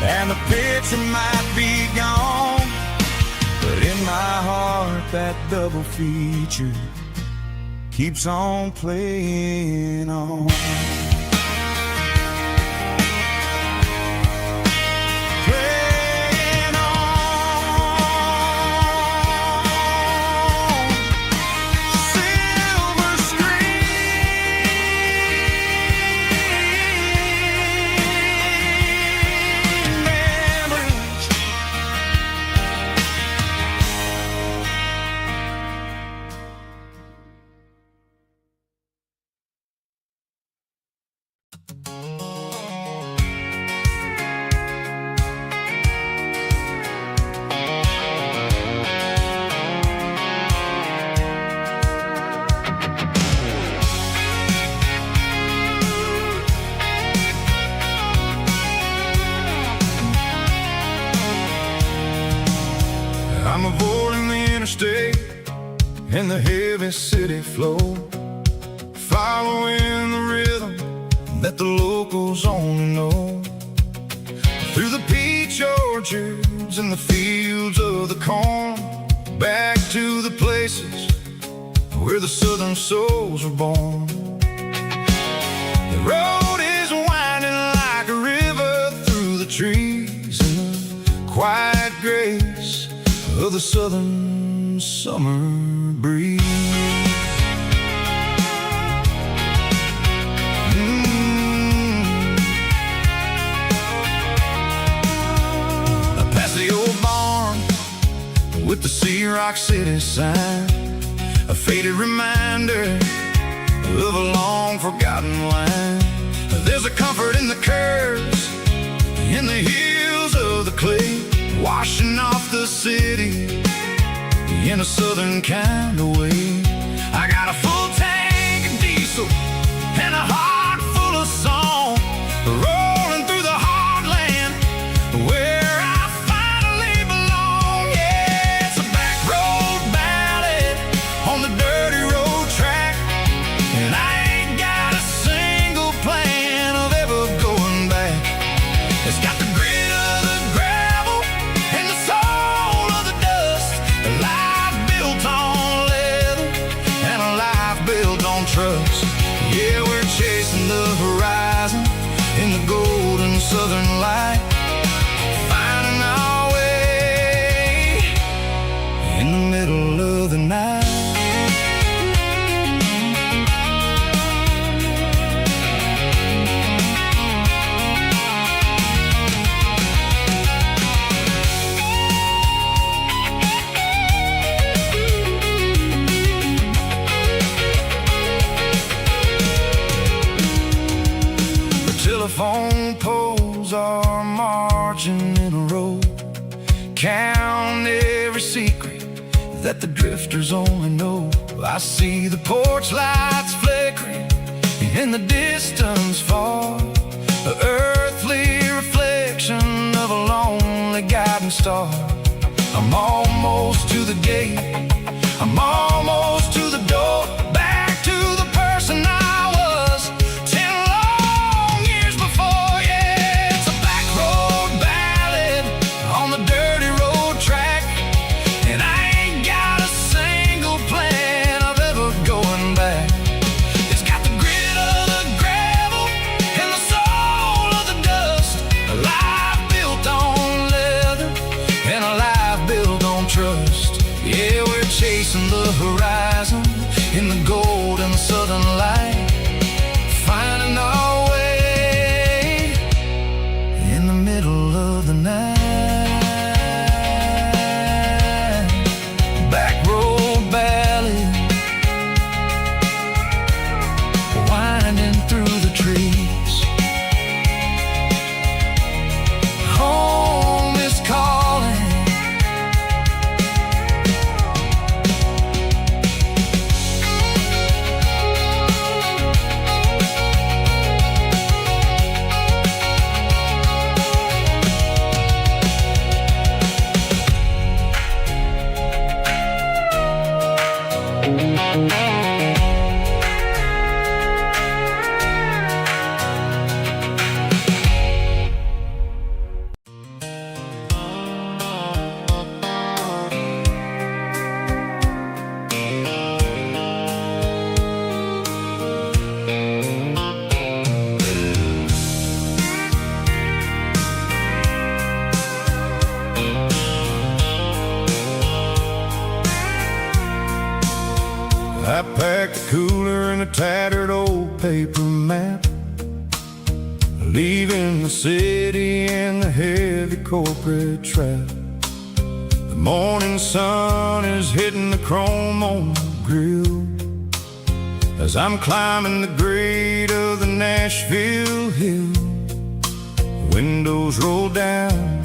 and the picture might be gone, but in my heart that double feature keeps on playing on. I'm avoiding the interstate and the heavy city flow, following the rhythm that the locals only know. Through the peach orchards and the fields of the corn, back to the places where the southern souls were born. The road is winding like a river through the trees in the quiet grace of the southern summer breeze. Past the old barn with the Sea Rock City sign, a faded reminder of a long forgotten line. There's a comfort in the curves, in the hills of the clay, washing off the city in a southern kind of way. I got a full tank of diesel and a heart full of song, rolling through the heartland where I finally belong. Yeah, it's a back road ballad on the dirty road track, and I ain't got a single plan of ever going back. It's got the grit of the gravel and the soul of the dust, a life built on leather and a life built on trust. Yeah, we're chasing the horizon in the golden southern light, finding our way in the middle of the night. Telephone poles are marching in a row, count every secret that the drifters only know. I see the porch lights flickering in the distance far, an earthly reflection of a lonely guiding star. I'm almost to the gate, I'm almost to the door, back to the person I was 10 long years before. Yeah, it's a back road ballad on the dirty road track, and I ain't got a single plan of ever going back. It's got the grit of the gravel and the soul of the dust, a life built on leather and a life built on trust. Yeah, we're chasing the horizon in the golden southern light, finding our way in the middle of the night. Back road ballad, winding through the trees. Home is calling. I packed a cooler and a tattered old paper map, leaving the city and the heavy corporate trap. The morning sun is hitting the chrome on the grill as I'm climbing the grade of the Nashville hill. Windows roll down,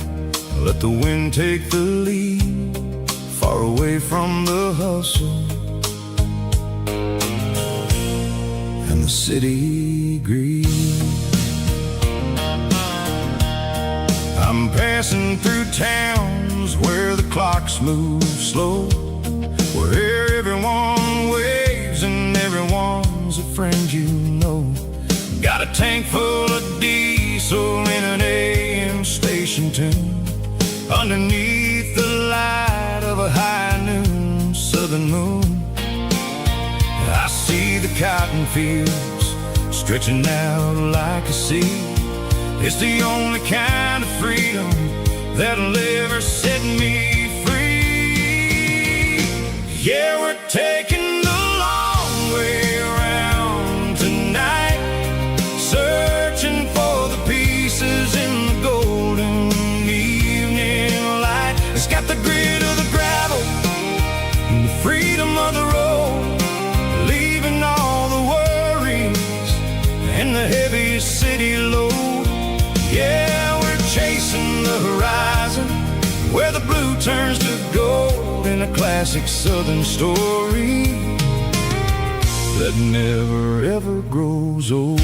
let the wind take the lead, far away from the hustle and the city greed. I'm passing through towns where the clocks move slow, where everyone waves and everyone's a friend you know. Got a tank full of diesel in an AM station tune, underneath the light of a high noon southern moon. I see the cotton fields stretching out like a sea. It's the only kind of freedom that'll ever set me free. Yeah, we're taking the long way around tonight, searching for the pieces in the golden evening light. It's got the grit of the gravel and the freedom of the road, leaving all the worries and the heavy city load. Yeah, we're chasing the horizon, where the blue turns to gold, in a classic southern story that never ever grows old.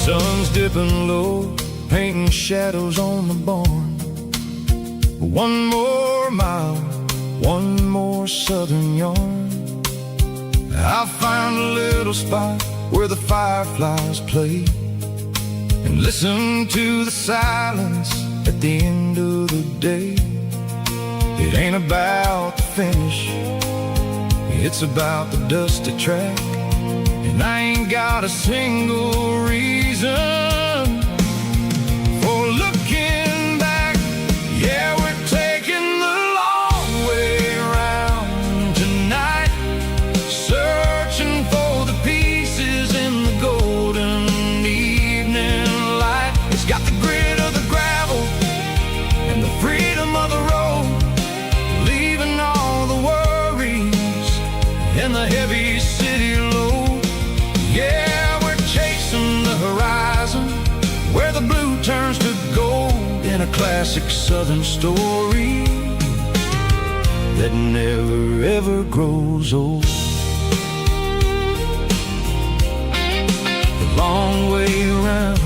Sun's dipping low, painting shadows on the barn. One more mile, one more southern yarn. I'll find a little spot where the fireflies play, and listen to the silence at the end of the day. It ain't about the finish, it's about the dusty track. And I ain't got a single reason for looking back. Yeah, we're taking the long way around tonight, searching for the pieces in the golden evening light. It's got the grit of the gravel and the freedom of the road, leaving all the worries and the heavy city load. Yeah, we're chasing the horizon, where the blue turns to gold, in a classic southern story that never ever grows old. The long way around,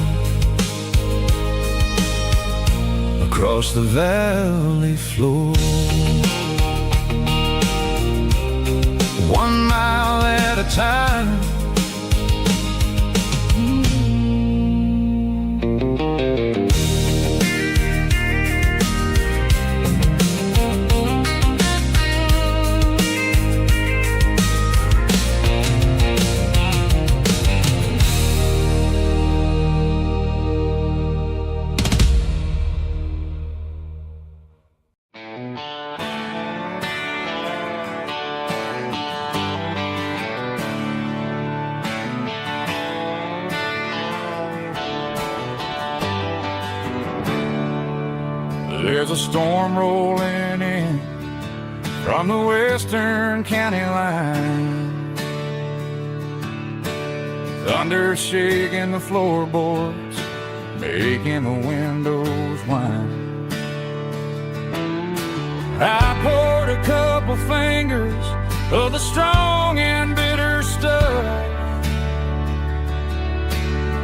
across the valley floor, 1 mile at a time. There's a storm rolling in from the western county line, thunder shaking the floorboards, making the windows whine. I poured a couple fingers of the strong and bitter stuff,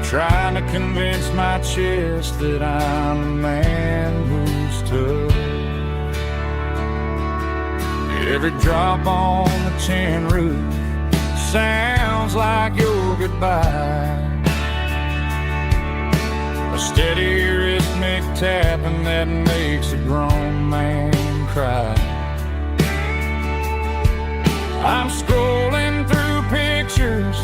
trying to convince my chest that I'm a man who's tough. Every drop on the tin roof sounds like your goodbye. A steady rhythmic tapping that makes a grown man cry. I'm scrolling through pictures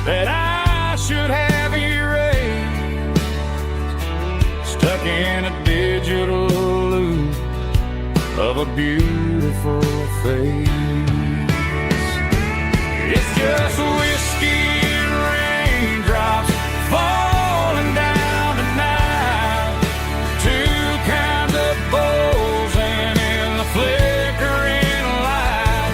that I should have erased, stuck in a digital loop of a beautiful face. It's just whiskey and raindrops falling down tonight. Two kinds of bowls and in the flickering light.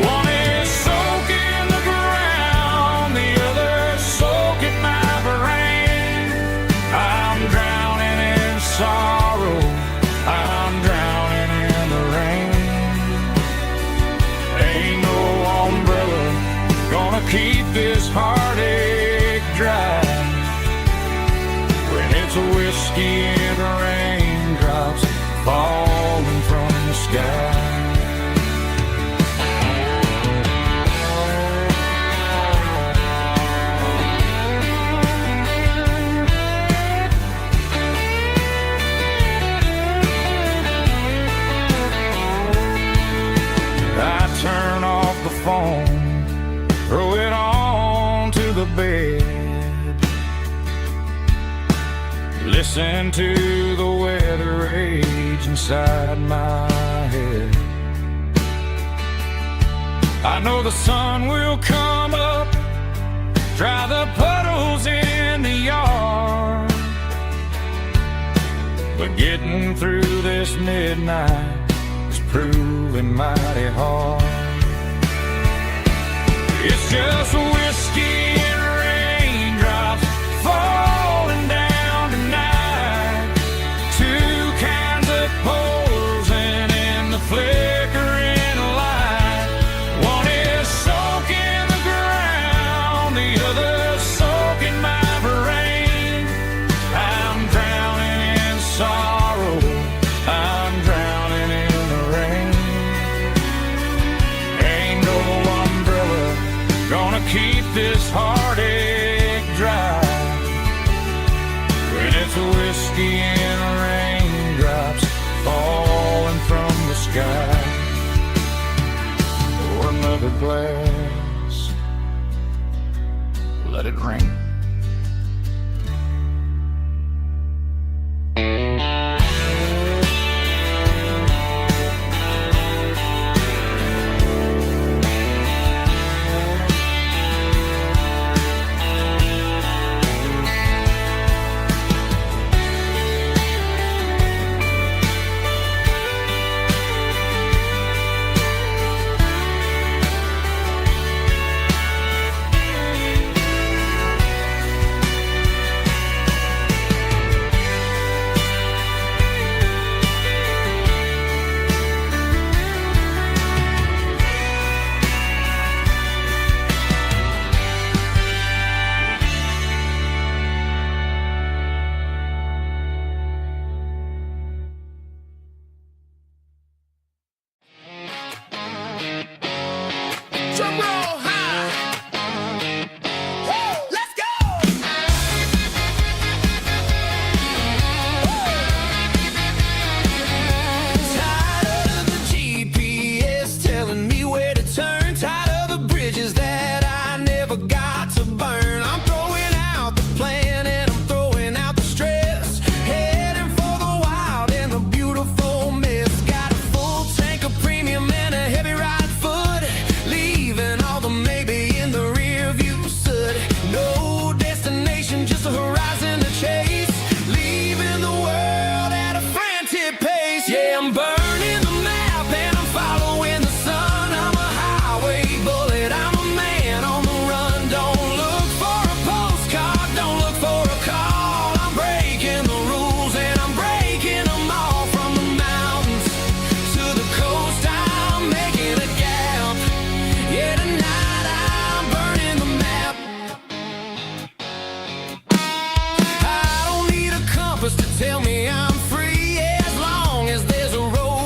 One is soaking the ground, the other soaking my brain. I'm drowning in sorrow, I'm drowning in the rain. Ain't no umbrella gonna keep this heartache dry when it's a whiskey and raindrops falling from the sky. I turn off the phone, throw it on to the bed, listen to the weather rage inside my head. I know the sun will come up, dry the puddles in the yard, but getting through this midnight is proving mighty hard. It's just whiskey and raindrops falling down tonight. Two kinds of poles and in the flickering light. One is soaking the ground, the other soaking my brain. I'm drowning in sorrow, I'm drowning in the rain. Ain't no umbrella gonna keep this heartache dry when it's a whiskey and raindrops falling from the sky. Pour another glass, let it rain. Drum roll high. Woo, let's go. Tired of the GPS telling me where to turn. Tired of the bridges that I never got to burn. I'm throwing out the plan and I'm throwing out the stress. Heading for the wild and the beautiful mess. Got a full tank of premium and a heavy right foot. Leaving all the maybe in the rear view soot. No destination, just a horizon to chase. Leaving the world at a frantic pace. Yeah, I'm burning the map and I'm following the sun. I'm a highway bullet, I'm a man on the run. Don't look for a postcard, don't look for a call. I'm breaking the rules and I'm breaking them all. From the mountains to the coast, I'm making a gap. Yeah, tonight I'm burning the map. I don't need a compass to tell me I'm free, as long as there's a road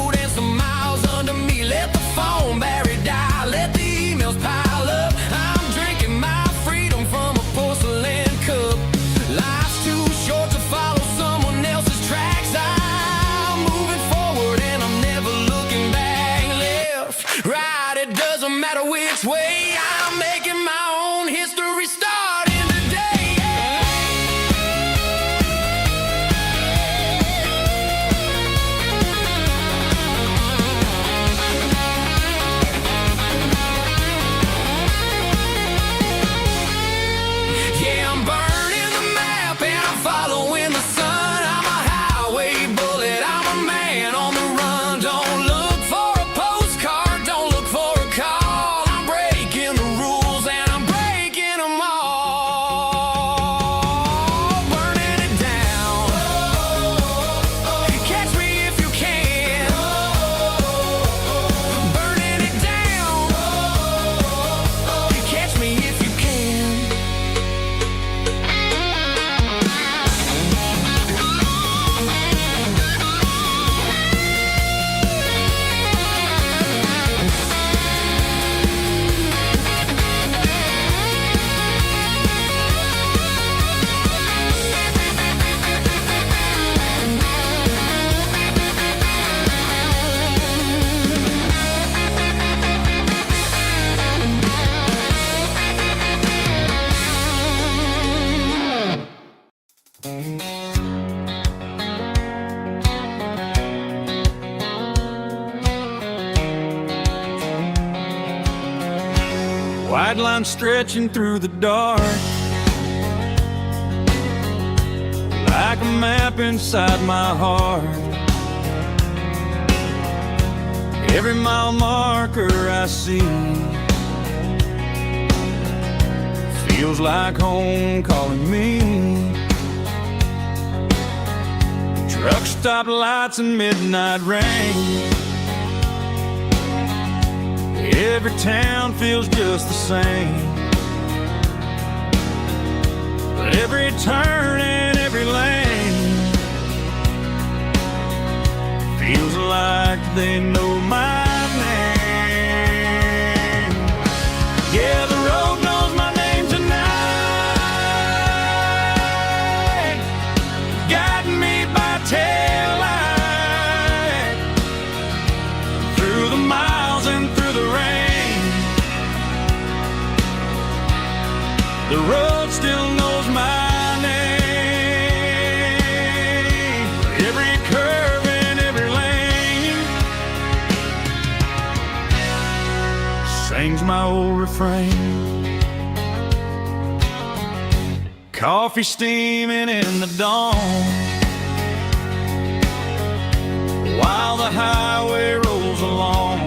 Bright line stretching through the dark, like a map inside my heart. Every mile marker I see feels like home calling me. Truck stop lights and midnight rain, every town feels just the same. But every turn and every lane feels like they know my name. Yeah, the road knows my name tonight, guiding me by taillight through the miles and through the rain. The road still knows my name. Every curve and every lane sings my old refrain. Coffee steaming in the dawn, while the highway rolls along.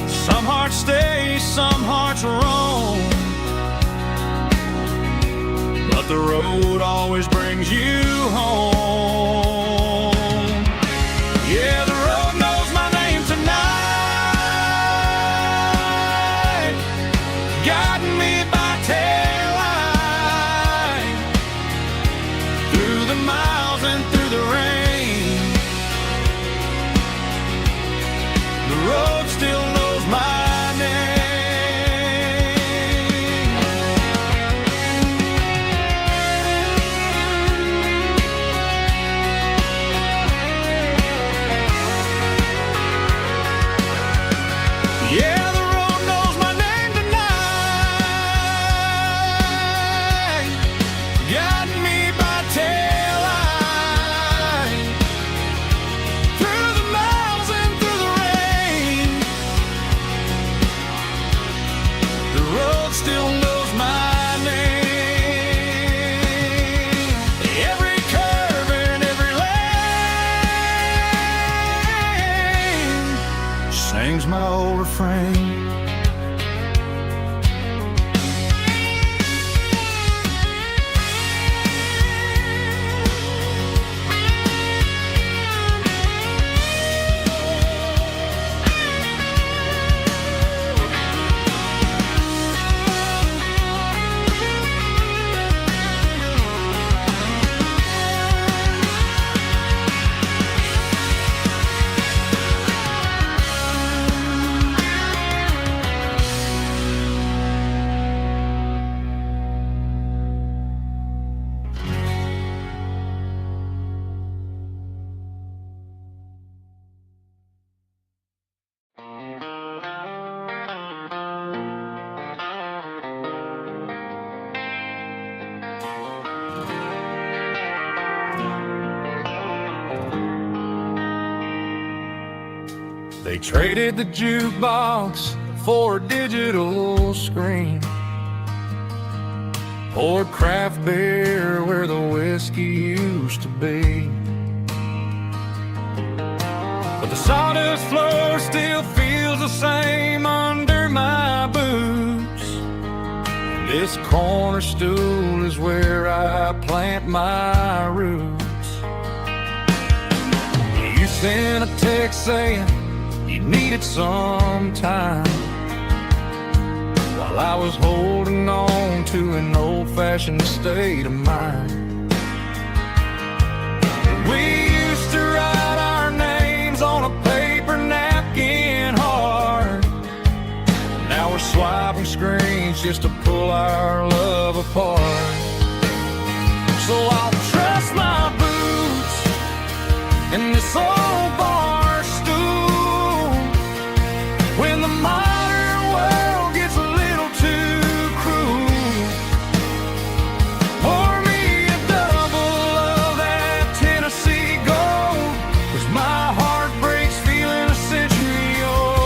Some hearts stay, some hearts roam, but the road always brings you home. Yeah, the road knows my name tonight, guiding me by taillight through the miles and through the rain. The road still knows my name. Yeah, the road knows my name tonight, guiding me by taillight through the miles and through the rain. The road still knows my name. Every curve and every lane sings my old refrain. They traded the jukebox for a digital screen, poured craft beer where the whiskey used to be. But the sawdust floor still feels the same under my boots. This corner stool is where I plant my roots. You sent a text saying you needed some time, while I was holding on to an old-fashioned state of mind. We used to write our names on a paper napkin hard. Now we're swiping screens just to pull our love apart. So I'll trust my boots in this old bar stool when the modern world gets a little too cruel. Pour me a double of that Tennessee Gold, 'cause my heart breaks feeling a century old.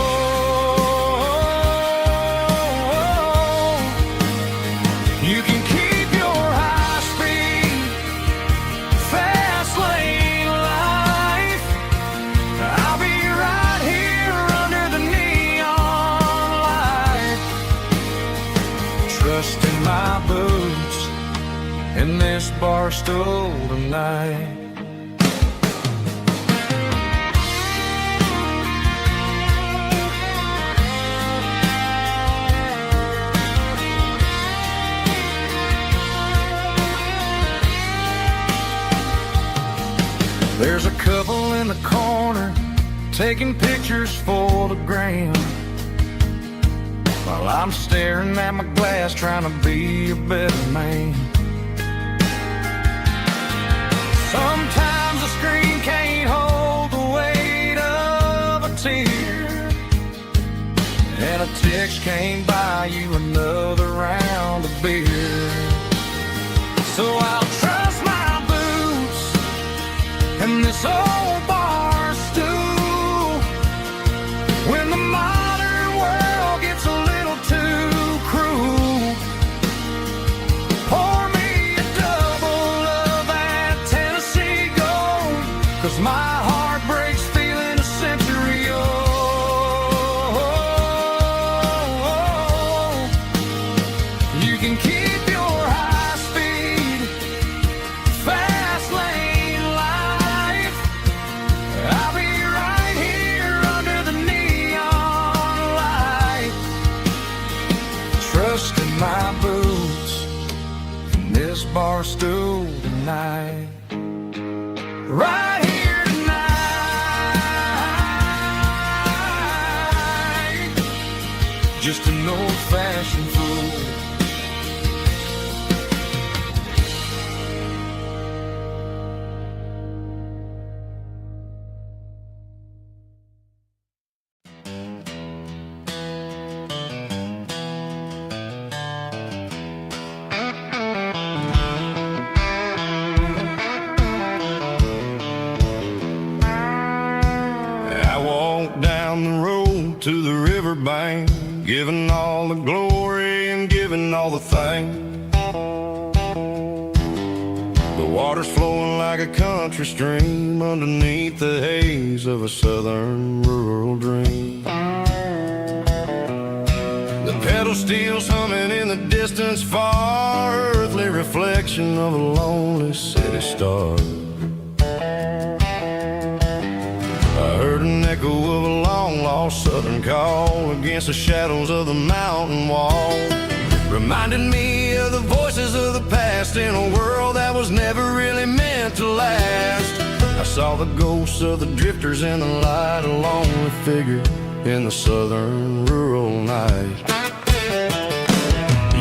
bar stool tonight. There's a couple in the corner taking pictures for the gram, while I'm staring at my glass trying to be a better man. Sometimes the screen can't hold the weight of a tear, and a text can't buy you another round of beer. So I'll trust my boots and this old bar stool when the modern world gets a little too cruel. Pour me a double of that Tennessee Gold, 'cause my heart breaks feeling a century old. You can keep your high speed, fast lane life. I'll be right here under the neon light, trusting my boots and this bar stool tonight. Right here tonight, just an old-fashioned fool. I walked down the road to the riverbank, giving all the glory and giving all the thanks. The water's flowing like a country stream underneath the haze of a southern rural dream. The pedal steel's humming in the distance far, earthly reflection of a lonely city star. I heard an echo of a long-lost southern call against the shadows of the mountain wall, reminding me of the voices of the past in a world that was never really meant to last. I saw the ghosts of the drifters in the light, a lonely figure in the southern rural night.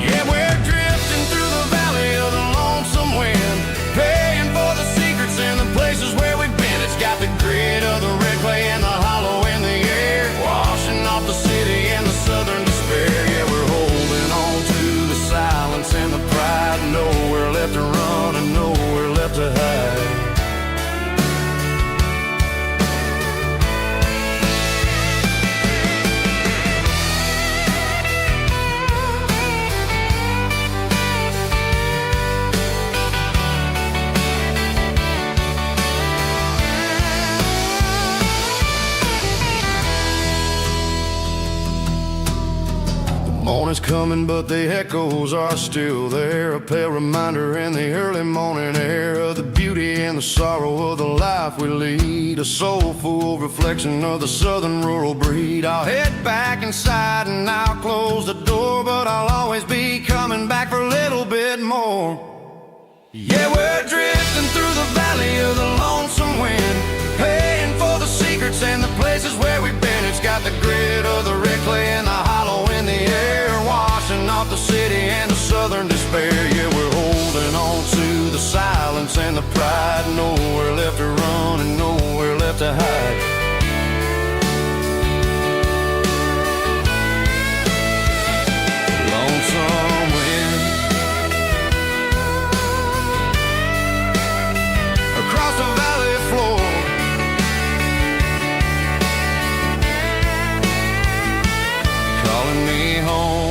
Yeah, we're drifting through the valley of the lonesome wind, paying for the secrets and the places where we've been. It's got the grit of the red clay and the hollow in the air, washing off the city and the southern despair. Yeah, we're holding on to the silence and the pride, nowhere left to run and nowhere left to hide. Morning's coming, but the echoes are still there, a pale reminder in the early morning air of the beauty and the sorrow of the life we lead, a soulful reflection of the southern rural breed. I'll head back inside and I'll close the door, but I'll always be coming back for a little bit more. Yeah, we're drifting through the valley of the lonesome wind, paying for the secrets and the places where we've been. It's got the grit of the red clay and the hollow in the air, washing off the city and the southern despair. Yeah, we're holding on to the silence and the pride, nowhere left to run and nowhere left to hide. Lonesome wind across the valley floor, calling me home.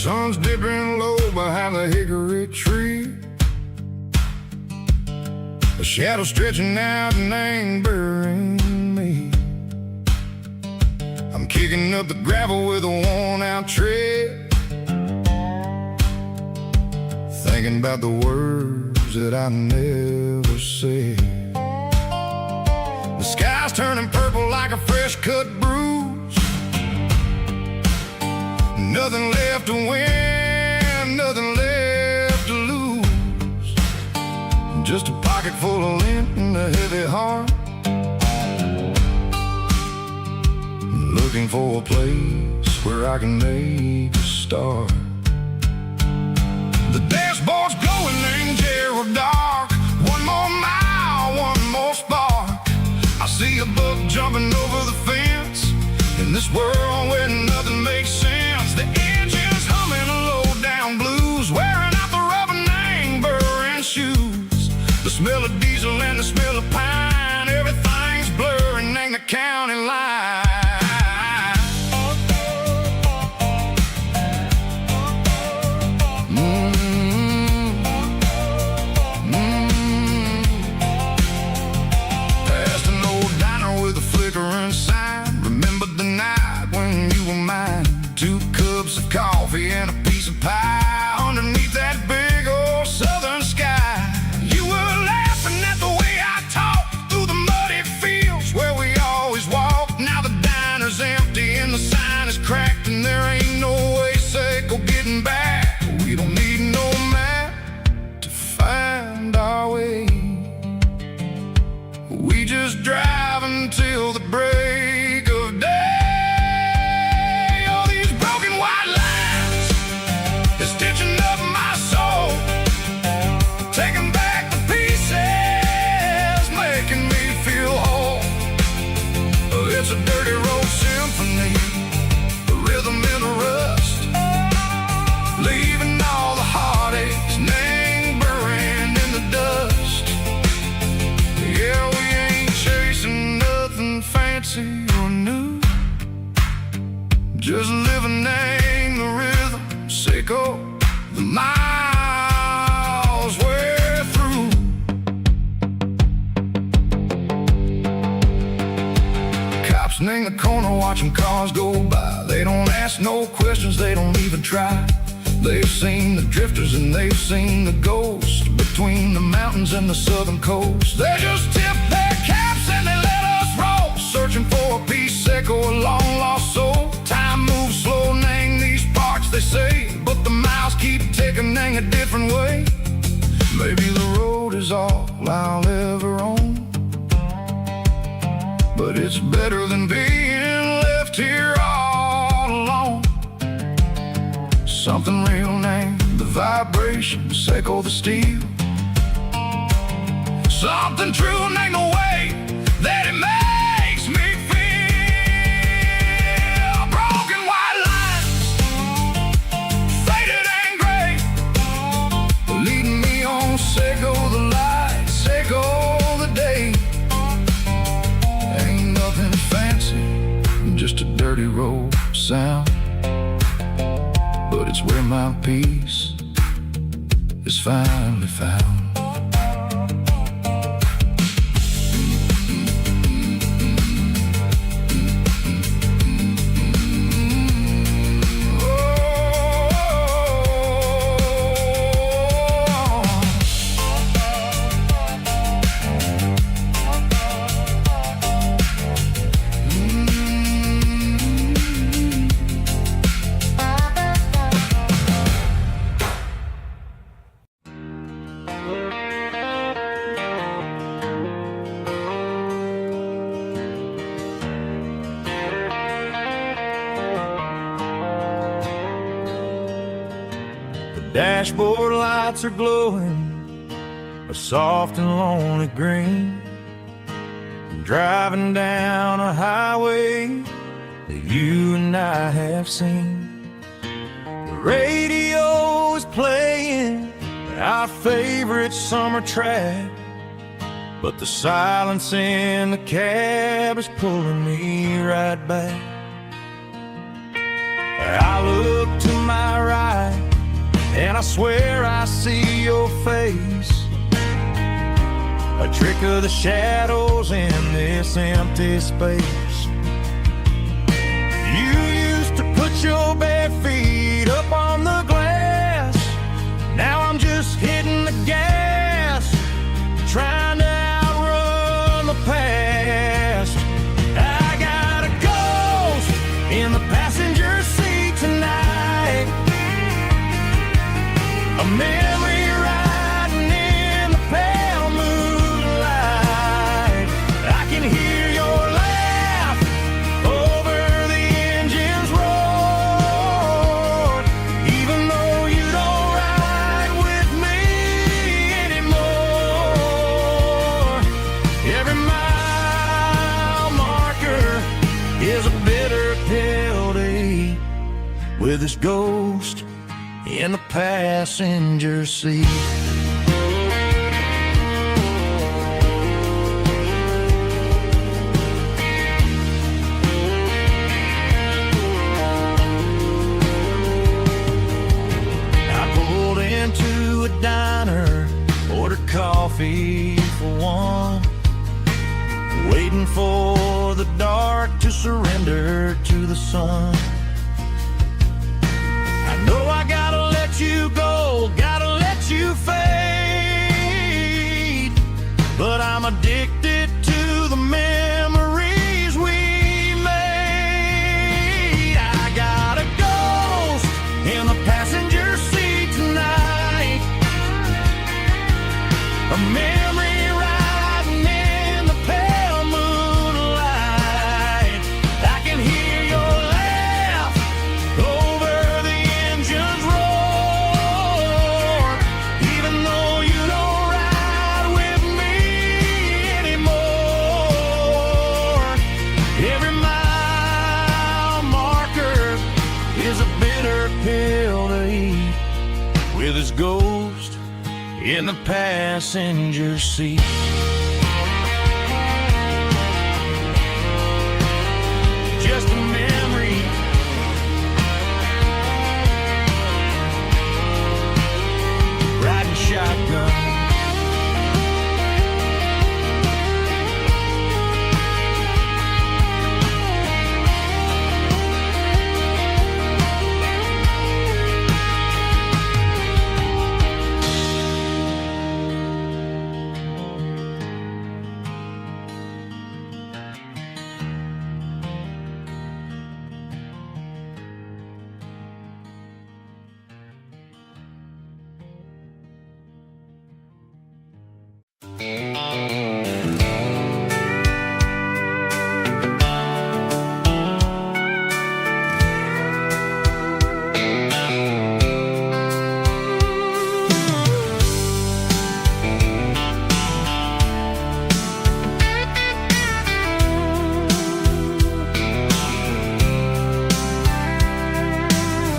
Sun's dipping low behind the hickory tree. A shadow stretching out and angering me. I'm kicking up the gravel with a worn-out tread, thinking about the words that I never said. The sky's turning purple like a fresh-cut bruise. Nothing left to win, nothing left to lose. Just a pocket full of lint and a heavy heart, looking for a place where I can make a start. The dashboard's glowing in Gerald dark. One more mile, one more spark. I see a buck jumping over the fence in this world where nothing makes sense. The engine's humming a low-down blues, wearing out the rubber-nang burring shoes. The smell of diesel and the smell of pine, everything's blurring in the county line. Coffee and a piece of pie underneath that big old southern sky. You were laughing at the way I talked through the muddy fields where we always walked. Now the diner's empty and the sign is cracked, and there ain't no way safe go getting back. We don't need no map to find our way. We just drive until the break of day. Stitching up my soul, taking back the pieces, making me feel whole. It's a dirty road symphony, the rhythm in the rust, leaving all the heartaches lingering in the dust. Yeah, we ain't chasing nothing fancy or new, just living in the rhythm. Sicko, the miles we're through. Cops in the corner watching cars go by. They don't ask no questions, they don't even try. They've seen the drifters and they've seen the ghosts between the mountains and the southern coast. They just tip their caps and they let us roll, searching for a piece Sicko, a long lost soul. Time moves slow, nang these parts, they say, but the miles keep ticking a different way. Maybe the road is all I'll ever own, but it's better than being left here all alone. Something real named the vibration, Sicko the steel. Something true named the way that it makes me feel. Broken white lines, faded and gray, leading me on. Sicko the light, Sicko the day. Ain't nothing fancy, just a dirty road sound, but it's where my peace is finally found. Dashboard lights are glowing a soft and lonely green. I'm driving down a highway that you and I have seen. The radio is playing our favorite summer track, but the silence in the cab is pulling me right back. I look to my right swear I see your face, a trick of the shadows in this empty space. You used to put your bare feet up on the glass. Now I'm just hitting the gas, trying to outrun the past. I got a ghost in the passenger seat tonight, a memory riding in the pale moonlight. I can hear your laugh over the engine's roar, even though you don't ride with me anymore. Every mile marker is a bitter pill to eat, with this ghost in the passenger seat. I pulled into a diner, ordered coffee for one, waiting for the dark to surrender to the sun. I know I gotta let you go, gotta let you fade, but I'm addicted to the memories we made. I got a ghost in the passenger seat tonight, a memory riding in the pale moonlight. I can hear your laugh over the engine's roar, even though you don't ride with me anymore. Every mile marker is a bitter pill to eat, with his ghost in the passenger seat. Just a memory, riding shotgun.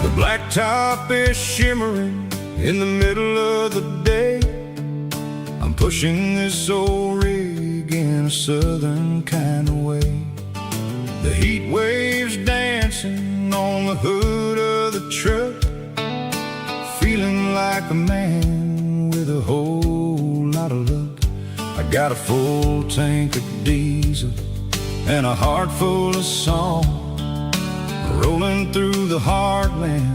The blacktop is shimmering in the middle of the day. I'm pushing this old rig in a southern kind of way. The heat waves dancing on the hood of the truck, feeling like a man with a whole lot of luck. I got a full tank of diesel and a heart full of song, rolling through the heartland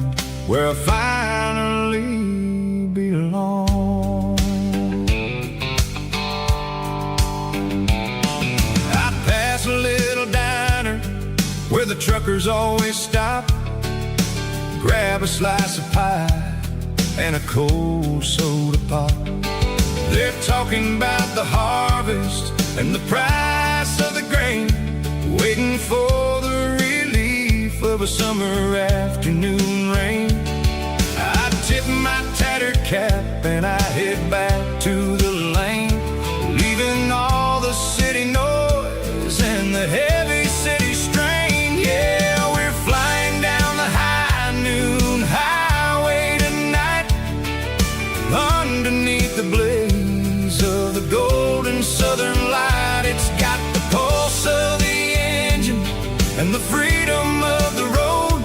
where I finally belong. I pass a little diner where the truckers always stop, grab a slice of pie and a cold soda pop. They're talking about the harvest and the price of the grain, waiting for the relief of a summer afternoon rain. I tip my tattered cap and I head back to the lane, leaving all the city noise and the heavy city strain. Yeah, we're flying down the high noon highway tonight, underneath the blaze of the golden southern light. It's got the pulse of the engine and the freedom of the road,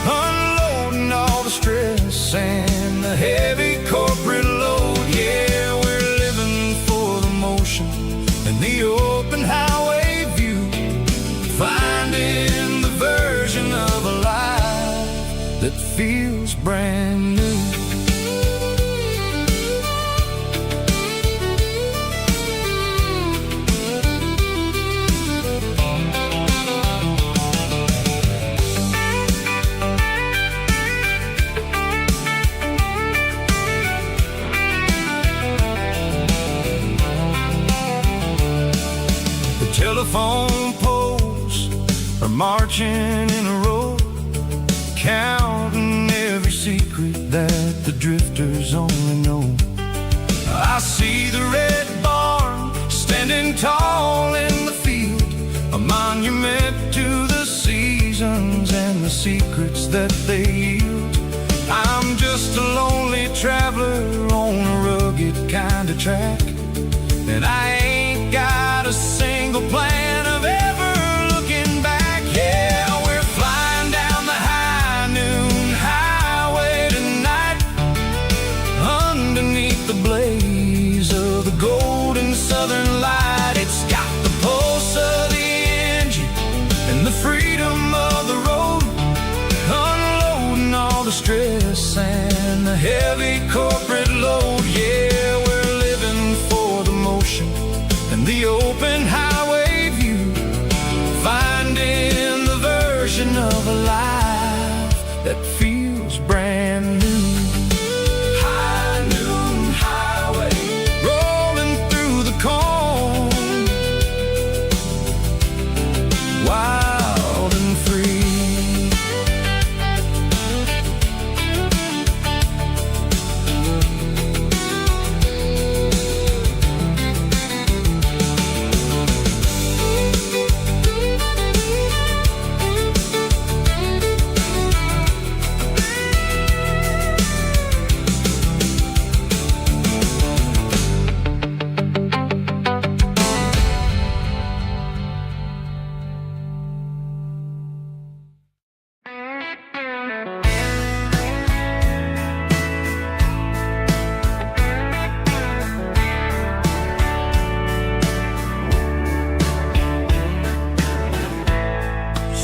unloading all the stress and the heavy corporate load. Yeah, we're living for the motion and the open highway view, finding the version of a life that feels brand new. Telephone poles are marching in a row, counting every secret that the drifters only know. I see the red barn standing tall in the field, a monument to the seasons and the secrets that they yield. I'm just a lonely traveler on a rugged kind of track, and I ain't got a single plan of ever looking back. Yeah, we're flying down the high noon highway tonight, underneath the blaze of the golden southern light. It's got the pulse of the engine and the freedom of the road, unloading all the stress and the heavy corporate load. Yeah, we're living for the motion and the open highway view, finding the version of a life that feels brand new. High noon highway, rolling through the corn, wild and free.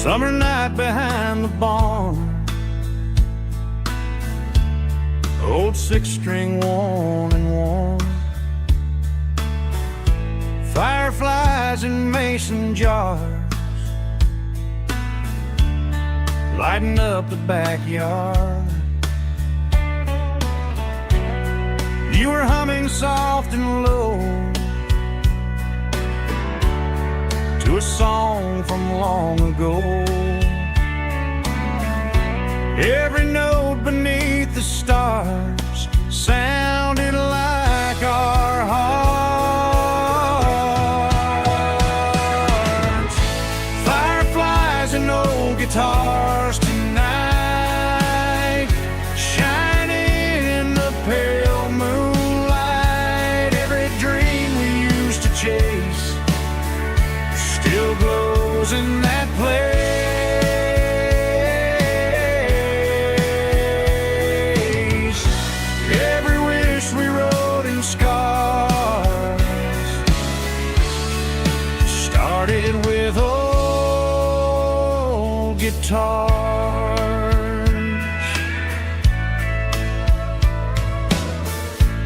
Summer night behind the barn, old six-string worn and worn, fireflies in mason jars, lighting up the backyard. You were humming soft and low to a song from long ago. Every note beneath the stars sounded like our hearts. Fireflies and old guitars tonight, shining in the pale moonlight. Every dream we used to chase still glows in that place. Every wish we wrote in scars started with old guitars.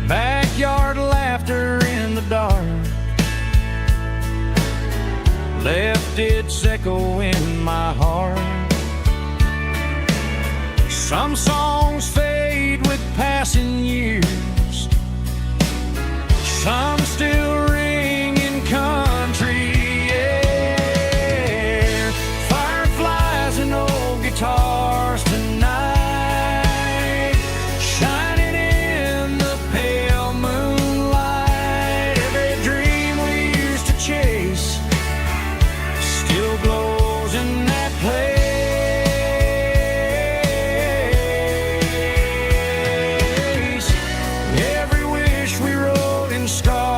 Backyard laughter in the dark left its echo in my heart. Some songs fade with passing years, some still ring in country air. Fireflies and old guitars tonight, shining in the pale moonlight. Every dream we used to chase still glows in that place. Every wish we wrote in stars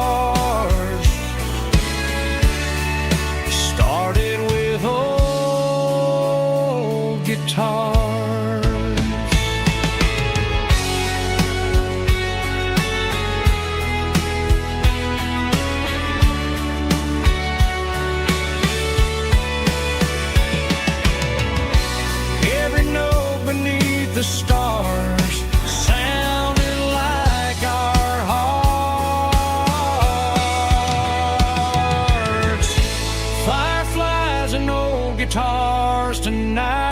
beneath the stars sounded like our hearts. Fireflies and old guitars tonight,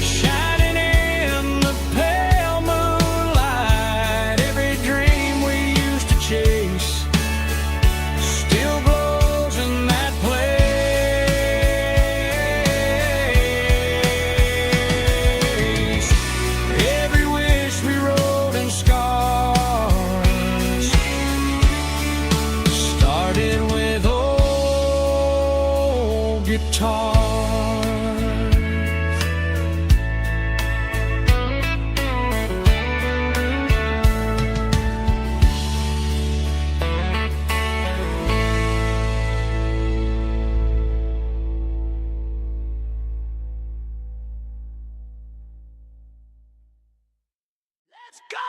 shining in the pale moonlight. Every dream we used to chase still glows in that place. Every wish we wrote in scars started with old guitars. Let's go!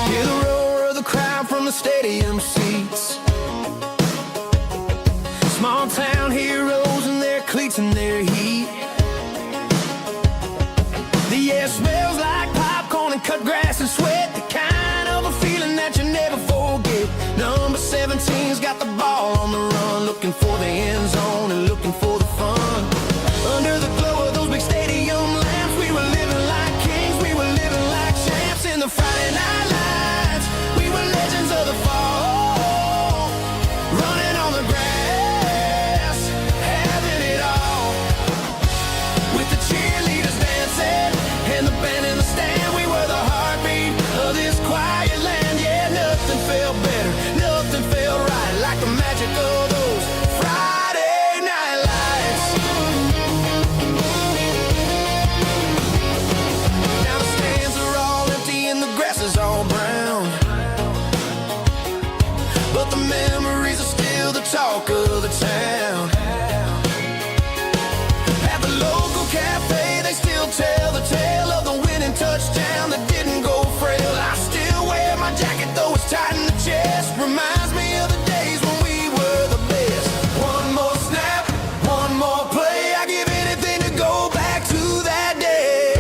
Hear the roar of the crowd from the stadium seats. Small town heroes in their cleats and their heat. The air smells like popcorn and cut grass and sweat. The kind of a feeling that you never forget. Number 17's got the ball on the run, looking for the end zone and looking for the fun. Under the glow of those big stadium lamps, we were living like kings, we were living like champs. In the Friday night lights, we were legends of the fall, running on the grass, having it all. With the cheerleaders dancing and the band in the stand, we were the heartbeat of this quiet land. Yeah, nothing felt better, nothing felt right like the magic of those Friday night lights. Now the stands are all empty and the grass is all brown, but the memories are still the talk of the town. At the local cafe, they still tell the tale of the winning touchdown that didn't go frail. I still wear my jacket though it's tight in the chest. Reminds me of the days when we were the best. One more snap, one more play. I give anything to go back to that day.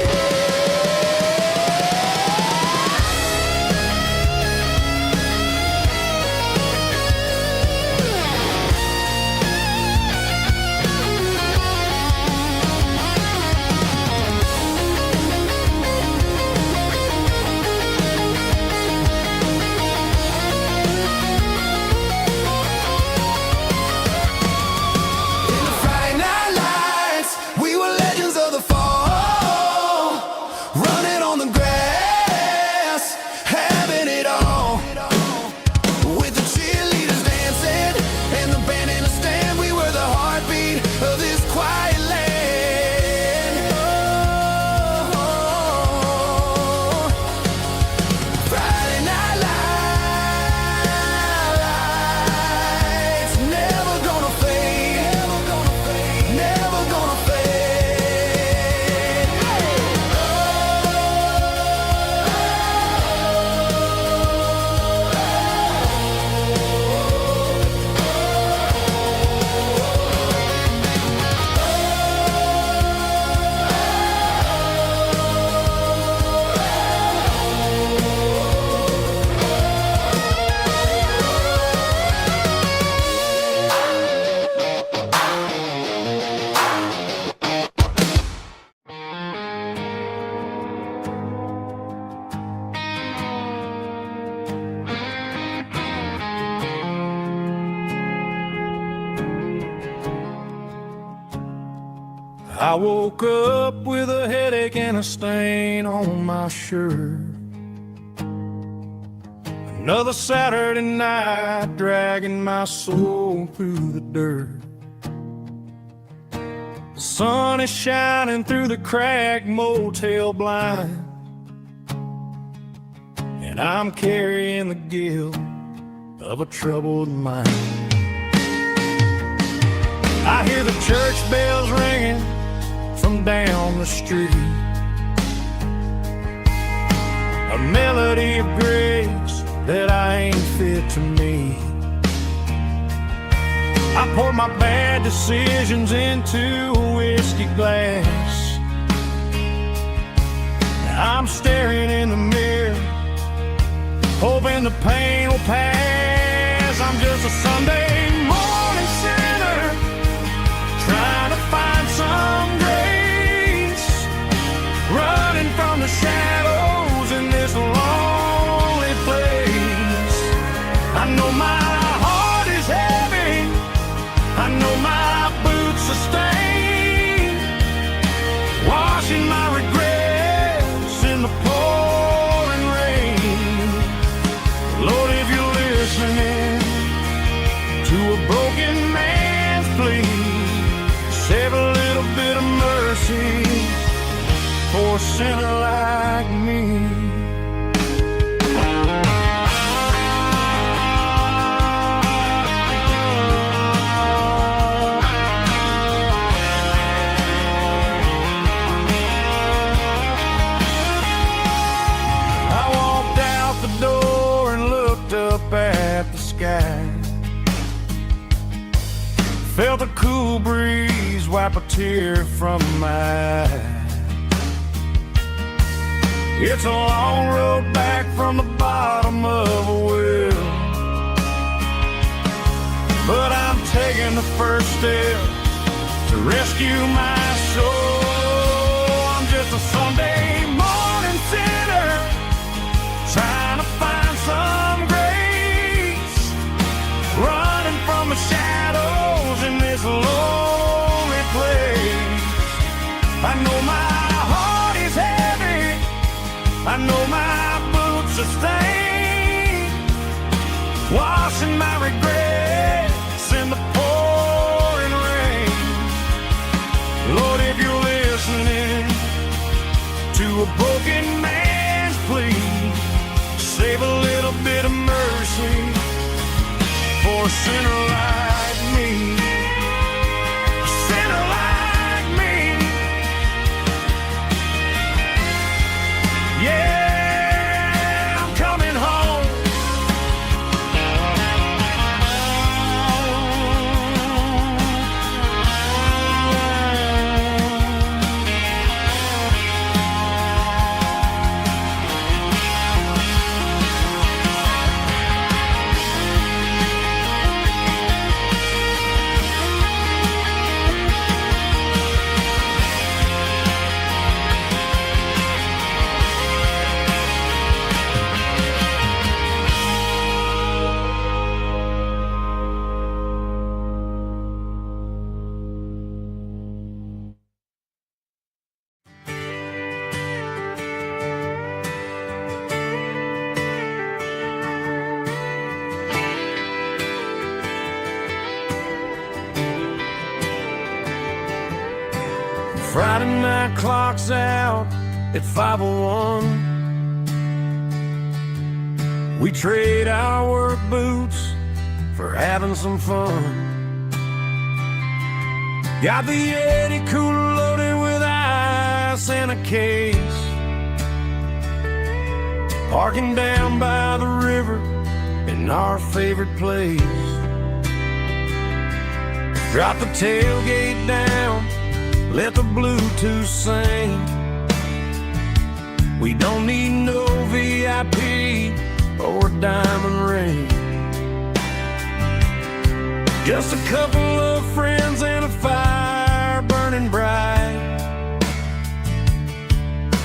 In the Friday night lights, we were legends of the fall, running on the grass, having it all. With the cheerleaders dancing and the band in the stand, we were the heartbeat of this quiet land. Oh, Friday night lights, never gonna fade, never gonna fade, never gonna fade. I woke up with a headache and a stain on my shirt. Another Saturday night dragging my soul through the dirt. The sun is shining through the cracked motel blind, and I'm carrying the guilt of a troubled mind. I hear the church bells ringing from down the street, a melody of grace I poured my bad decisions into a whiskey glass. I'm staring in the mirror, hoping the pain will pass. I'm just a Sunday morning sinner, trying to find some grace, running from the shadows in this lonely place. I know my heart is heavy, I know my boots are stained, washing my regrets in the pouring rain. Lord, if you're listening to a broken man's plea, save a little bit of mercy for a sinner like me. At the sky, felt a cool breeze wipe a tear from my eye. It's a long road back from the bottom of a well, but I'm taking the first step to rescue my soul. I'm just a Sunday morning sinner, trying to find some grace, running from the shadows in this lonely place. I know my heart is heavy, I know my boots are stained, washing my regrets in the pouring rain. Lord, if you're listening to a broken man's plea, save a little bit of mercy for a sinner like me. A sinner like me. Yeah, I'm coming home. Friday night clock's out at 5:01. We trade our work boots for having some fun. Got the Yeti cooler loaded with ice and a case, parking down by the river in our favorite place. Drop the tailgate down, let the Bluetooth sing. We don't need no VIP or a diamond ring. Just a couple of friends and a fire burning bright,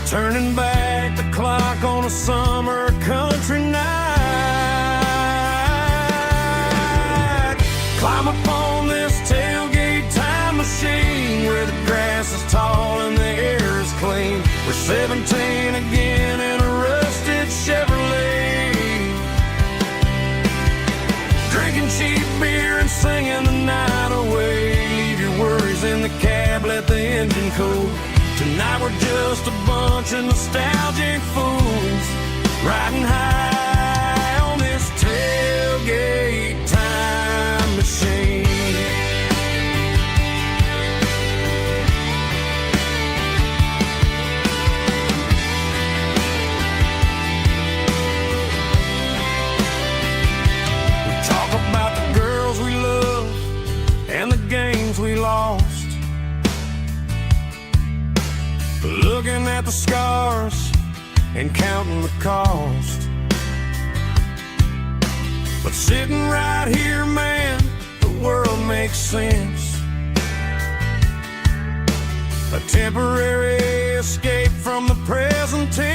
turning back the clock on a summer country night. Climb up on this tailgate time machine where the grass is tall and the air is clean. We're 17 again in a rusted Chevrolet, drinking cheap beer and singing the night away. Leave your worries in the cab, let the engine cool. Tonight we're just a bunch of nostalgic fools, riding high on this tailgate time machine. looking at the scars and counting the cost. But sitting right here, man, the world makes sense. A temporary escape from the present tense.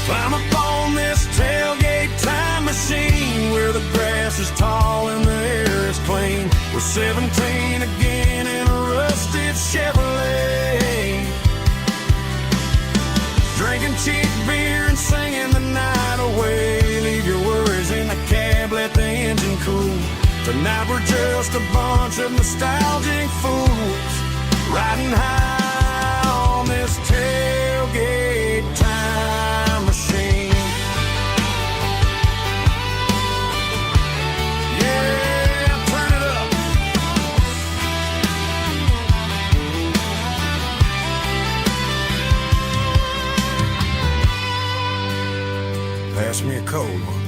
Climb up on this tailgate time machine, where the grass is tall and the air is clean. We're 17 again in a rusted Chevrolet, drinking cheap beer and singing the night away. Leave your worries in the cab, let the engine cool. Tonight we're just a bunch of nostalgic fools, riding high on this tailgate time machine. Yeah, turn it up. Pass me a cold one.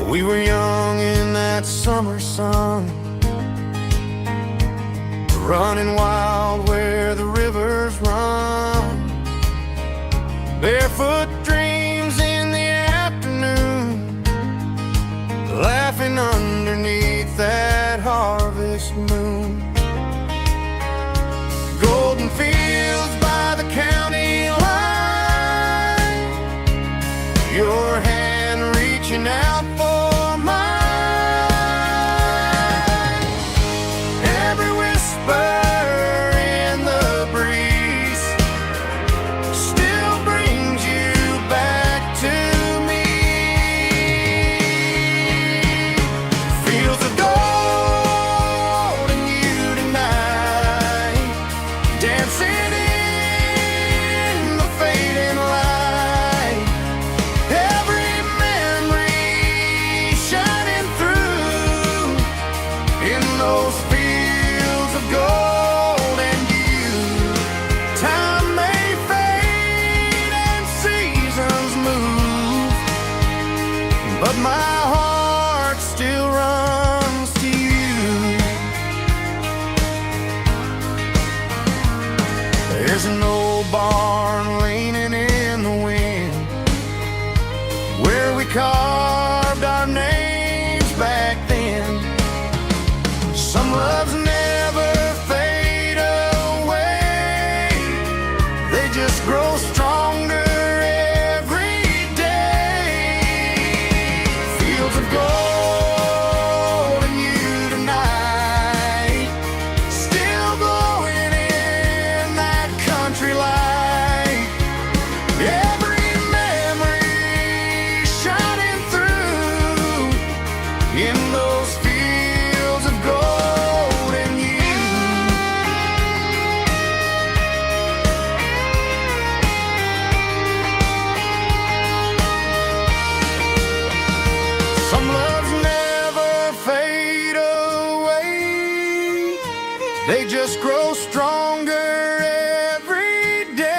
We were young in that summer sun, running wild where the rivers run. Barefoot dreams in the afternoon, laughing underneath that harvest moon. Golden fields by the county line, your hand reaching out for carved our names back then. Some loves never fade away, they just grow stronger every day. Fields of gold and you tonight, still glowing in that country light. In those fields of gold and you, some loves never fade away, they just grow stronger every day.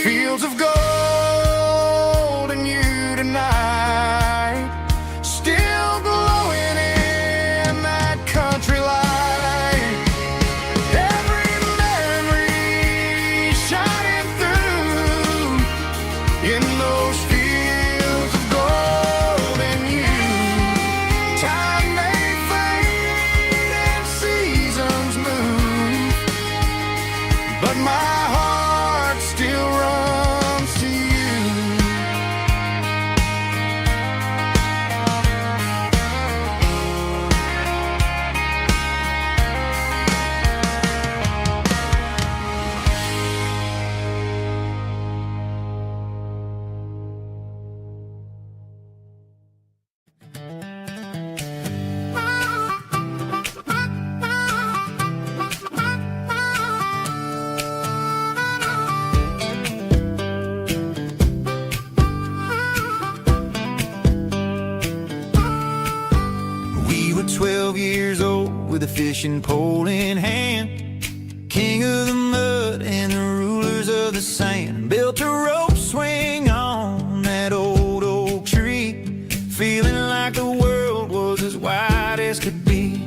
Fields of gold and you tonight, still glowing in that country light. Every memory shining through in those fields of gold and you. Time may fade and seasons move, 12 years old with a fishing pole in hand, king of the mud and the rulers of the sand. Built a rope swing on that old oak tree, feeling like the world was as wide as could be.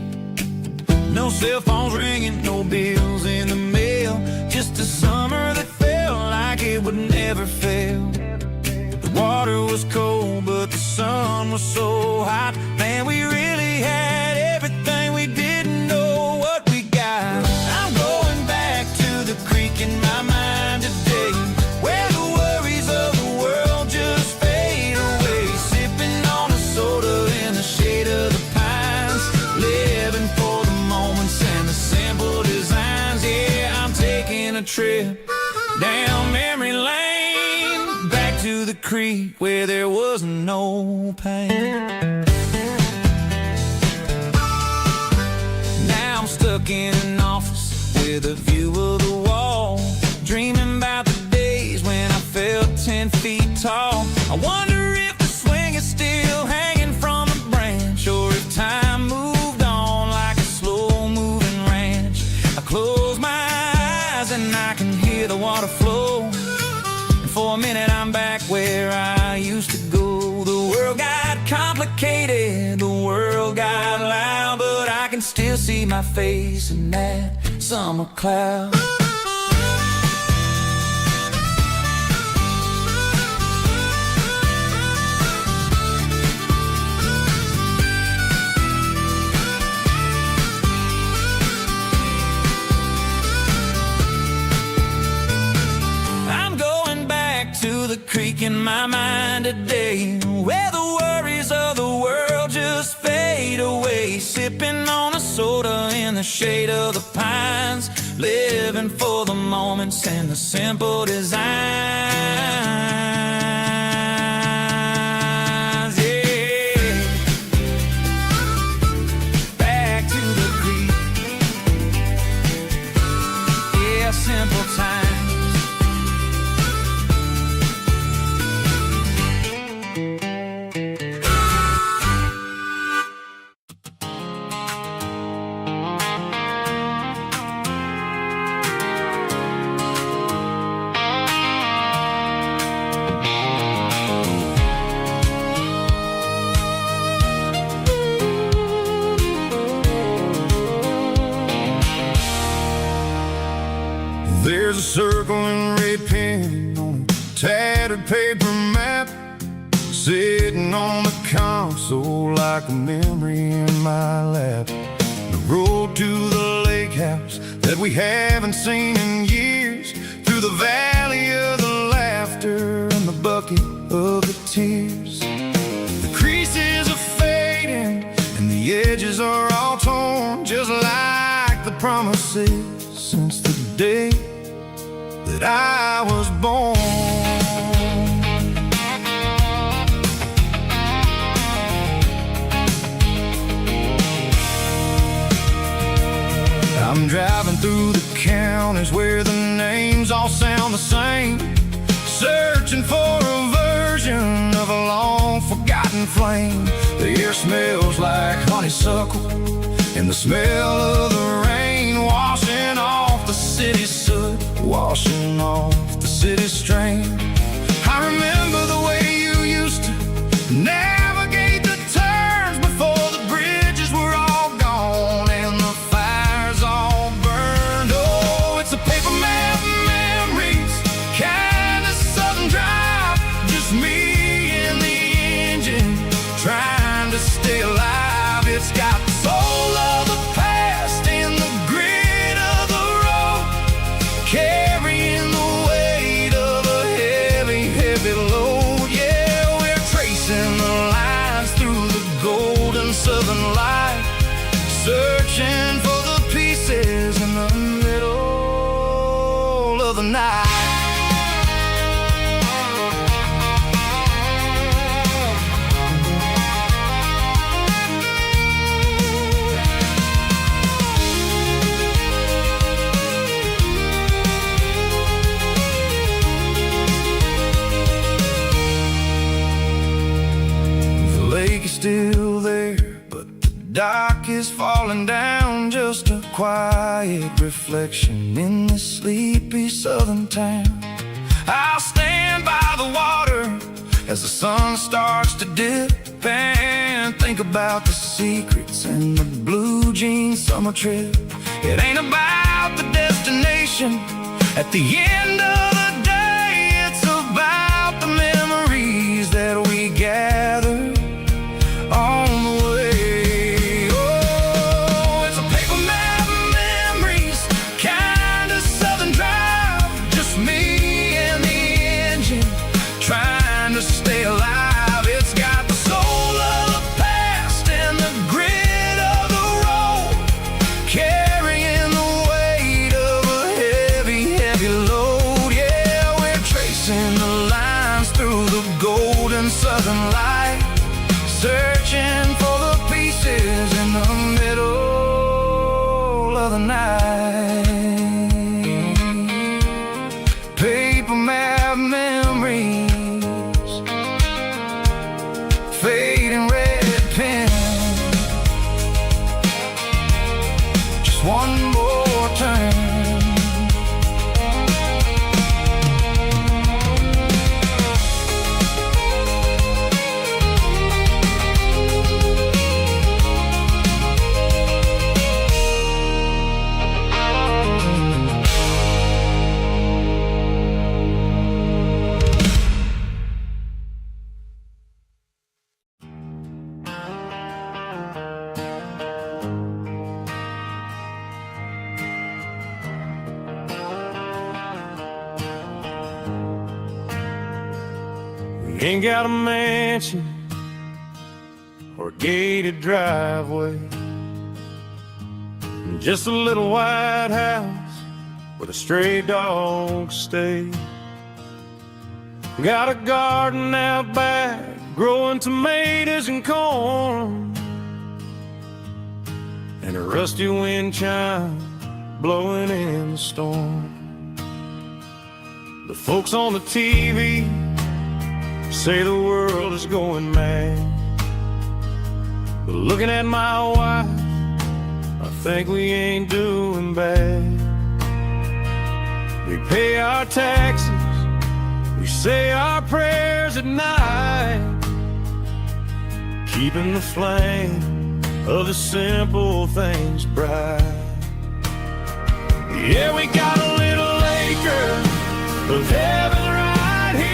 No cell phones ringing, no bills in the mail, just a summer that felt like it would never fail. The water was cold, but the sun was so hot. Man, we really had everything, we didn't know what we got. I'm going back to the creek in my mind today, where the worries of the world just fade away. Sipping on a soda in the shade of the pines, living for the moments and the simple designs. Yeah, I'm taking a trip down memory lane, back to the creek where there was no pain. Now I'm stuck in an office with a view of the wall, dreaming about the days when I felt 10 feet tall. I wonder if the swing is still hanging from a branch, or if time moved on like a slow-moving ranch. I close my eyes and I can hear the water flow, and for a minute I'm back where I used to go. The world got complicated, the world got loud, but I can still see my face in that summer cloud. To the creek in my mind today, where the worries of the world just fade away. Sipping on a soda in the shade of the pines, living for the moments and the simple designs. Yeah, back to the creek. Yeah, simple times. There's a circle and red pen on a tattered paper map, sitting on the console like a memory in my lap. The road to the lake house that we haven't seen in years, through the valley of the laughter and the bucket of the tears. The creases are fading and the edges are all torn, just like the promises since the day that I was born. I'm driving through the counties where the names all sound the same, searching for a version of a long forgotten flame. The air smells like honeysuckle and the smell of the rain, washing off the city's soot, washing off the city's strain. I remember the way you used to navigate the turns before the bridges were all gone and the fires all burned. Oh, it's a paper map memories, kind of southern drive, just me and the engine trying to stay alive. It's got the soul of the past and the grit of the road, carrying the weight of a heavy, heavy load. Yeah, we're tracing the lines through the golden southern light, searching for the pieces in the middle of the night. Still there, but the dock is falling down, just a quiet reflection in this sleepy southern town. I'll stand by the water as the sun starts to dip and think about the secrets and the blue jean summer trip. It ain't about the destination at the end of the day, it's about the memories that we gather on the way. Oh, it's a paper map of memories, kind of southern drive, just me and the engine trying to stay alive. It's got the soul of the past and the grit of the road, carrying the weight of a heavy, heavy load. Yeah, we're tracing the lines through the golden southern light, searching for the pieces in the middle of the night. Paper map memories, fading red pen, just one more turn. Ain't got a mansion or a gated driveway, just a little white house where the stray dogs stay. Got a garden out back, growing tomatoes and corn, and a rusty wind chime blowing in the storm. The folks on the TV say the world is going mad, but looking at my wife, I think we ain't doing bad. We pay our taxes, we say our prayers at night, keeping the flame of the simple things bright. Yeah, we got a little acre of heaven right here,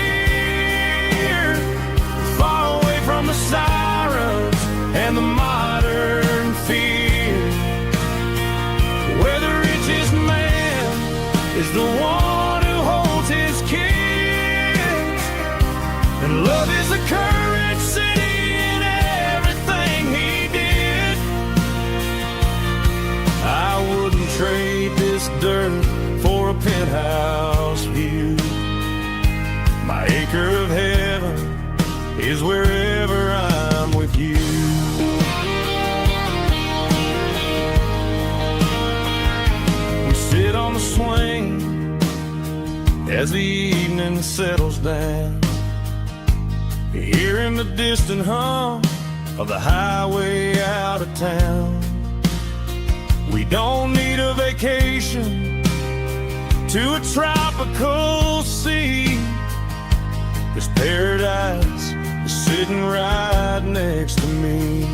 far away from the sirens and the modern fear, where the richest man is the one who holds his kids, and love is the currency in everything he did. I wouldn't trade this dirt for a penthouse view. My acre of heaven is wherever I'm with you. We sit on the swing as the evening settles down, hearing the distant hum of the highway out of town. We don't need a vacation to a tropical sea, 'cause paradise is sitting right next to me.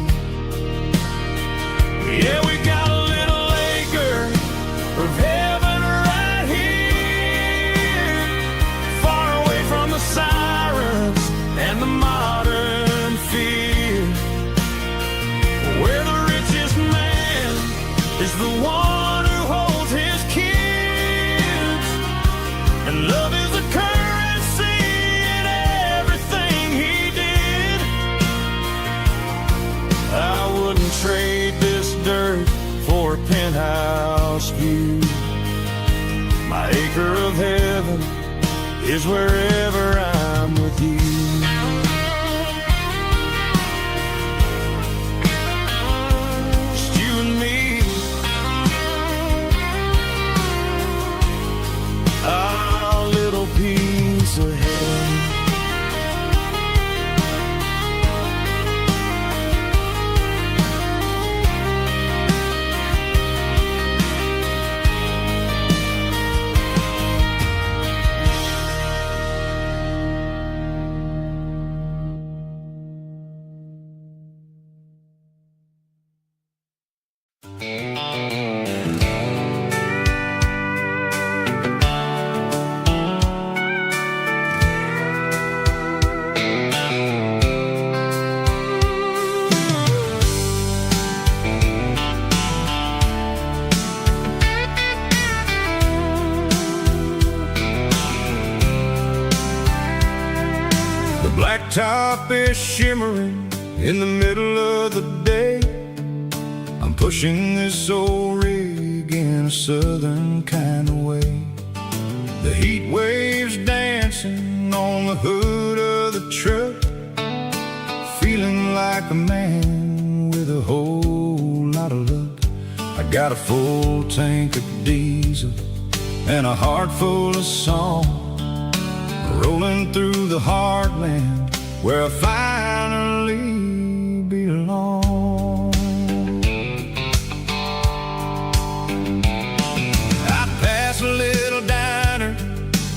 Yeah, we got a little acre of heaven right here, far away from the sirens and the modern fear, where the richest man is the one who holds his kids, and love is a currency in everything he did. I wouldn't trade this dirt for a penthouse view. My acre of heaven is wherever I'm with you. Just you and me, our little piece of heaven. blacktop is shimmering in the middle of the day. I'm pushing this old rig in a southern kind of way. The heat waves dancing on the hood of the truck, feeling like a man with a whole lot of luck. I got a full tank of diesel and a heart full of song, rolling through the heartland where I finally belong. I pass a little diner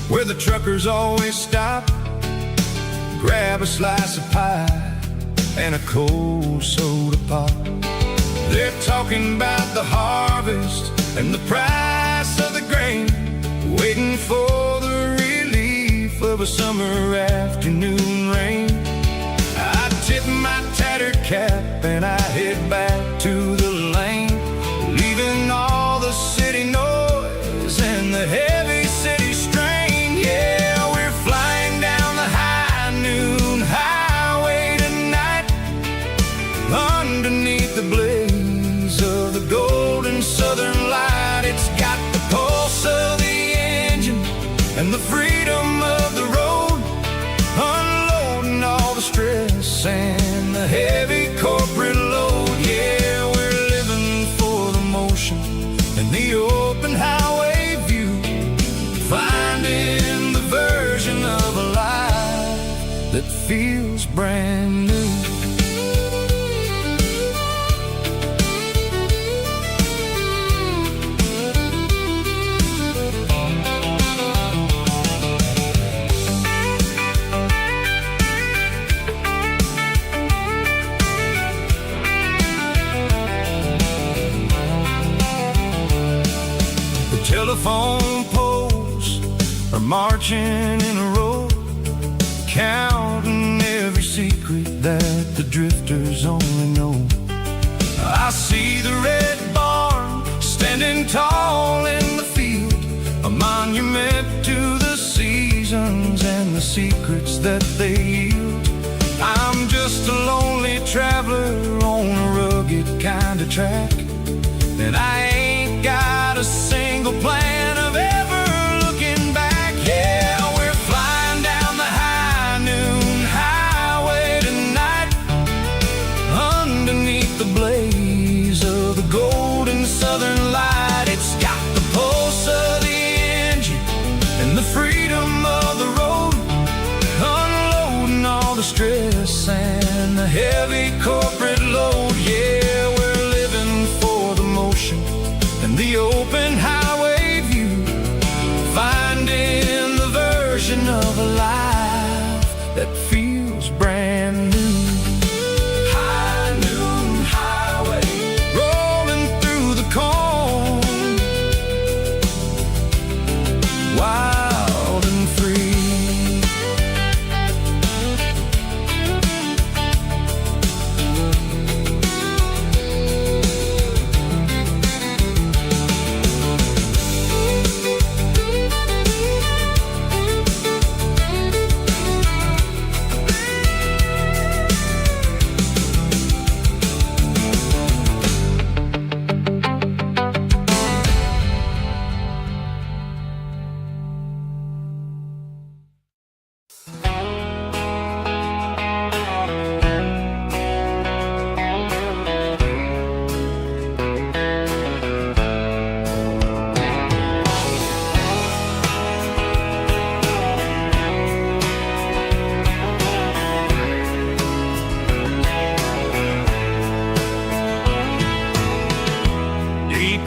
where the truckers always stop, grab a slice of pie and a cold soda pop. They're talking about the harvest and the price of the grain, waiting for the relief of a summer afternoon rain. I tip my tattered cap and I head back to the lane, leaving all the city noise and the heavy city strain. Yeah, we're flying down the high noon highway tonight, underneath the blaze of the golden southern light. It's got the pulse of the engine and the freedom of the road, unloading all the stress and the heavy corporate load. Yeah, we're living for the motion and the open highway view, finding the version of a life that feels brand new. Telephone poles are marching in a row, counting every secret that the drifters only know. I see the red barn standing tall in the field, a monument to the seasons and the secrets that they yield. I'm just a lonely traveler on a rugged kind of track, and I ain't got a single plan of ever looking back. Yeah, we're flying down the high noon highway tonight, underneath the blaze of the golden southern light. It's got the pulse of the engine and the freedom of the road, unloading all the stress and the heavy corporate load. Yeah, we're living for the motion and the open highway view, finding the version of a life that feels brand new. High noon highway, rolling through the corn, wild and free.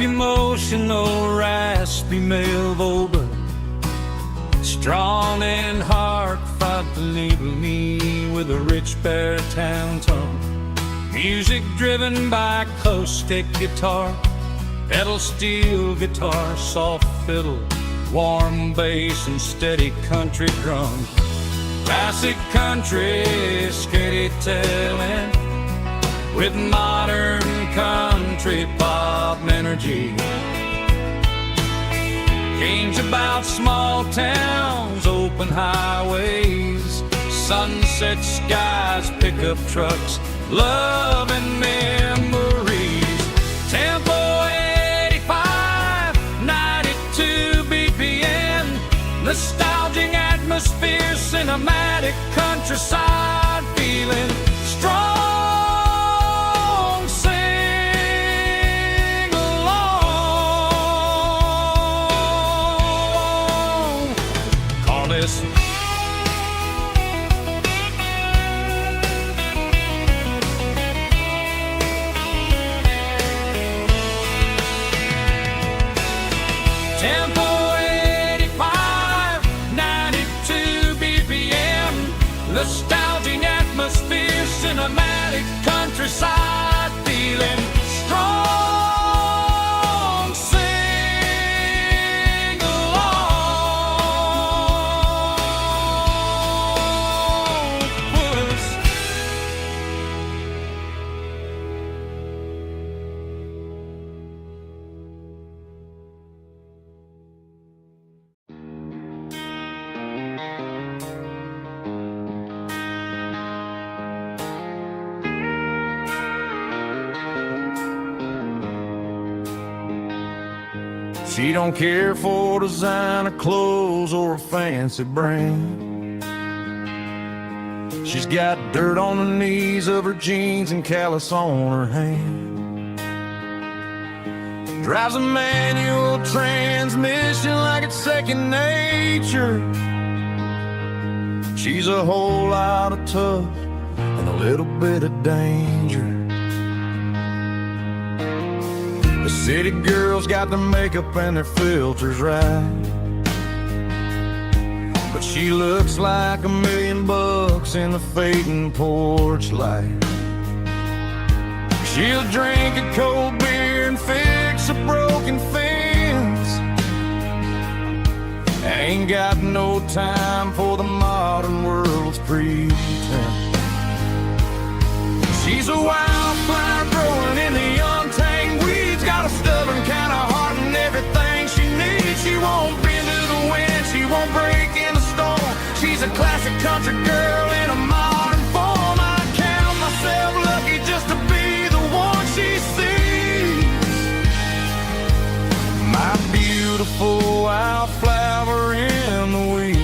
Emotional, raspy male vulva, strong and hard, fight to label me with a rich baritone tone. Music driven by acoustic guitar, pedal steel guitar, soft fiddle, warm bass and steady country drums. Classic country, skitty telling, with modern country pop energy. Kings about small towns, open highways, sunset skies, pickup trucks, love and memories. Tempo 85, 92 BPM, nostalgic atmosphere, cinematic countryside feeling strong. Sing along. Call this Tempo 85, 92 BPM, nostalgic atmosphere, cinematic countryside feeling strong. Sing along with us. She don't care for designer clothes or a fancy brand. She's got dirt on the knees of her jeans and callus on her hand. Drives a manual transmission like it's second nature. She's a whole lot of tough and a little bit of danger. The city girls got their makeup and their filters right, but she looks like $1 million in the fading porch light. She'll drink a cold beer and fix a broken fence. Ain't got no time for the modern world's pretense. She's a wildflower growing in the untamed weeds. Got a stubborn kind of heart and everything she needs. She won't bend to the wind, she won't break in the storm. She's a classic country girl in a modern form. I count myself lucky just to be the one she sees. My beautiful wildflower in the weeds.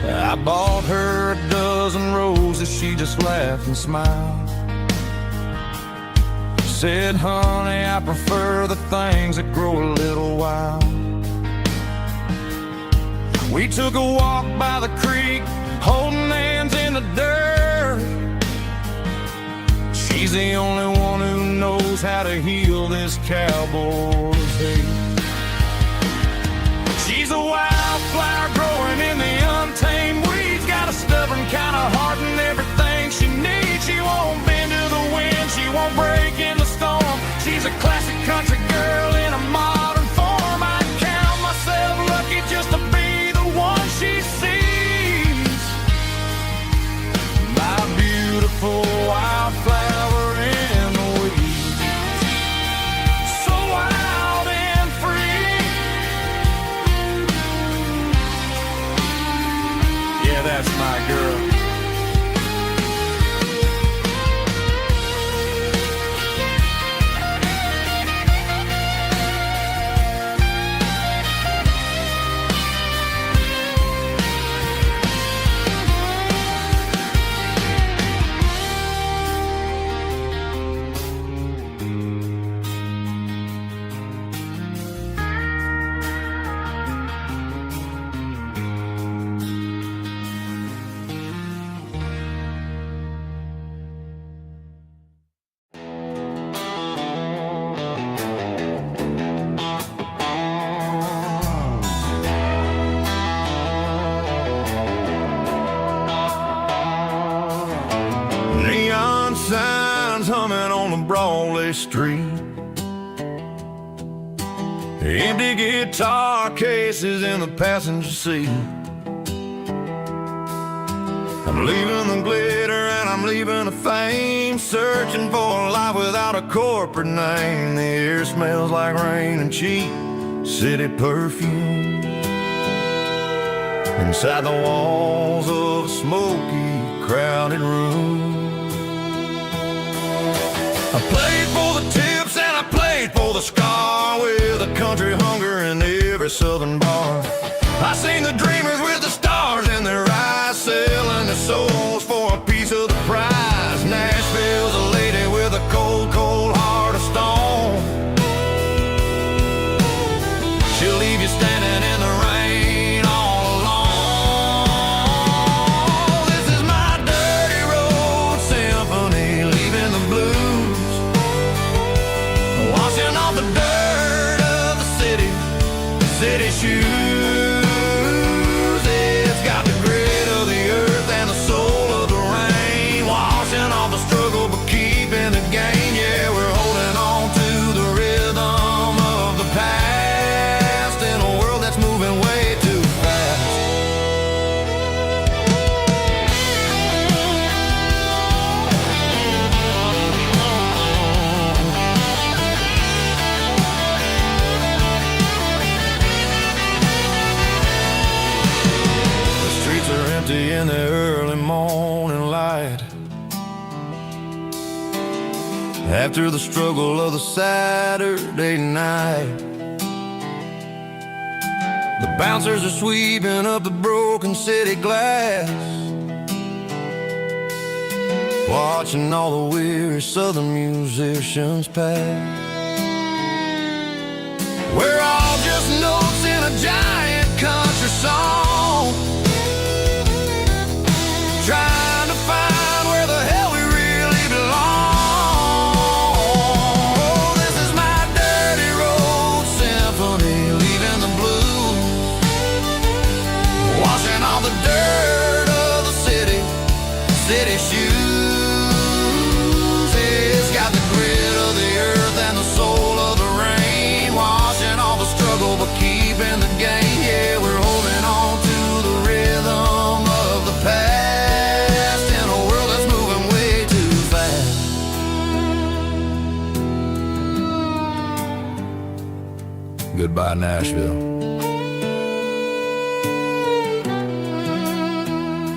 I bought her a dozen roses, she just laughed and smiled. Said, honey, I prefer the things that grow a little wild. We took a walk by the creek, holding hands in the dirt. She's the only one who knows how to heal this cowboy's hate. She's a wildflower growing in the untamed weeds. Got a stubborn kind of heart and everything she needs. She won't bend to the wind, she won't break in the storm. She's a classic country girl in a modern form. I count myself lucky just to be the one she sees. My beautiful wildflower in the weeds. So wild and free. Yeah, that's my girl. Neon signs humming on the Broadway street. Empty guitar cases in the passenger seat. I'm leaving the glitter and I'm leaving the fame, searching for a life without a corporate name. The air smells like rain and cheap city perfume inside the walls of a smoky, crowded room. I played for the tips and I played for the scar, with a country hunger in every southern bar. I seen the dreamers with the stars in their eyes, selling their souls for a piece of the prize. Nashville's a lady with a cold, cold heart of stone. She'll leave you standing in the rain all alone. This is my dirty road symphony, leaving the blues, washing off the dirt of the city shoes. It's got the grit of the earth and the soul of the rain, washing off the struggle but keeping the gain. Yeah, we're holding on to the rhythm of the past in a world that's moving way too fast. The streets are empty in the early morning light, after the struggle of the Saturday night. The bouncers are sweeping up the broken city glass, watching all the weary southern musicians pass. We're all just notes in a giant country song, trying to find where the hell we really belong. Oh, this is my dirty road symphony, leaving the blues, washing all the dirt of the city shoes. It's got the grit of the earth and the soul of the rain, washing all the struggle but keeping the gain. Yeah, we're holding on to the rhythm of the past in a world that's moving way too fast. Goodbye, Nashville.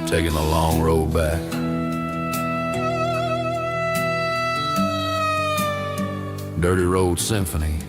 Taking the long road back. Dirty Road Symphony.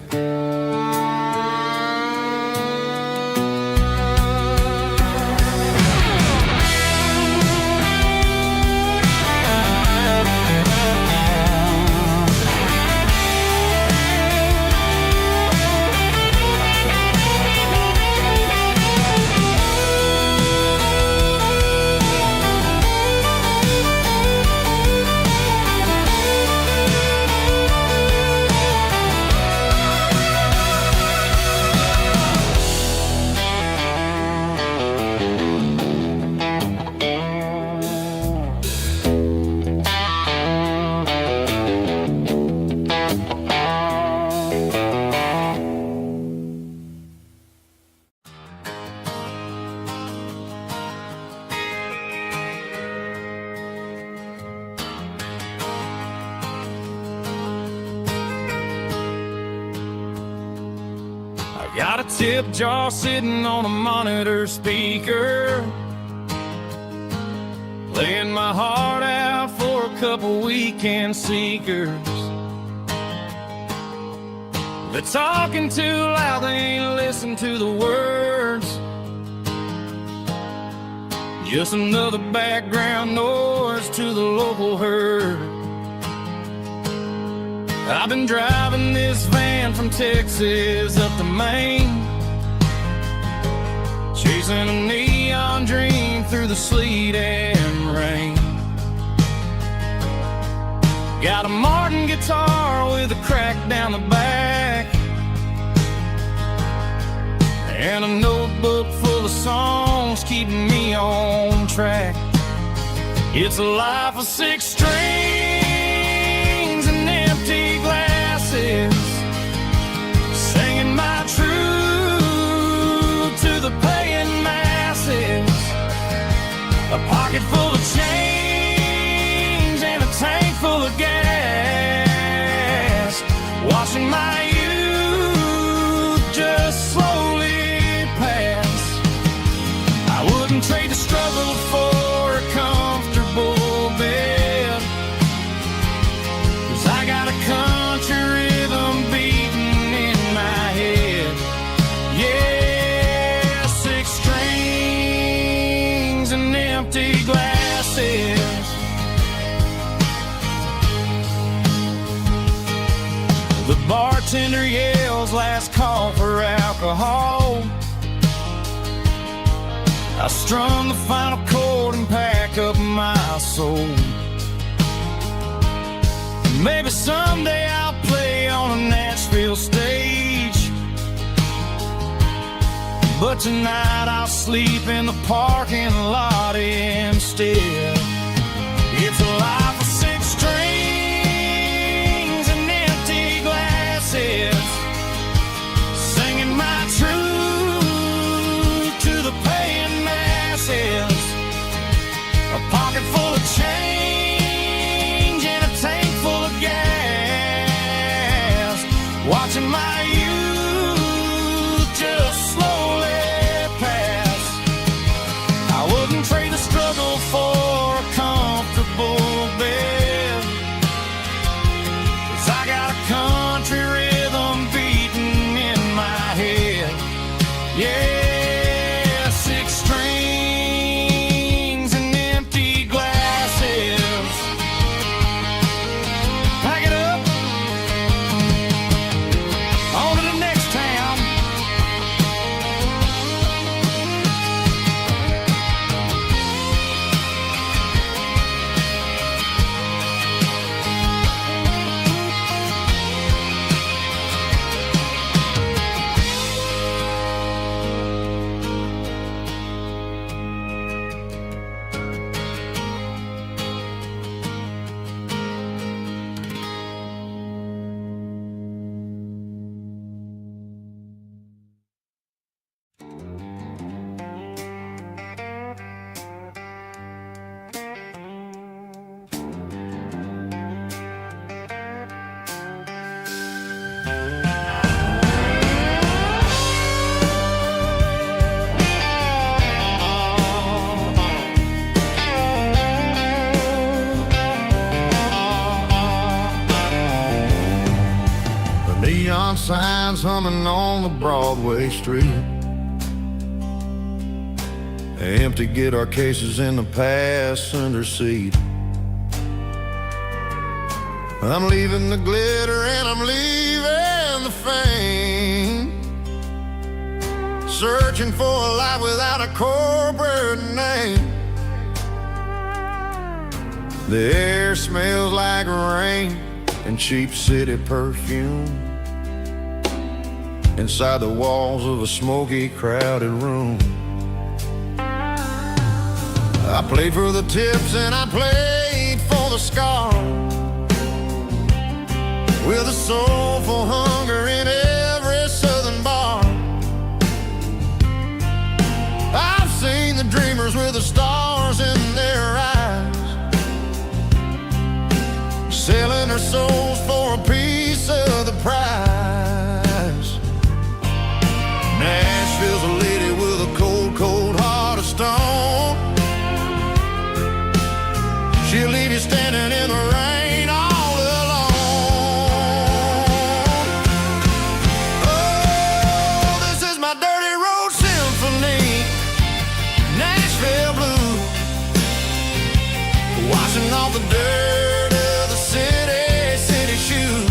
Got a tip jar sitting on a monitor speaker, playing my heart out for a couple weekend seekers. They're talking too loud, they ain't listen to the words. Just another background noise to the local herd. I've been driving this van from Texas up to Maine, chasing a neon dream through the sleet and rain. Got a Martin guitar with a crack down the back, and a notebook full of songs keeping me on track. It's a life of 6 strings and empty glasses, singing my truth to the paying masses. A pocket full of change and a tank full of gas, watching my youth just slowly empty glasses. The bartender yells last call for alcohol. I strum the final chord and pack up my soul. Maybe someday I'll play on a Nashville stage, but tonight I'll sleep in the parking lot instead. It's a life of 6 strings and empty glasses, singing my truth to the paying masses. A pocket full of change and a tank full of gas, watching my youth just slowly pass. I wouldn't trade the struggle for a comfortable bed, 'cause I got a country rhythm beating in my head. Yeah, 6 strings and empty glasses. Pack it up, on to the next town. Neon signs humming on the Broadway street, empty guitar cases in the passenger seat. I'm leaving the glitter and I'm leaving the fame, searching for a life without a corporate name. The air smells like rain and cheap city perfume inside the walls of a smoky, crowded room. I played for the tips and I played for the scars, with a soulful hunger in every southern bar. I've seen the dreamers with the stars in their eyes, selling their souls for a piece of the prize. Nashville's a lady with a cold, cold heart of stone. She'll leave you standing in the rain all alone. Oh, this is my dirty road symphony, Nashville blues, washing off the dirt of the city shoes.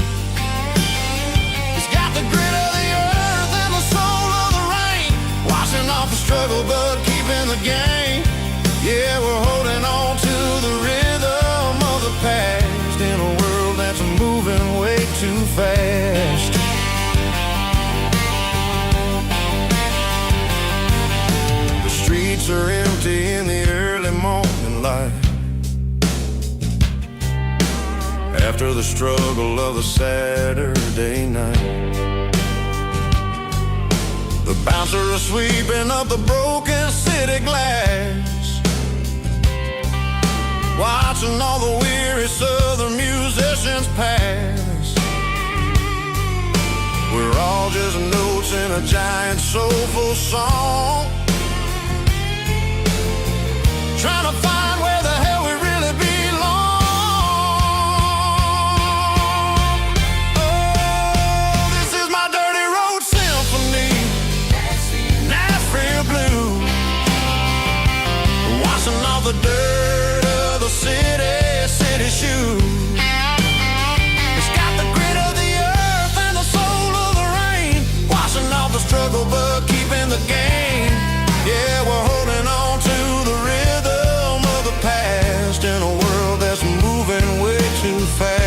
It's got the grit of the earth and the soul of the rain, washing off the struggle but keeping the game. Yeah, we're holding on to the rhythm of the past in a world that's moving way too fast. The streets are empty in the early morning light, after the struggle of the Saturday night. The bouncers are sweeping up the broken city glass, watching all the weary southern musicians pass. We're all just notes in a giant soulful song, trying to find where the hell we really belong. Oh, this is my dirty road symphony, Nashville blues, washing off off the dirt of the city shoes. It's got the grit of the earth and the soul of the rain, washing off the struggle but keeping the gain. Yeah, we're holding on to the rhythm of the past in a world that's moving way too fast.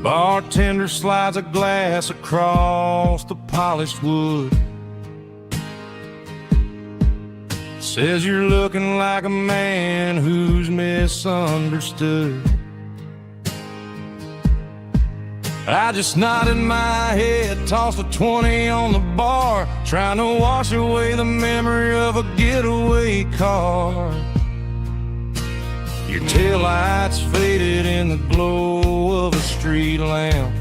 Bartender slides a glass across the polished wood. Says you're looking like a man who's misunderstood. I just nodded my head, tossed a 20 on the bar, trying to wash away the memory of a getaway car. Your taillights faded in the glow of a street lamp,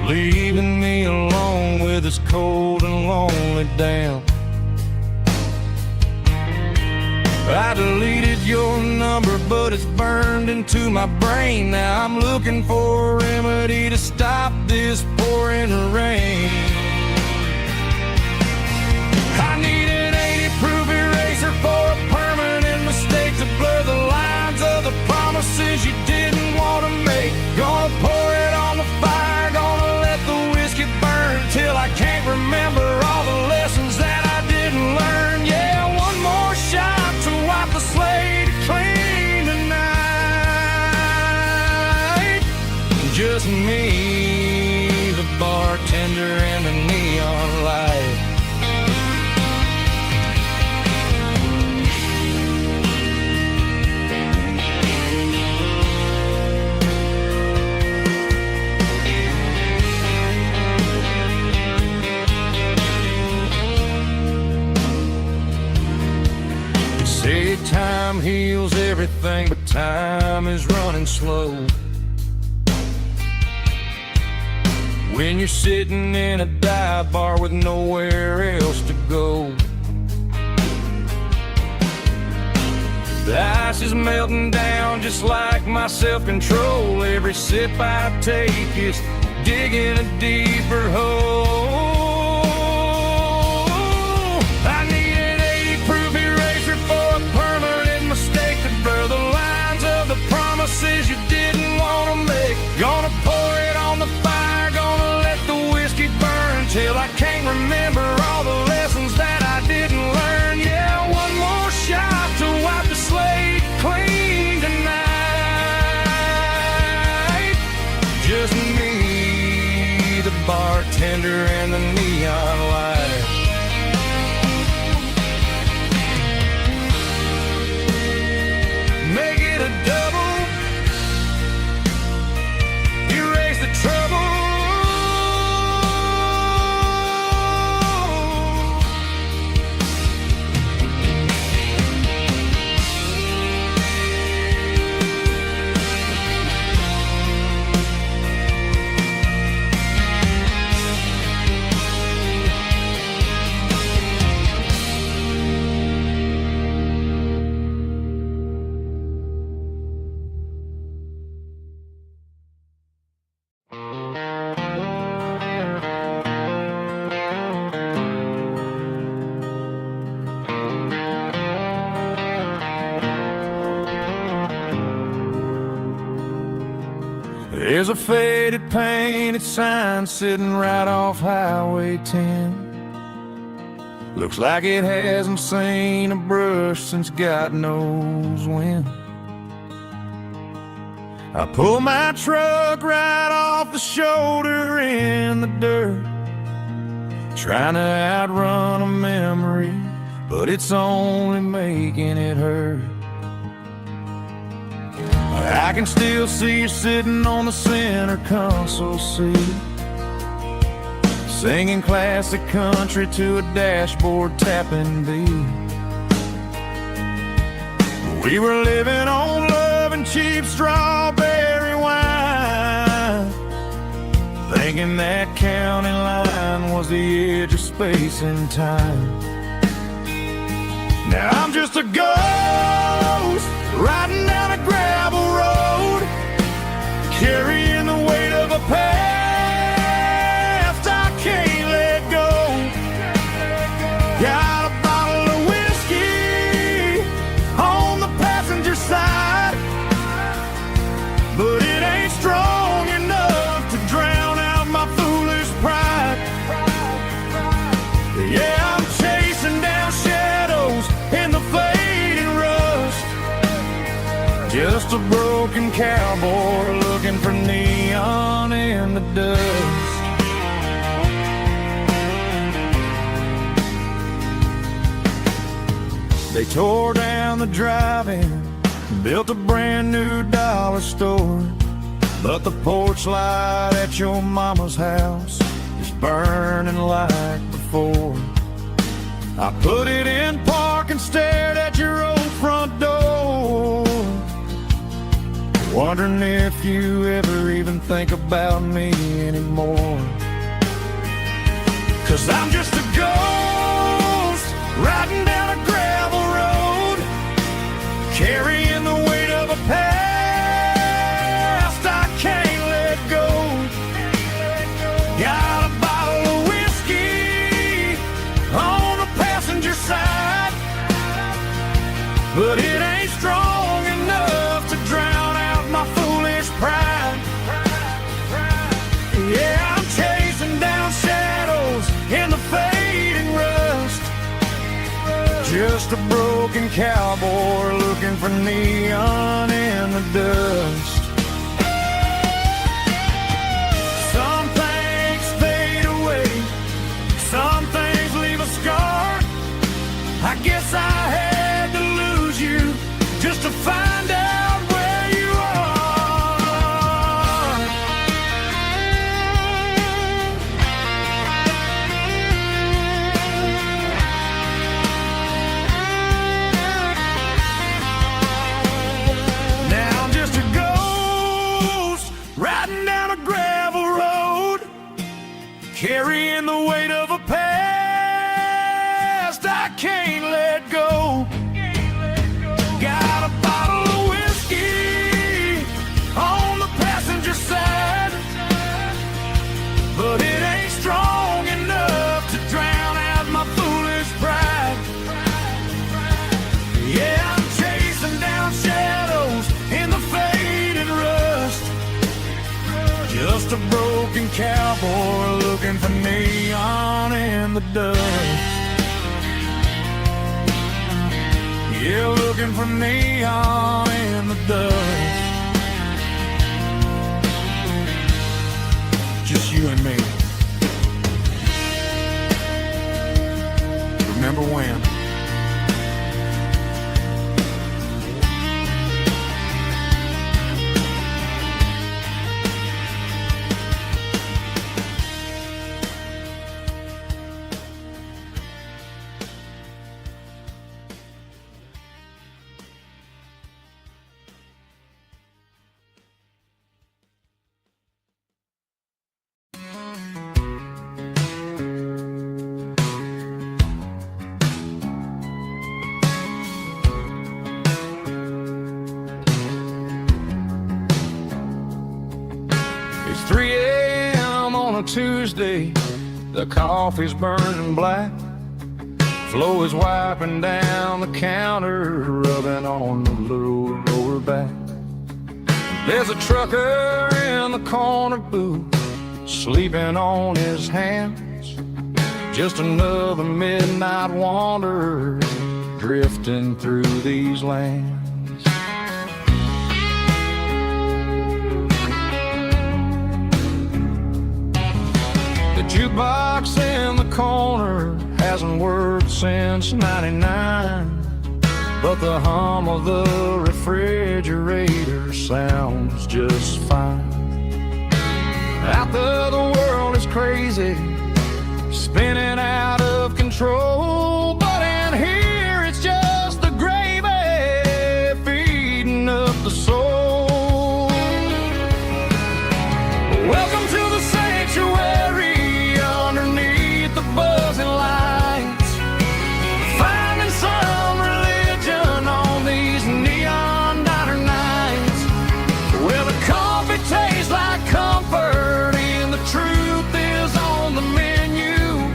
leaving me alone with this cold and lonely damp. I deleted your number, but it's burned into my brain. Now I'm looking for a remedy to stop this pouring rain. I need an 80-proof eraser for a permanent mistake to blur the lines of the promises you didn't want to make. Gonna pour it on the fire, gonna let the whiskey burn till I can't remember all the lessons that I didn't learn. Yeah, one more shot to wipe the slate clean tonight. Just me, the bartender, and the neon light. Say time heals everything, but time is running slow. When you're sitting in a dive bar with nowhere else to go, the ice is melting down just like my self-control. Every sip I take is digging a deeper hole. I need an 80-proof eraser for a permanent mistake to blur the lines of the promises you didn't want to make. Gonna pour it on the fire, gonna let the whiskey burn till I can't remember all the lessons that I didn't learn. Yeah, one more shot to wipe the slate clean tonight. Just me, the bartender, and the neon light. Make it a double, There's a faded painted sign sitting right off Highway 10. Looks like it hasn't seen a brush since God knows when. I pull my truck right off the shoulder in the dirt, trying to outrun a memory, but it's only making it hurt. I can still see you sitting on the center console seat, singing classic country to a dashboard tapping beat. We were living on love and cheap strawberry wine, thinking that county line was the edge of space and time. Now I'm just a ghost riding down a gravel road, carrying the weight of a past I can't let go. Got a bottle of whiskey on the passenger side, but it ain't strong enough to drown out my foolish pride. Yeah, I'm chasing down shadows in the fading rust, just a broken cowboy looking for neon in the dust. They tore down the drive-in, built a brand new dollar store, but the porch light at your mama's house is burning like before. I put it in park and stared at your old front door, wondering if you ever even think about me anymore. 'Cause I'm just a ghost riding down a gravel road, carrying the weight of a past I can't let go. Got a bottle of whiskey on the passenger side, but it ain't strong enough to drown out my foolish pride. Yeah, I'm chasing down shadows in the fading rust, just a broken cowboy looking for neon in the dust. Some things fade away, some things leave a scar. I guess I had to lose you just to find out where you are. Now I'm just a ghost riding down a gravel road, carrying the weight of a past I can't let go. Got a bottle of whiskey on the passenger side, but it ain't strong enough to drown out my foolish pride. Yeah, I'm chasing down shadows in the faded rust, just a broken cowboy looking for neon in the dust. Yeah, looking for neon in the dust. Just you and me. Remember when? It's 3 a.m. on a Tuesday, the coffee's burning black. Flo is wiping down the counter, rubbing on the little lower back. There's a trucker in the corner booth, sleeping on his hands. Just another midnight wanderer drifting through these lands. The jukebox in the corner hasn't worked since '99, but the hum of the refrigerator sounds just fine. Out there the world is crazy, spinning out of control, but in here it's just the gravy feeding up the soul. Welcome to the sanctuary underneath the buzzing lights, finding some religion on these neon diner nights, where the coffee tastes like comfort and the truth is on the menu.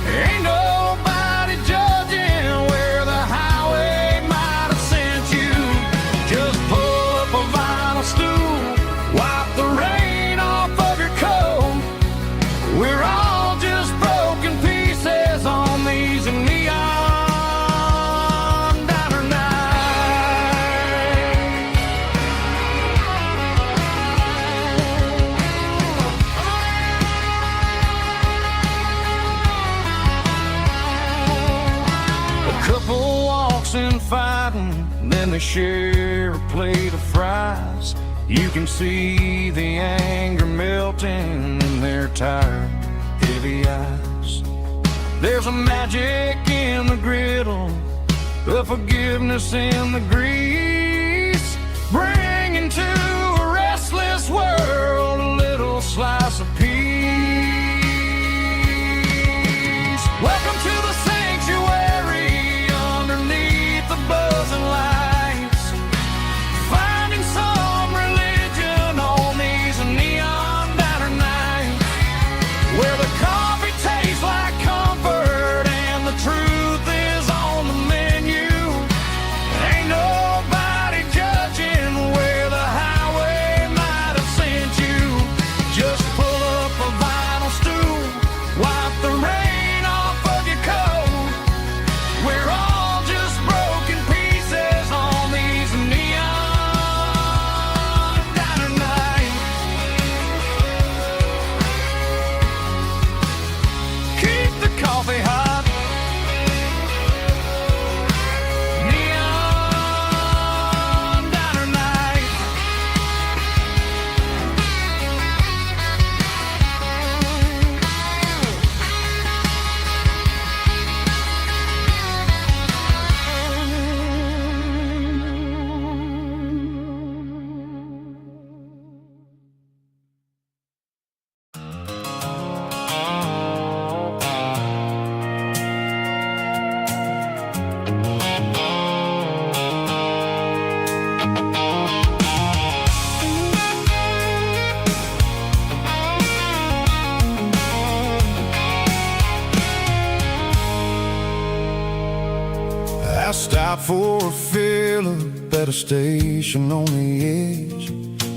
Ain't nobody judging where the highway might have sent you. Just pull up a vinyl stool, wipe the rain off of your coat. We're all just broken pieces on these neon diner nights. A couple walks in fighting, then they share a plate of fries. You can see the anger melting in their tired, heavy eyes. There's a magic in the griddle, a forgiveness in the grease, bringing to a restless world a little slice of peace. Welcome to the sanctuary underneath the buzzing lights, finding some religion on these neon diner nights, where the coffee tastes like comfort and the truth is on the menu. Ain't nobody judging where the highway might have sent you. Just pull up a vinyl stool, wipe the rain off of your coat. We're all just broken pieces on these neon diner nights. Keep the coffee hot. Neon diner night. I stopped for a fill-up at a station on the edge.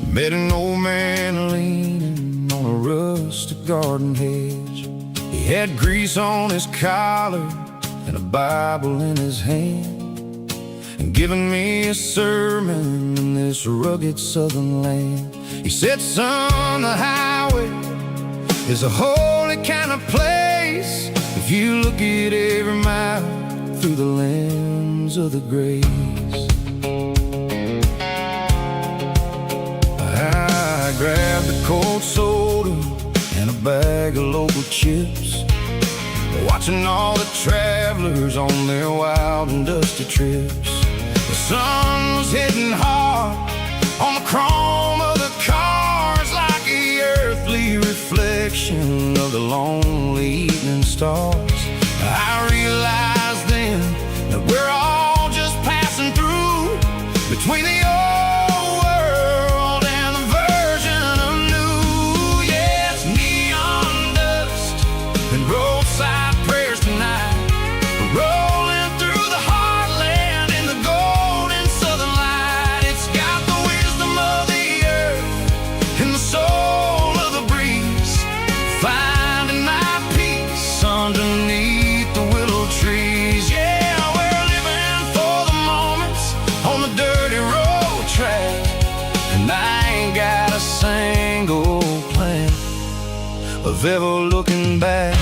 Met an old man leaning on a rustic garden hedge. He had grease on his collar and a Bible in his hand, and giving me a sermon in this rugged southern land. He said, son, the highway is a holy kind of place if you look at every mile through the lens of the grace. I grabbed a cold soda and a bag of local chips, watching all the travelers on their wild and dusty trips. The sun was hitting hard on the chrome of the cars, like the earthly reflection of the lonely evening stars. I realized then that we're all just passing through between the old world and the version of new. Yeah, it's neon dust and roadside prayers tonight, rolling through the heartland in the golden southern light. It's got the wisdom of the earth single plan of ever looking back.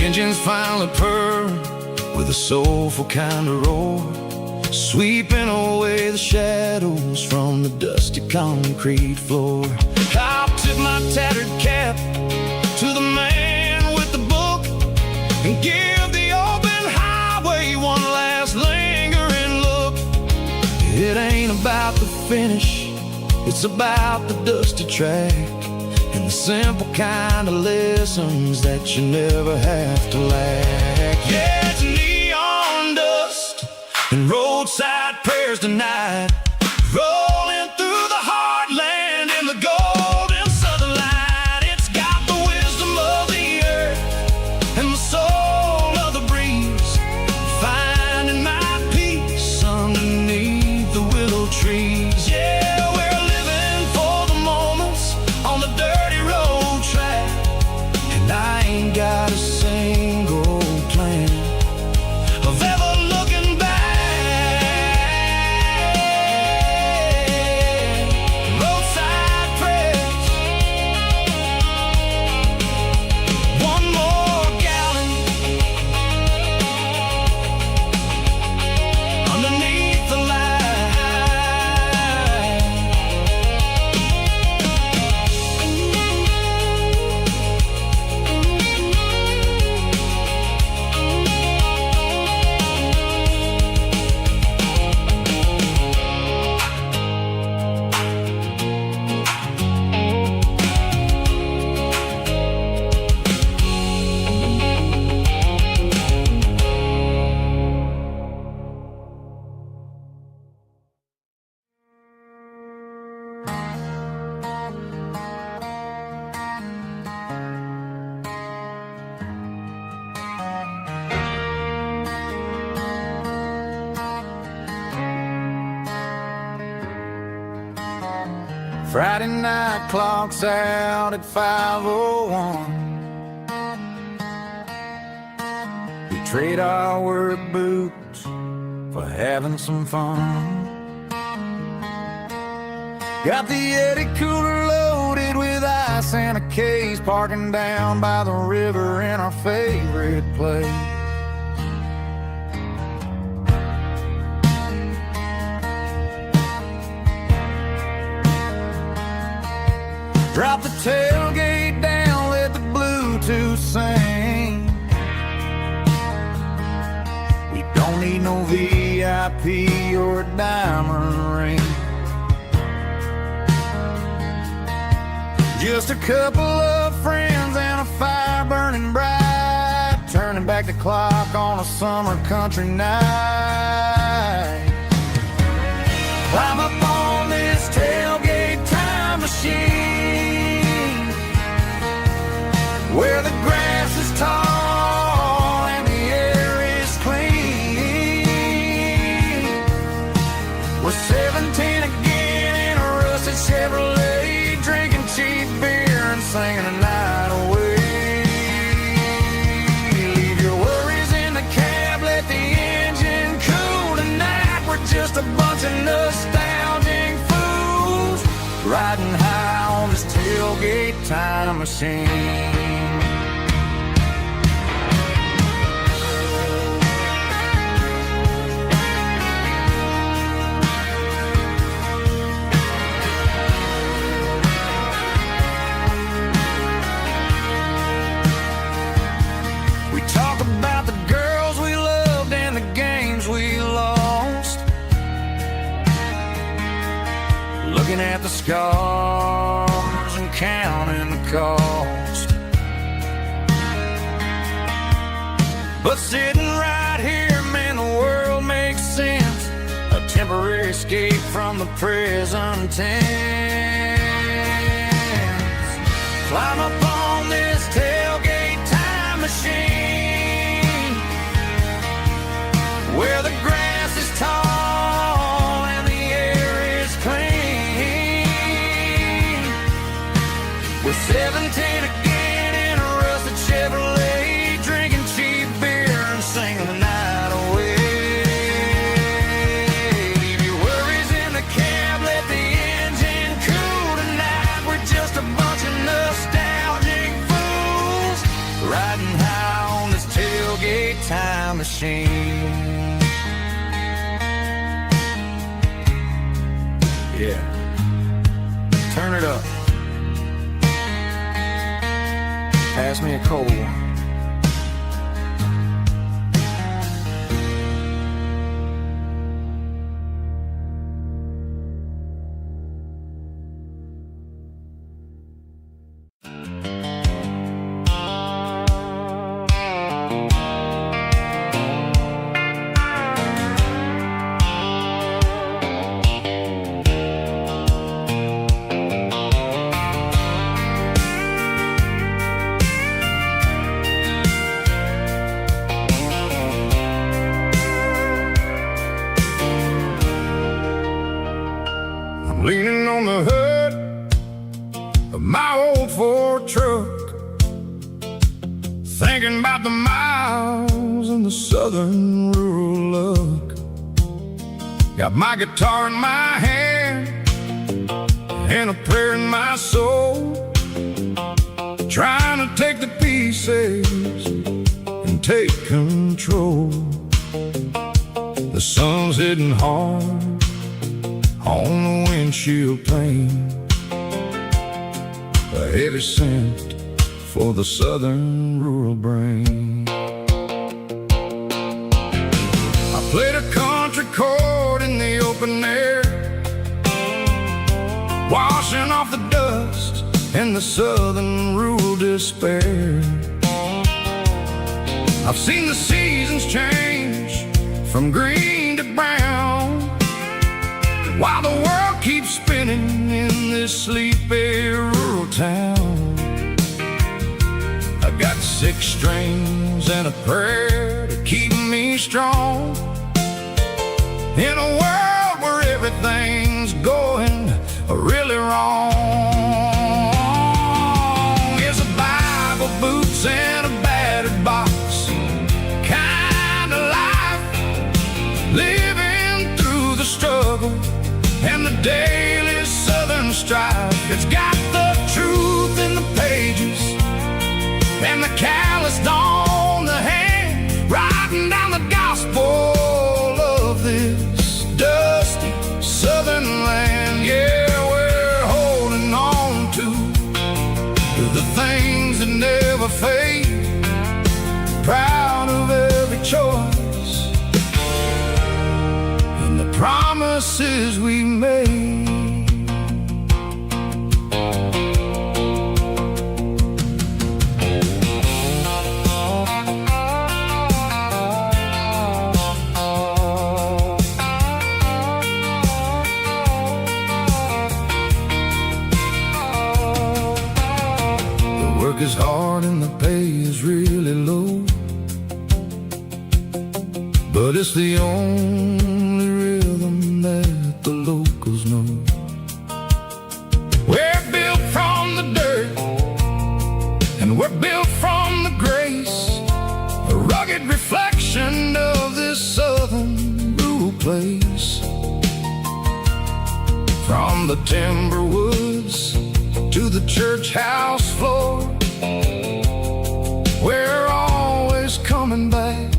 Engines finally purr with a soulful kind of roar, sweeping away the shadows from the dusty concrete floor. I'll tip my tattered cap to the man with the book and give the open highway one last lingering look. It ain't about the finish, it's about the dusty track and the simple kind of lessons that you never have to lack. Yeah, it's neon dust and roadside prayers tonight, rolling through the heartland in the golden southern light. It's got the wisdom of the earth and the soul of the breeze, finding my peace underneath the willow trees. Yeah, we're living for the moments on the dirty road track, and I ain't got a single plan of ever looking back. Roadside prayers, one more gallon underneath the light. Friday night clocks out at 5:01. We trade our work boots for having some fun. Got the Yeti cooler loaded with ice and a case, parking down by the river in our favorite place. Drop the tailgate down, let the Bluetooth sing. We don't need no VIP or a diamond ring. Just a couple of friends and a fire burning bright, turning back the clock on a summer country night. Climb up on this tailgate time machine, where the grass is tall and the air is clean. We're 17 again in a rusted Chevrolet, drinking cheap beer and singing the night away. Leave your worries in the cab, let the engine cool tonight. We're just a bunch of nostalgic fools riding high on this tailgate time machine. We talk about the girls we loved and the games we lost, looking at the scars and counting the cost. But sitting right here, man, the world makes sense. A temporary escape from the present tense. Climb up on this tailgate time machine, where the grass is Yeah. Turn it up. Pass me a cold one. Leaning on the hood of my old Ford truck, thinking about the miles and the southern rural look. Got my guitar in my hand and a prayer in my soul, trying to take the pieces and take control. The sun's hitting hard on the windshield pane, a heavy scent for the southern rural brain. I played a country chord in the open air, washing off the dust and the southern rural despair. I've seen the seasons change from green to brown, while the world keeps spinning in this sleepy rural town. I got 6 strings and a prayer to keep me strong, in a world where everything's going really wrong. It's a Bible, boots, and a battered box kind of life, living through the struggle and the daily southern strife. It's got the truth in the pages and the calloused on the hand, writing down the gospel of this dusty southern land. Yeah, we're holding on to the things that never fade, proud of every choice and the promises we made. Work is hard and the pay is really low, but it's the only rhythm that the locals know. We're built from the dirt and we're built from the grace, a rugged reflection of this southern rural place. From the timber woods to the church house floor, we're always coming back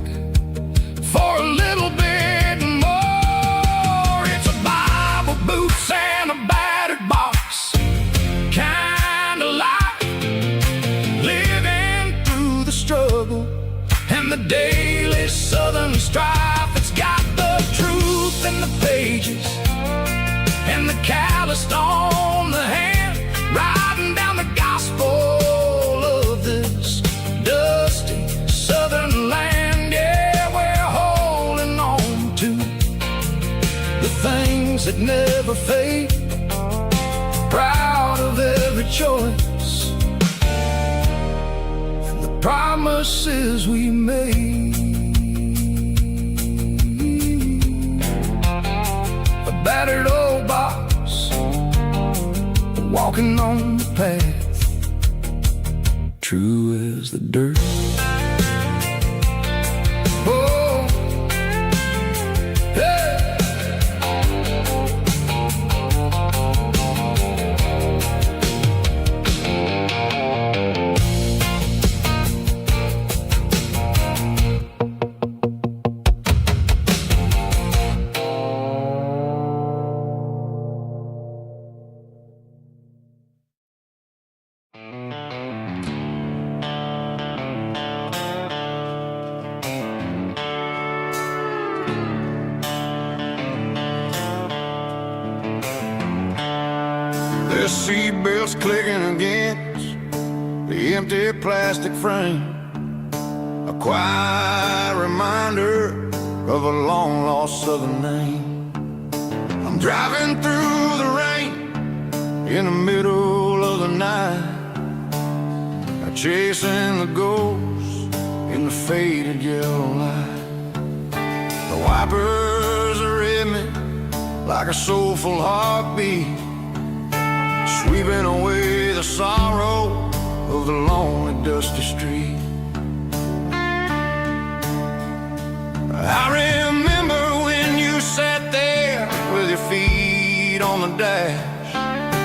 for a little bit more. It's a Bible, boots, and a battered box kind of life, living through the struggle and the daily southern strife. It's got the truth in the pages and the calloused on the hand, writing down the gospel of this dusty southern land. Yeah, we're holding on to the things that never fade, proud of every choice and the promises we made. A battered old box, walking on the path, true as the dirt. Oh, hey. The seatbelts clicking against the empty plastic frame, a quiet reminder of a long-lost southern name. I'm driving through the rain in the middle of the night, chasing the ghosts in the faded yellow light. The wipers are in me like a soulful heartbeat, sweeping away the sorrow of the lonely, dusty street. I remember when you sat there with your feet on the dash,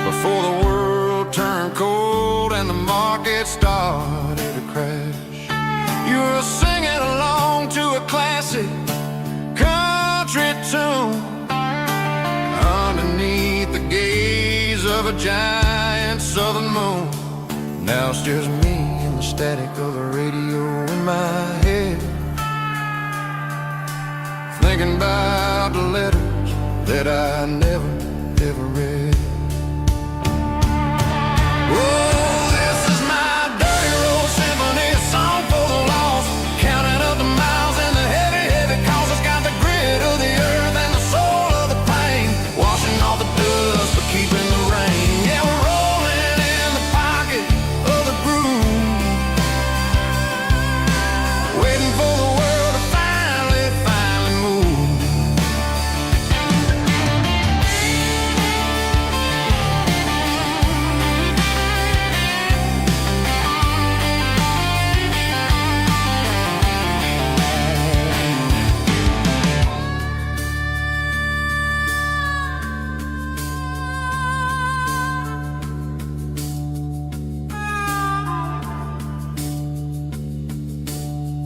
before the world turned cold and the market started to crash. You were singing along to a classic country tune underneath the gaze of a giant southern moon. Now it's just me and the static of the radio in my head, thinking about the letters that I never, ever read. Oh, this is my dirty road symphony, a song for the lost, counting up the miles and the heavy, heavy calls. It's got the grit of the earth and the soul of the pain, washing off the dust but keeping the rain. Yeah, we're rolling in the pocket of the groove, waiting for the world to finally move.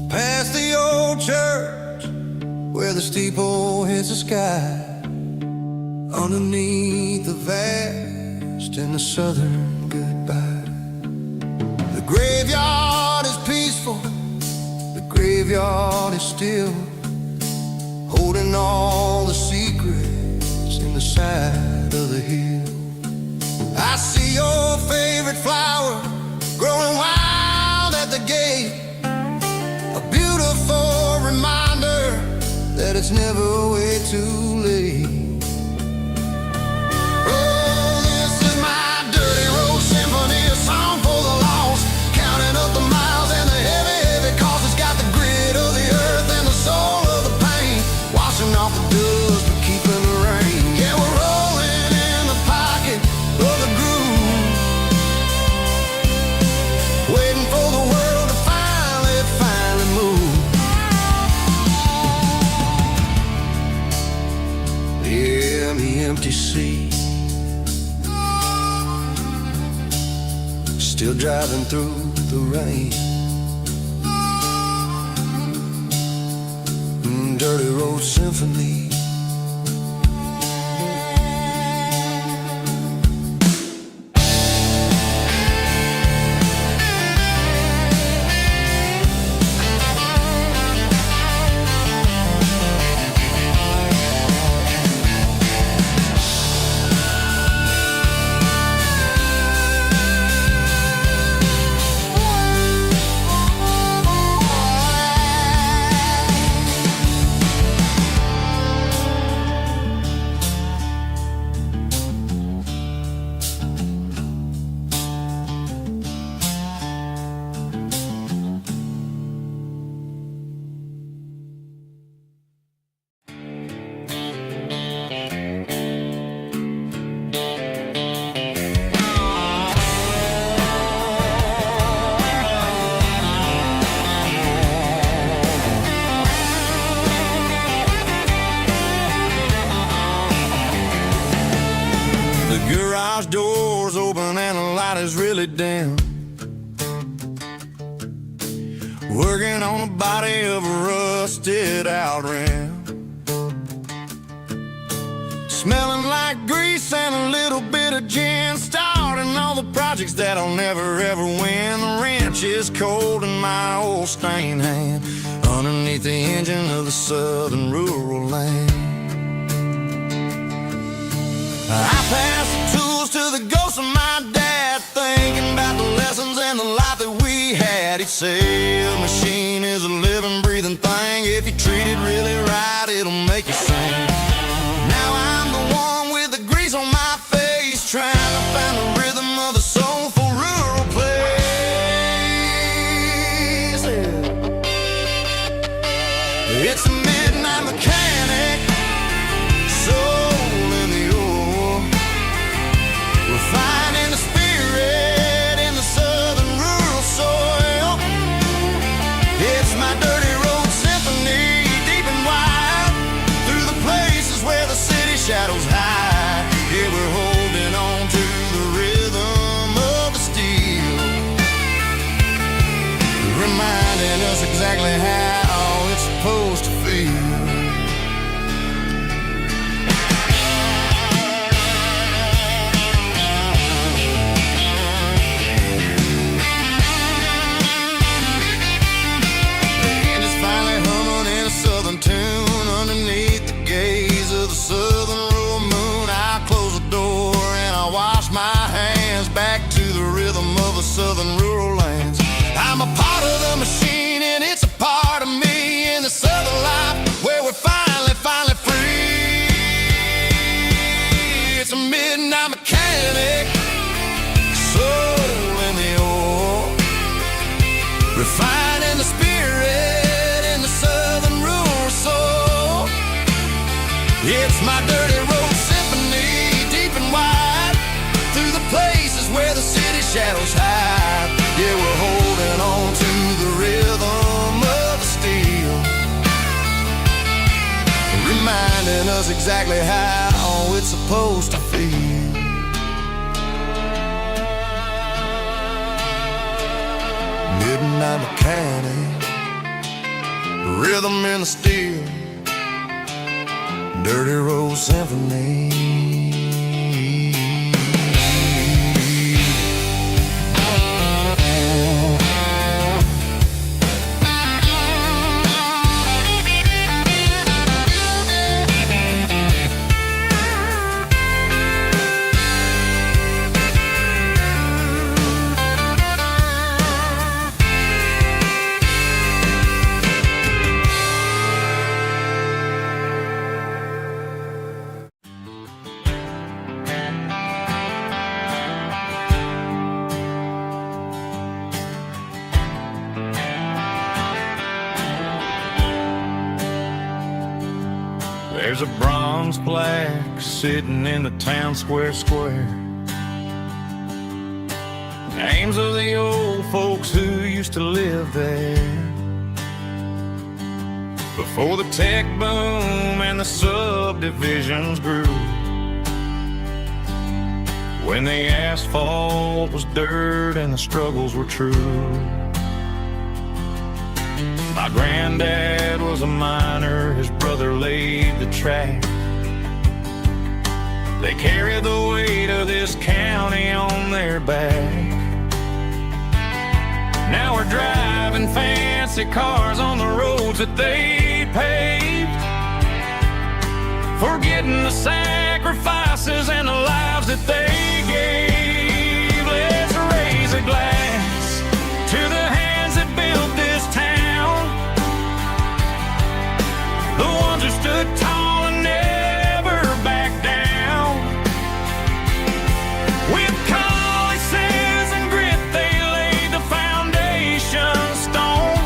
Past the old church where the steeple hits the sky, underneath the vast and the southern goodbye. The graveyard is peaceful, the graveyard is still, holding all the secrets in the side of the hill. I see your favorite flower growing wild at the gate, a beautiful reminder that it's never way too late. Oh, this is my dirty road symphony, a song for the lost, counting up the miles and the heavy, heavy calls. It's got the grit of the earth and the soul of the pain, washing off the dust but keeping the rain. Yeah, we're rolling in the pocket of the groove, waiting for the world to finally move. Yeah, the empty sea, still driving through the rain. Dirty road symphony. Garage doors open and the light is really dim, working on the body of a rusted out rim, smelling like grease and a little bit of gin, starting all the projects that'll never ever win. The wrench is cold in my old stained hand, underneath the engine of the southern rural land. I pass the tools to the ghost of say a machine is a living, breathing thing. If you treat it really right, it'll make you sing. Now I'm the one with the grease on my face, trying to find the rhythm of a soulful rural place. It's a midnight mechanic, soul in the ore, refining the spirit in the southern rural soil. It's my dirty road symphony, deep and wide, through the places where the city shadows hide. Yeah, we're holding on to the rhythm of the steel, reminding us exactly how it's supposed to feel. Tune underneath the gaze of the southern rural moon. I close the door and I wash my hands back to the rhythm of the southern rural lands. I'm a part of the machine and it's a part of me in the southern life where we're finally free. It's a midnight mechanic, soul in the ore, refining the spirit in the southern rural soul. It's my dirty road symphony, deep and wide, through the places where the city shadows hide. Yeah, we're holding on to the rhythm of the steel, reminding us exactly how it's supposed to feel. Midnight mechanic, rhythm in the steel, dirty road symphony. There's a bronze plaque sitting in the town square. Names of the old folks who used to live there before the tech boom and the subdivisions grew, when the asphalt was dirt and the struggles were true. My granddad was a miner, his brother laid the track. They carried the weight of this county on their back. Now we're driving fancy cars on the roads that they paved, forgetting the sacrifices and the lives that they gave. Let's raise a glass to the hands that built this town, the ones who stood tall and never backed down. With calluses and grit, they laid the foundation stone,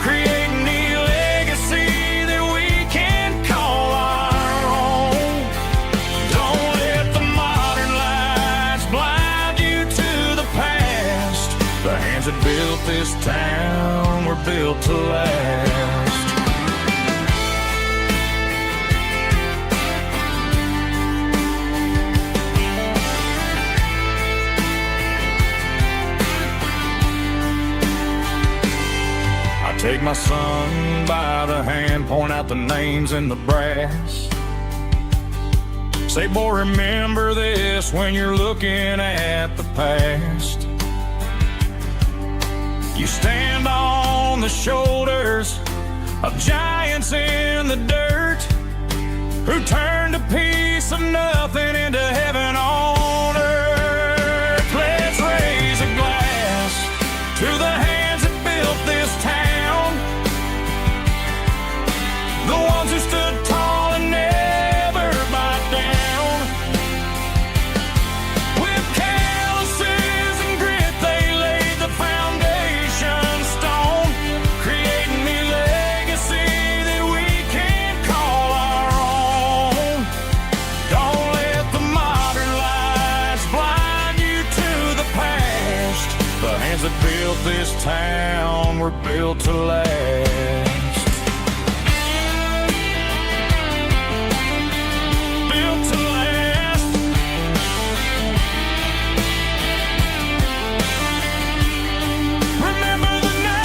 creating a legacy that we can call our own. Don't let the modern lights blind you to the past. The hands that built this town were built to last. Take my son by the hand, point out the names in the brass. Say, boy, remember this when you're looking at the past. You stand on the shoulders of giants in the dirt, who turned a piece of nothing into heaven on earth. Let's raise a glass to the hands that built this town were built to last. Built to last. Remember the name.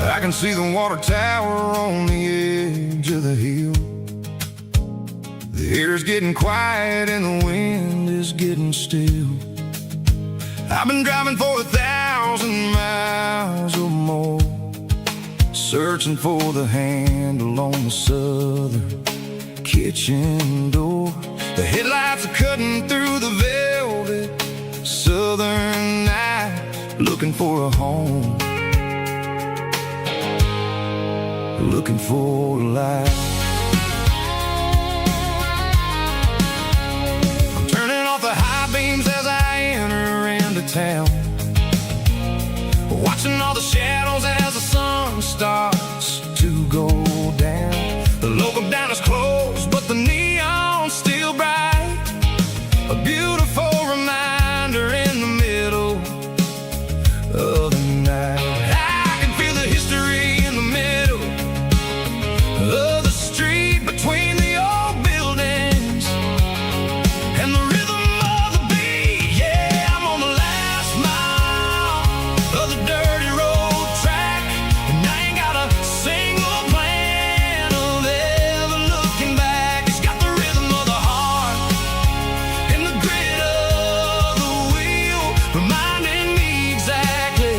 I can see the water tower on the edge of the hill. The air's getting quiet and the wind is getting still. I've been driving for 1,000 miles or more, searching for the handle on the southern kitchen door. The headlights are cutting through the velvet southern night, looking for a home, looking for a life. I'm turning off the high beams as I enter into town, watching all the shadows as the sun starts to go down. The local dine is closed, but the neon's still bright, a beautiful reminder in the middle of the night. I can feel the history in the middle of the street between the old buildings and the rhythm of the beat. Yeah, I'm on the last mile of the dirty road track, and I ain't got a single plan of ever looking back. It's got the rhythm of the heart and the grit of the wheel, reminding me exactly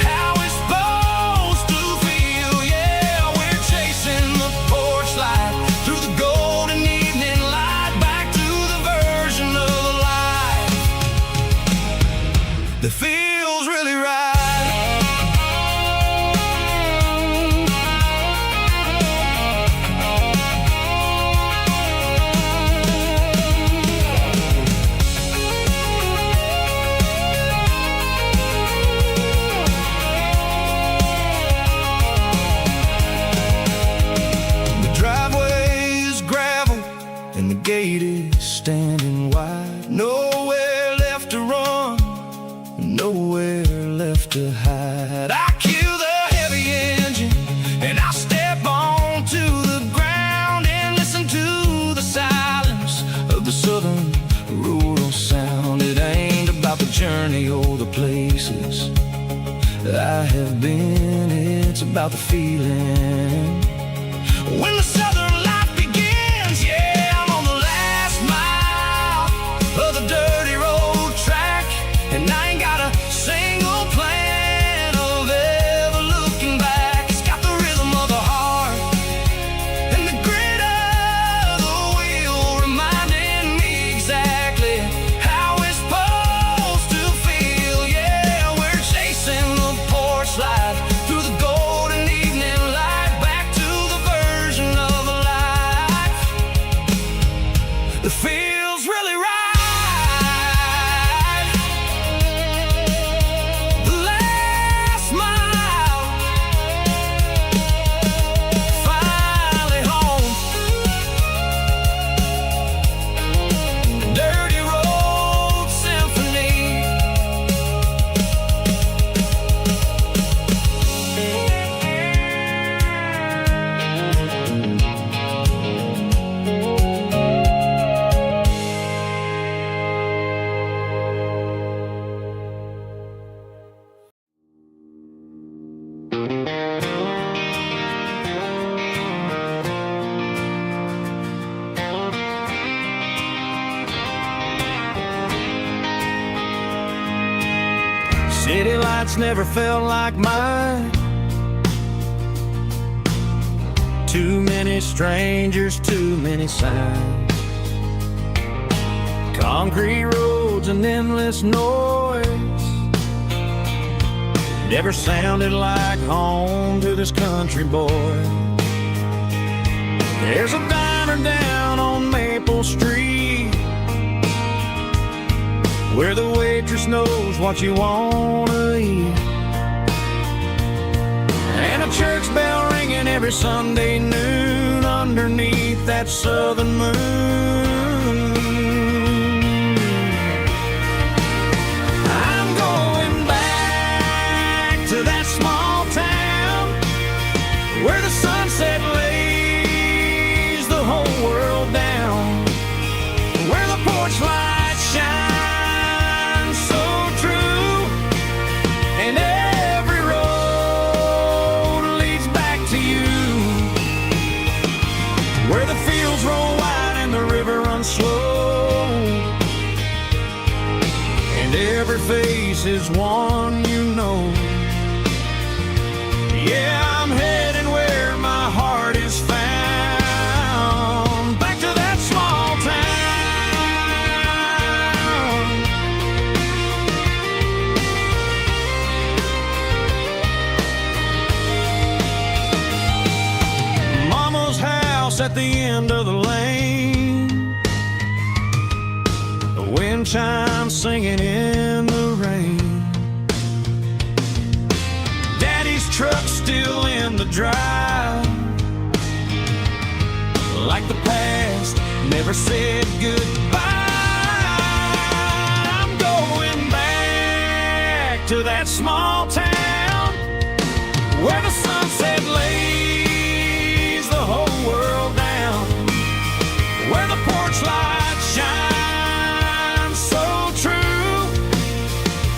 how it's supposed to feel. Yeah, we're chasing the porch light through the golden evening light, back to the version of life that feels really right. The driveway is gravel and the gate is standing wide. Nowhere left to run, nowhere left to hide. I kill the heavy engine and I step onto the ground and listen to the silence of the southern rural sound. It ain't about the journey or the places I have been, it's about the feeling when the southern life begins. Yeah, I'm on the last mile of the dirty road track, and I ain't got a single plan of ever looking back. It's got the rhythm of the heart and the grit of the wheel, reminding me exactly how it's supposed to feel. Yeah, we're chasing the porch light through the golden evening light, back to the version of life that feels really right. The last mile, finally home. Dirty road symphony. City lights never felt like mine. Too many strangers, too many signs. Concrete roads and endless noise never sounded like home to this country boy. There's a diner down on Maple Street where the waitress knows what you wanna eat, and a church bell ringing every Sunday noon underneath that southern moon. I'm going back to that small town where the sunset lays the whole world down, where the porch lights shine so true, and every road leads back to you, where the fields roll wide and the river runs slow, and every face is one you know. Yeah, I'm heading where my heart is found, back to that small town. Mama's house at the end of the lane, the wind chimes singing in the rain, Daddy's truck still in the drive, like the past never said goodbye. I'm going back to that small town where the sunset lays the whole world down, where the porch lights shine so true,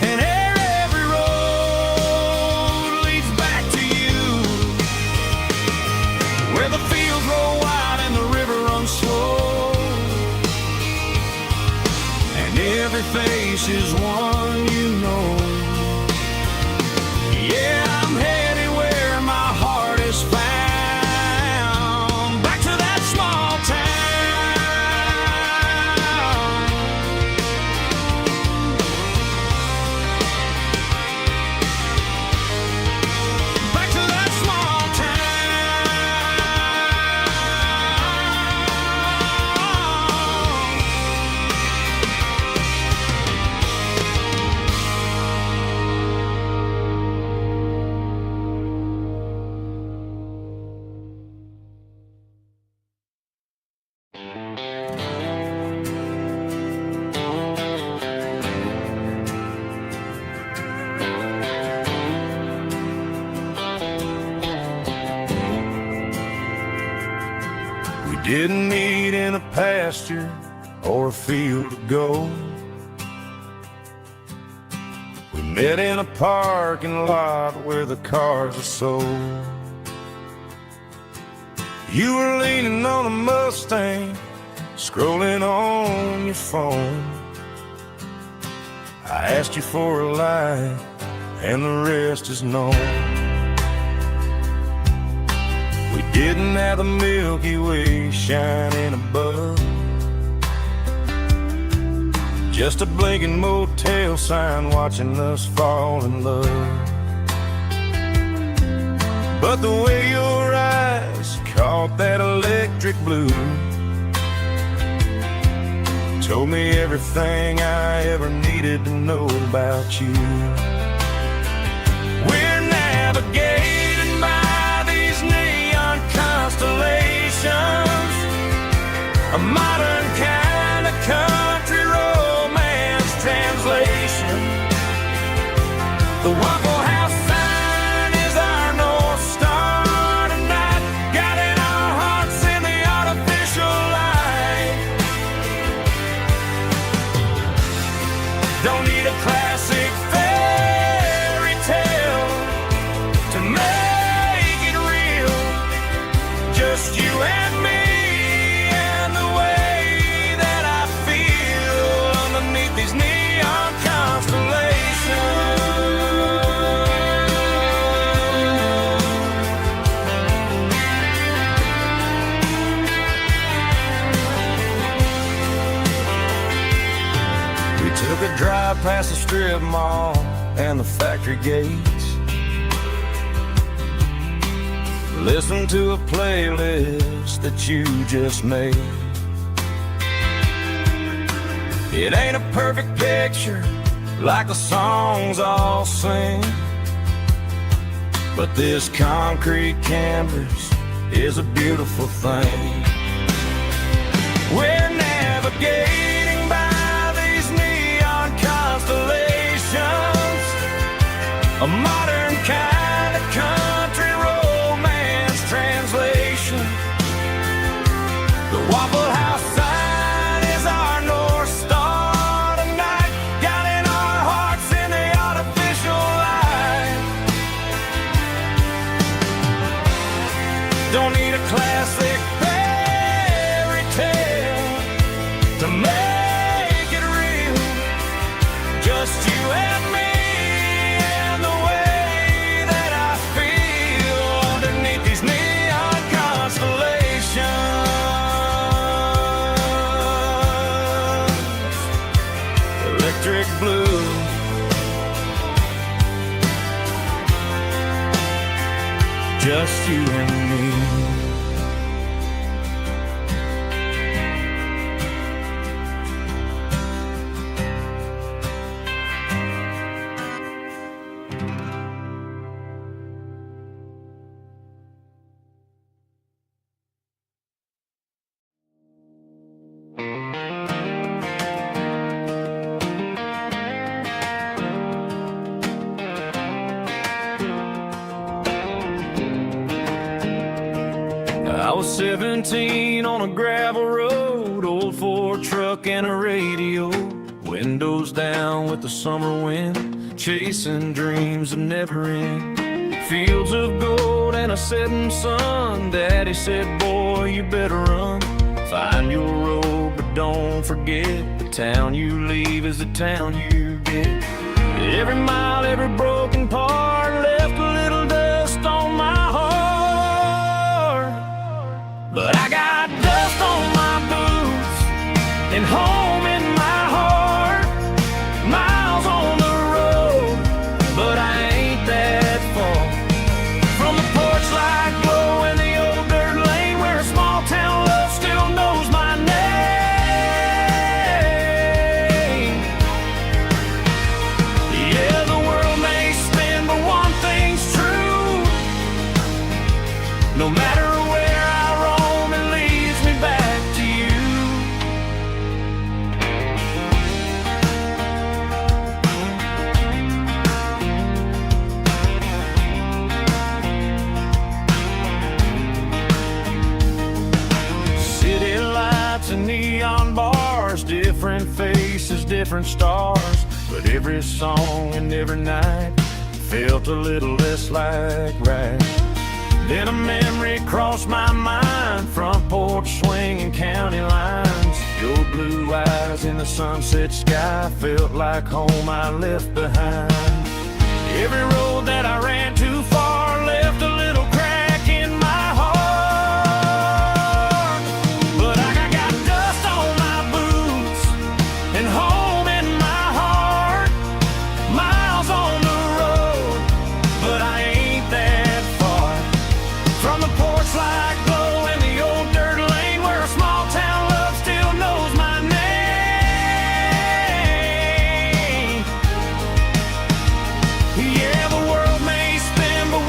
and every road leads back to you, where the fields roll wide and the river runs slow, and every face is one you know. Yeah, I'm headed where my heart is found, back to that small town. Back to that small We didn't meet in a pasture or a field of gold. We met in a parking lot where the cars are sold. You were leaning on a Mustang, scrolling on your phone. I asked you for a light, and the rest is known. We didn't have the Milky Way shining above, just a blinking motel sign watching us fall in love. But the way your eyes caught that electric blue told me everything I ever needed to know about you. We're navigating by these neon constellations, a modern kind of country romance translation. The Waffle House sign is our North Star tonight, guiding our hearts in the artificial light. Don't need a classic fairy tale to make it real, just you and me and the way that I feel underneath these neon constellations. Took a drive past the strip mall and the factory gates. Listen to a playlist that you just made. It ain't a perfect picture like the songs all sing, but this concrete canvas is a beautiful thing. We're navigating by these neon constellations, a modern kind of country romance translation. The Waffle House sign is our North Star tonight, guiding our hearts in the artificial light. Don't need a classic fairy tale to make it real, just you and me and the way that I feel underneath these neon constellations. Electric blue, just you and me. I was 17 on a gravel road, old Ford truck and a radio, windows down with the summer wind, chasing dreams that never end. Fields of gold and a setting sun. Daddy said, boy, you better run. Find your road, but don't forget, the town you leave is the town you get. Every mile, every broken part left a little dust on my heart. But I got dust on my boots and home in my heart. Miles on the road, but I ain't that far from the porch light glow and the old dirt lane where a small town love still knows my name. Yeah, the world may spin, but one thing's true. No matter where I roam, it leads me back to you. City lights and neon bars, different faces, different stars, but every song and every night felt a little less like right. Then a memory crossed my mind, front porch swinging county lines. Your blue eyes in the sunset sky felt like home I left behind. Every road that I ran too far left a little crack in my heart. But I got dust on my boots and home in my heart. Miles on the road, but I ain't that far from the porch light glow and the old dirt lane where a small town love still knows my name. Yeah, the world may spin, but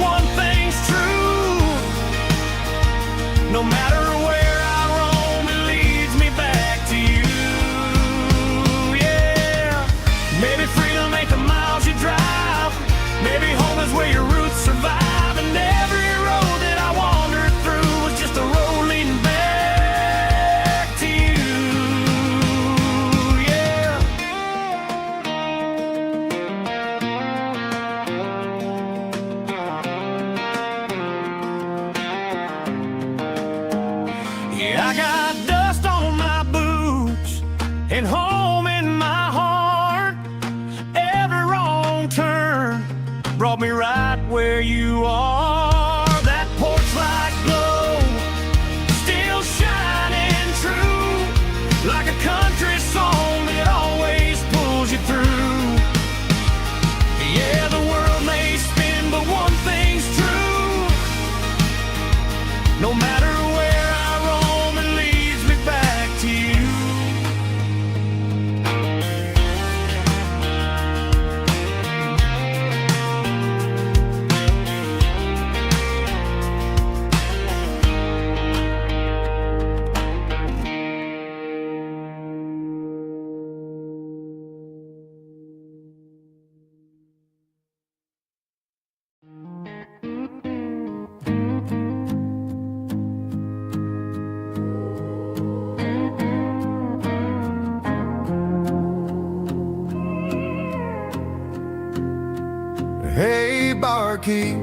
Hey, barkeep,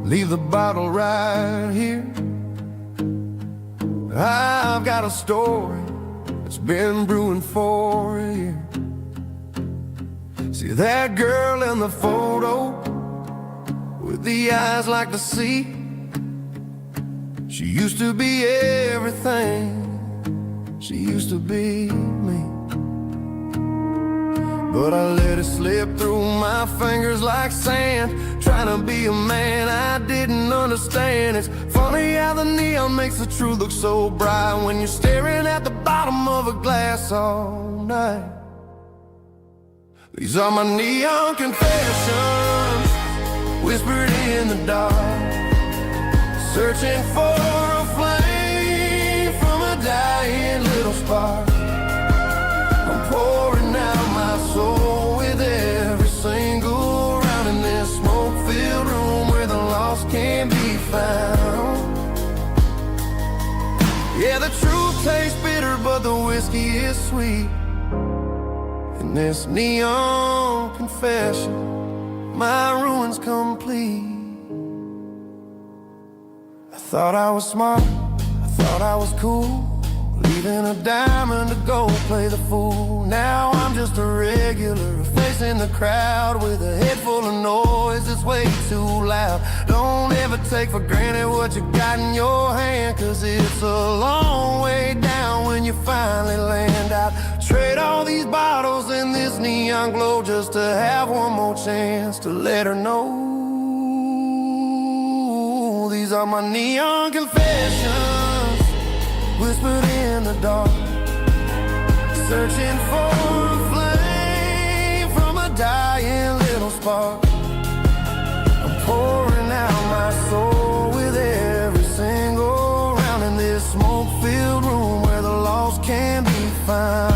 leave the bottle right here. I've got a story that's been brewing for a year. See that girl in the photo with the eyes like the sea? She used to be everything. She used to be me. But I let it slip through my fingers like sand, trying to be a man I didn't understand. It's funny how the neon makes the truth look so bright when you're staring at the bottom of a glass all night. These are my neon confessions, whispered in the dark, searching for a flame from a dying little spark. I'm pouring out my soul with every single round in this smoke-filled room where the lost can be found. Yeah, the truth tastes bitter, but the whiskey is sweet. In this neon confession, my ruin's complete. I thought I was smart, I thought I was cool, leaving a diamond to go play the fool. Now I'm just a regular, facing the crowd with a head full of noise that's way too loud. Don't ever take for granted what you got in your hand, cause it's a long way down when you finally land out. Trade all these bottles and this neon glow just to have one more chance to let her know. These are my neon confessions, whispered in the dark, searching for a flame from a dying little spark. I'm pouring out my soul with every single round in this smoke-filled room where the lost can be found.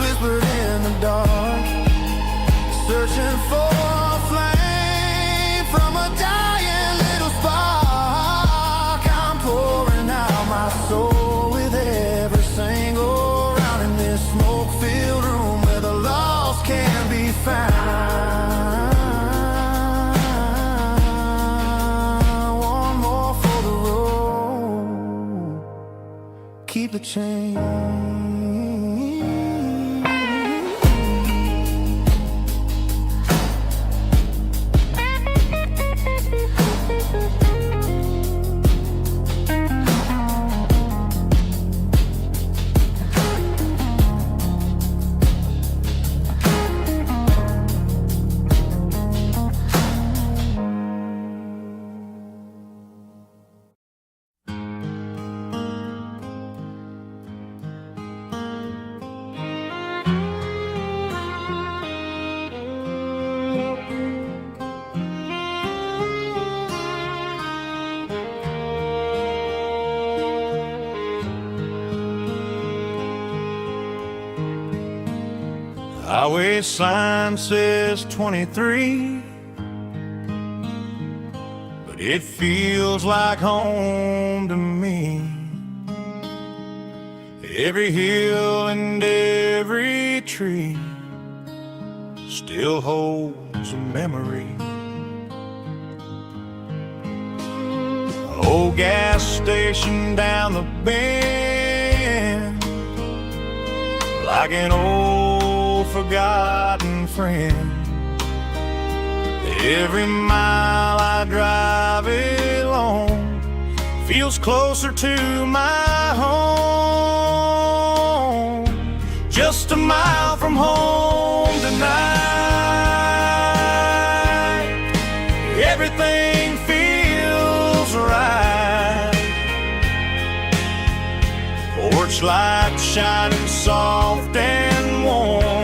Whispered in the dark, searching for a flame from a dying little spark. I'm pouring out my soul with every single round in this smoke-filled room where the lost can be found. One more for the road, keep the change. Highway sign says 23, but it feels like home to me. Every hill and every tree still holds a memory. Old gas station down the bend, like an old forgotten friend. Every mile I drive it along feels closer to my home. Just a mile from home tonight, everything feels right. Porch light shining soft and warm,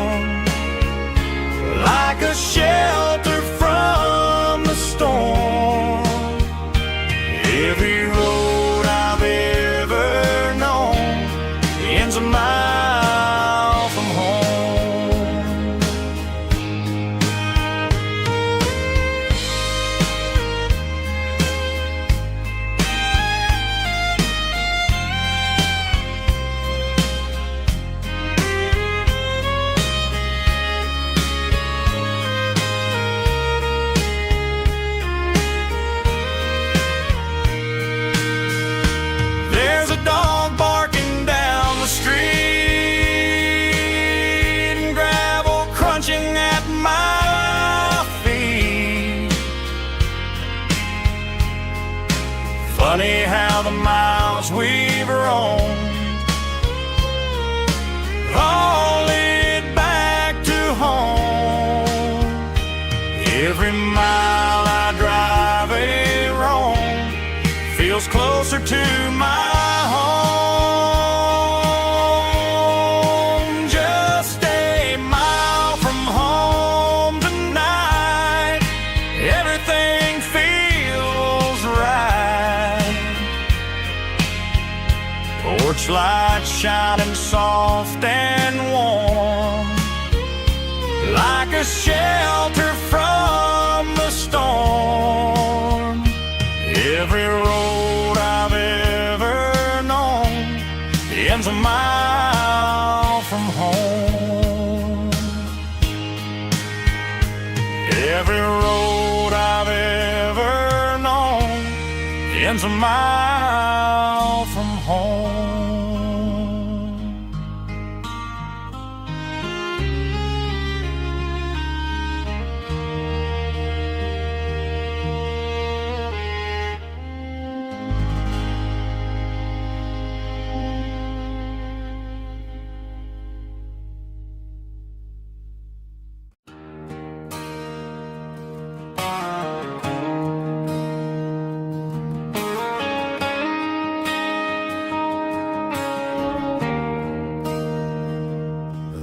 Every mile I drive a roam feels closer to my home. Just a mile from home tonight, everything feels right. Porch light shining soft and warm, like a shelter from the storm. Every road I've ever known ends a mile from home. Every road I've ever known ends a mile from home.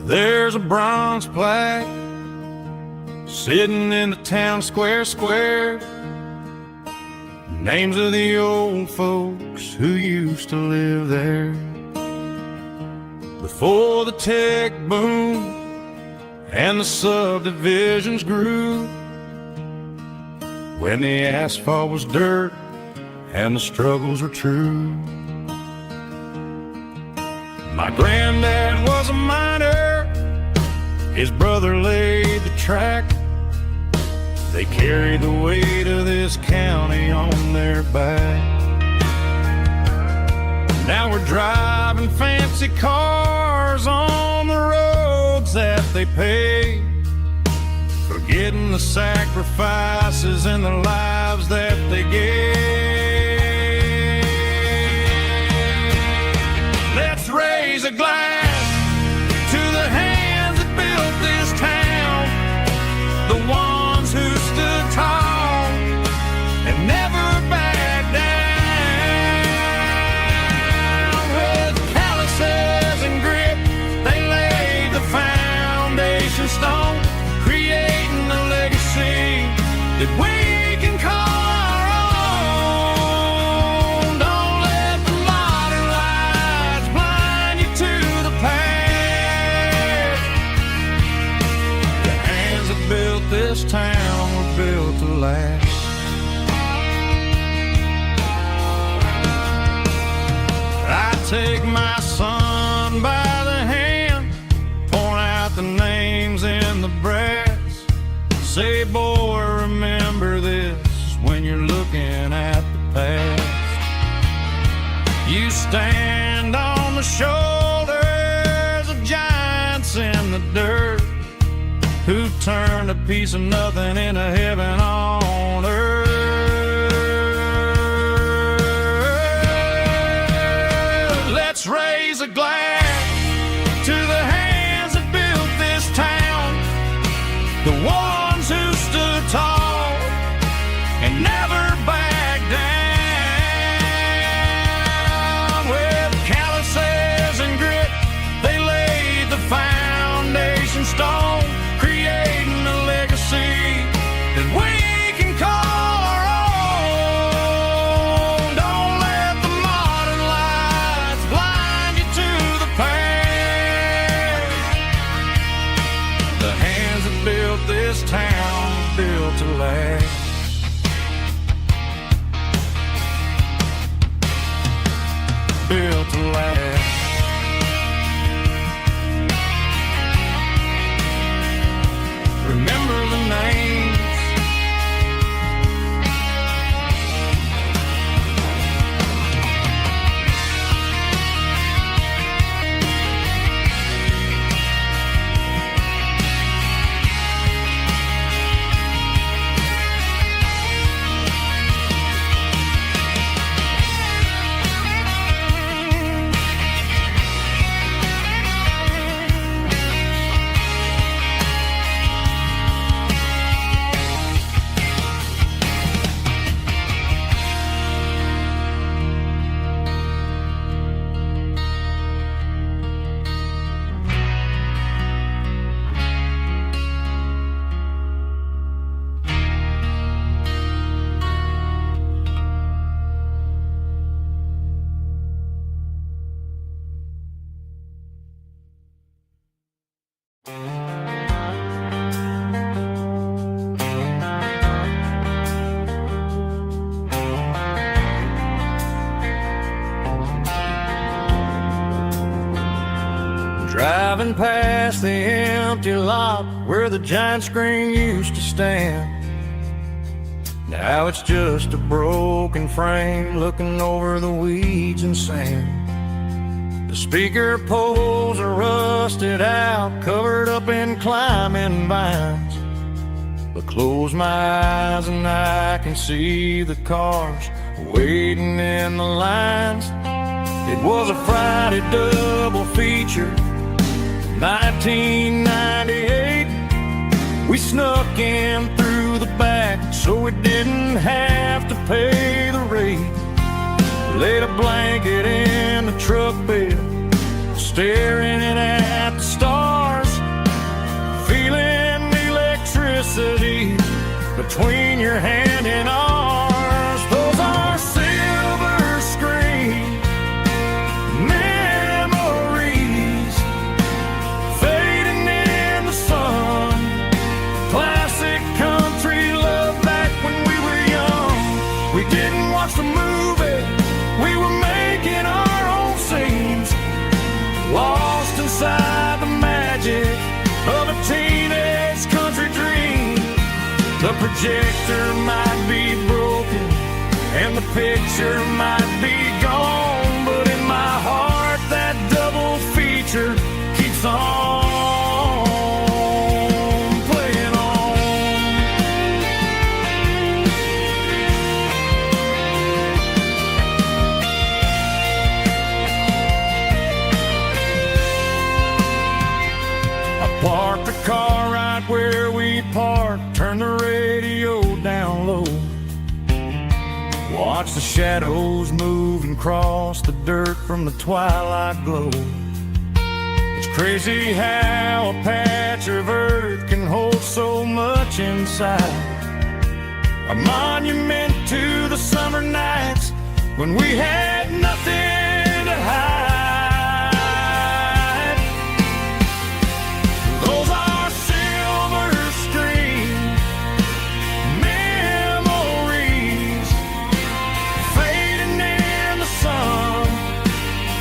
There's a bronze plaque sitting in the town square. Names of the old folks who used to live there before the tech boom and the subdivisions grew, when the asphalt was dirt and the struggles were true. My granddad was a miner, his brother laid the track. They carried the weight of this county on their back. Now we're driving fancy cars on the roads that they paved, forgetting the sacrifices and the lives that they gave. Let's raise a glass to the hands that built this town, the ones who stood tall and never backed down. With calluses and grit, they laid the foundation stone, creating a legacy that we can call our own. Don't let the modern lights blind you to the past. The hands that built this town were built to last. I take my son by the hand, point out the names in the brass. Say, boy, remember this when you're looking at the past. You stand on the shoulders of giants in the dirt, who turned a piece of nothing into heaven on earth. Let's raise a glass to the hands that built this town, the ones who stood tall and never backed down. With calluses and grit, they laid the foundation stone, creating a legacy that we can call our own. Don't let the modern lights blind you to the past. The hands that built this town Driving past the empty lot where the giant screen used to stand. Now it's just a broken frame looking over the weeds and sand. The speaker poles are rusted out, covered up in climbing vines. But close my eyes and I can see the cars waiting in the lines. It was a Friday double feature, 1998. We snuck in through the back so we didn't have to pay the rate. Laid a blanket in the truck bed, staring at the stars, feeling the electricity between your hand and ours. Those are silver screen memories fading in the sun. Classic country love back when we were young. We didn't watch the movie, we were making our own scenes, lost inside the magic of a teenage country dream. The projector might be broken and the picture might be gone, but in my heart that double feature keeps on playing on. I parked the car right where we parked, turned the radio down low, watch the shadows move and cross the dirt from the twilight glow. It's crazy how a patch of earth can hold so much inside. A monument to the summer nights when we had nothing to hide. Those are silver screen memories fading in the sun.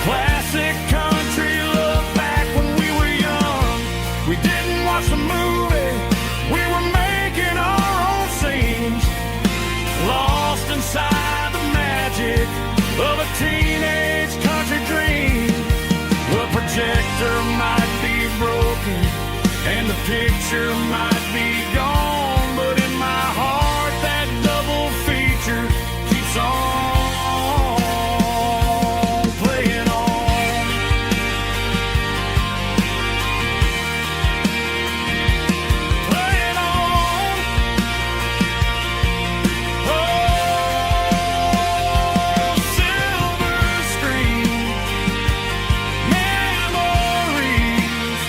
Classic country love back when we were young. We didn't watch the movie, we were making our own scenes, lost inside the magic of a teenage country dream. The projector might be broken and the picture might be gone, but in my heart that double feature keeps on playing on. Playing on. Oh, silver screen memories.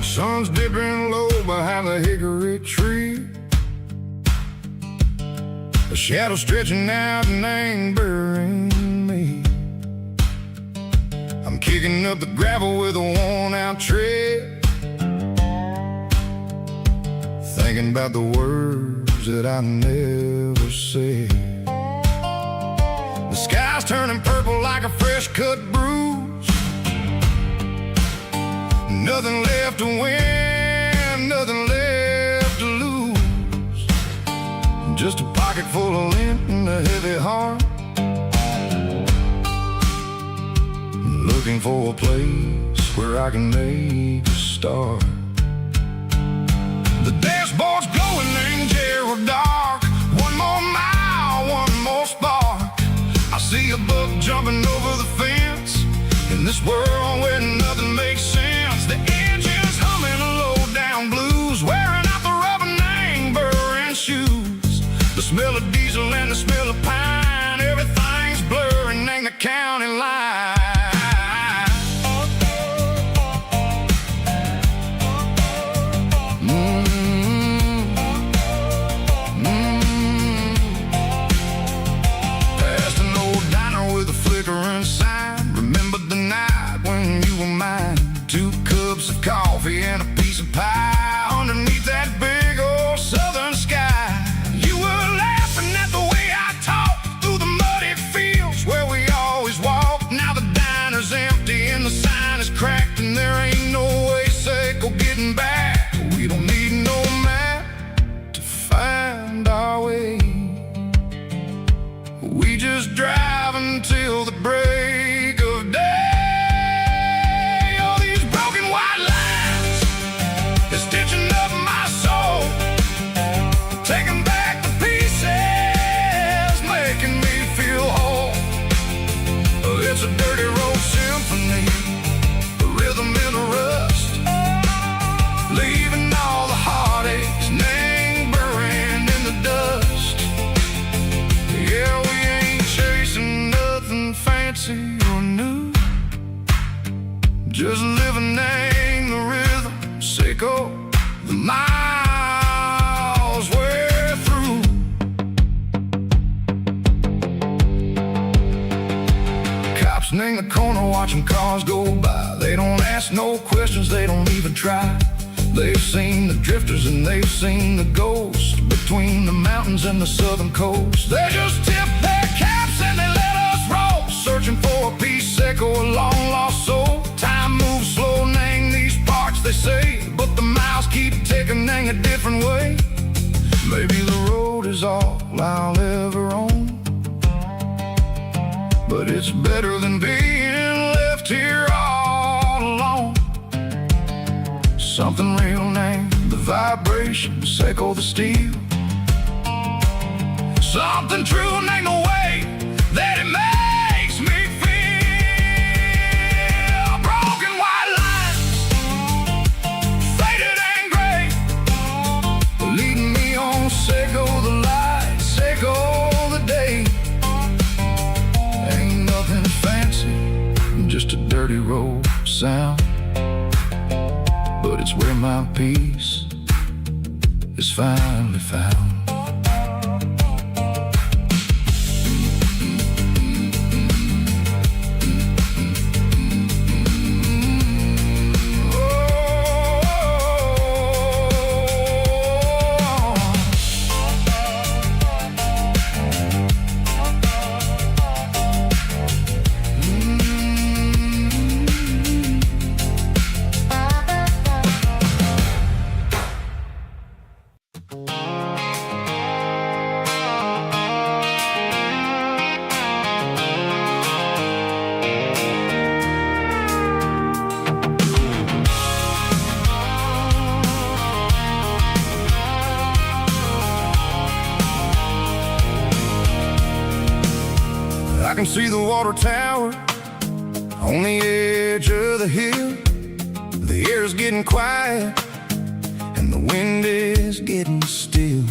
Sun's dipping low behind the hickory tree. A shadow stretching out and angering me. I'm kicking up the gravel with a worn-out tread, thinking about the words that I never said. The sky's turning purple like a fresh-cut bruise. Nothing left to win, nothing left to lose. Just a pocket full of lint and a heavy heart, looking for a place where I can make a start. The dashboard's glowing in Gerald dark. One more mile, one more spark. I see a buck jumping over the fence in this world where nothing makes sense. The engine's humming a low down blues, wearing out the rubber smell of diesel and the smell of pine. Everything's blurring in the county line. Past an old diner with a flickering sign. Remembered the night when you were mine. 2 cups of coffee and a piece of pie underneath that big old southern sky. You were laughing at the way I talked through the muddy fields where we always walked. Now the diner's empty and the sign is cracked, and there ain't no way safe or getting back. We don't need no map to find our way. We just drive until the break of day. It's a dirty road symphony, a rhythm in a rust, leaving all the heartaches lingering in the dust. Yeah, we ain't chasing nothing fancy or new, just living in the rhythm, sick of the miles we're through. In the corner watching cars go by. They don't ask no questions, they don't even try. They've seen the drifters and they've seen the ghosts between the mountains and the southern coast. They just tip their caps and they let us roll, searching for a piece or a long lost soul. Time moves slow in these parts, they say, but the miles keep ticking in a different way. Maybe the road is all I'll ever own, but it's better than being left here all alone. Something real named the vibration, echo the steel. Something true named the way that it makes me feel. Broken white lines, faded and gray, leading me on, echo the light, echo the day. Just a dirty road sound, but it's where my peace is finally found. I can see the water tower on the edge of the hill. The air's getting quiet and the wind is getting still.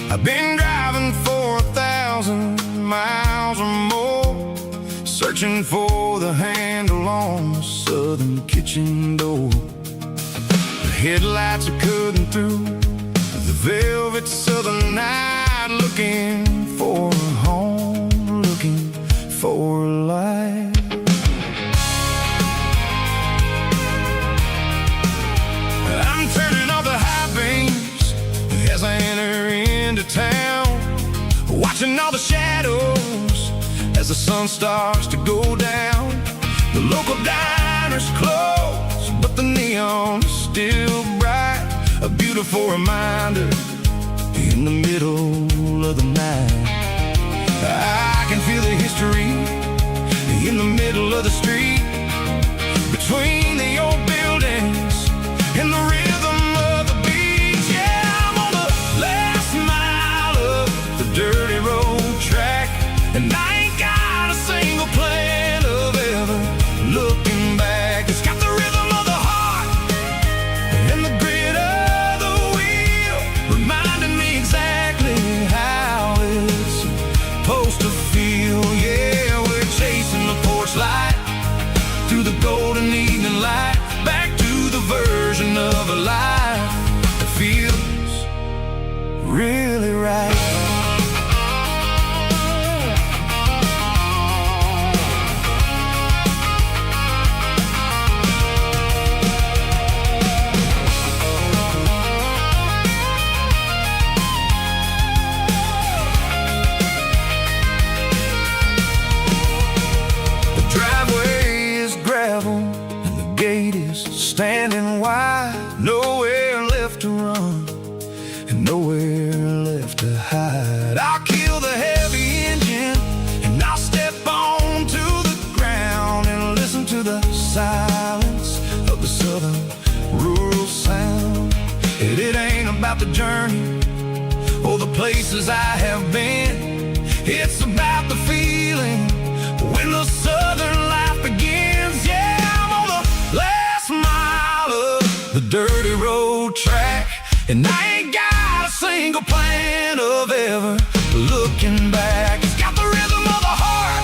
I've been driving for 1,000 miles or more, searching for the handle on the southern kitchen door. The headlights are cutting through the velvet southern night, looking for a home, looking for a life. I'm turning off the high beams as I enter into town, watching all the shadows as the sun starts to go down. The local diner's closed, but the neon is still bright, a beautiful reminder in the middle of the night. I can feel the history in the middle of the street, between the old buildings and the rhythm of the beat. Yeah, I'm on the last mile of the dirty road track, and I ain't got a single plan of ever looking back. It's got the rhythm of the heart and the grit of the wheel, reminding me exactly how really right. Standing wide, nowhere left to run and nowhere left to hide. I'll kill the heavy engine and I'll step onto the ground and listen to the silence of the southern rural sound. It ain't about the journey or the places I have been. It's about the feeling when the southern life begins. Yeah, I'm on the last mile of the dirty road track, and I ain't got a single plan of ever looking back. It's got the rhythm of the heart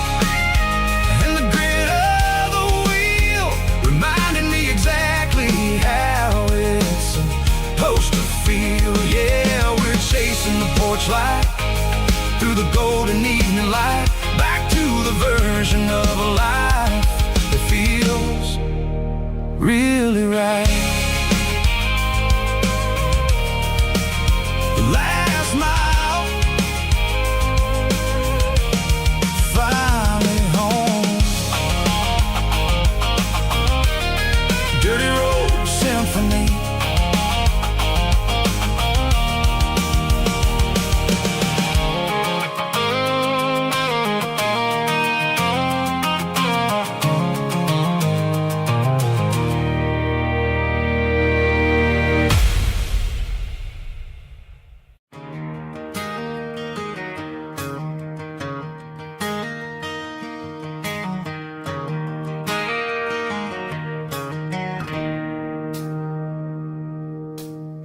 and the grit of the wheel, reminding me exactly how it's supposed to feel. Yeah, we're chasing the porch light through the golden evening light, back to the version of a life that feels really right. The last mile, finally home. Dirty Road Symphony.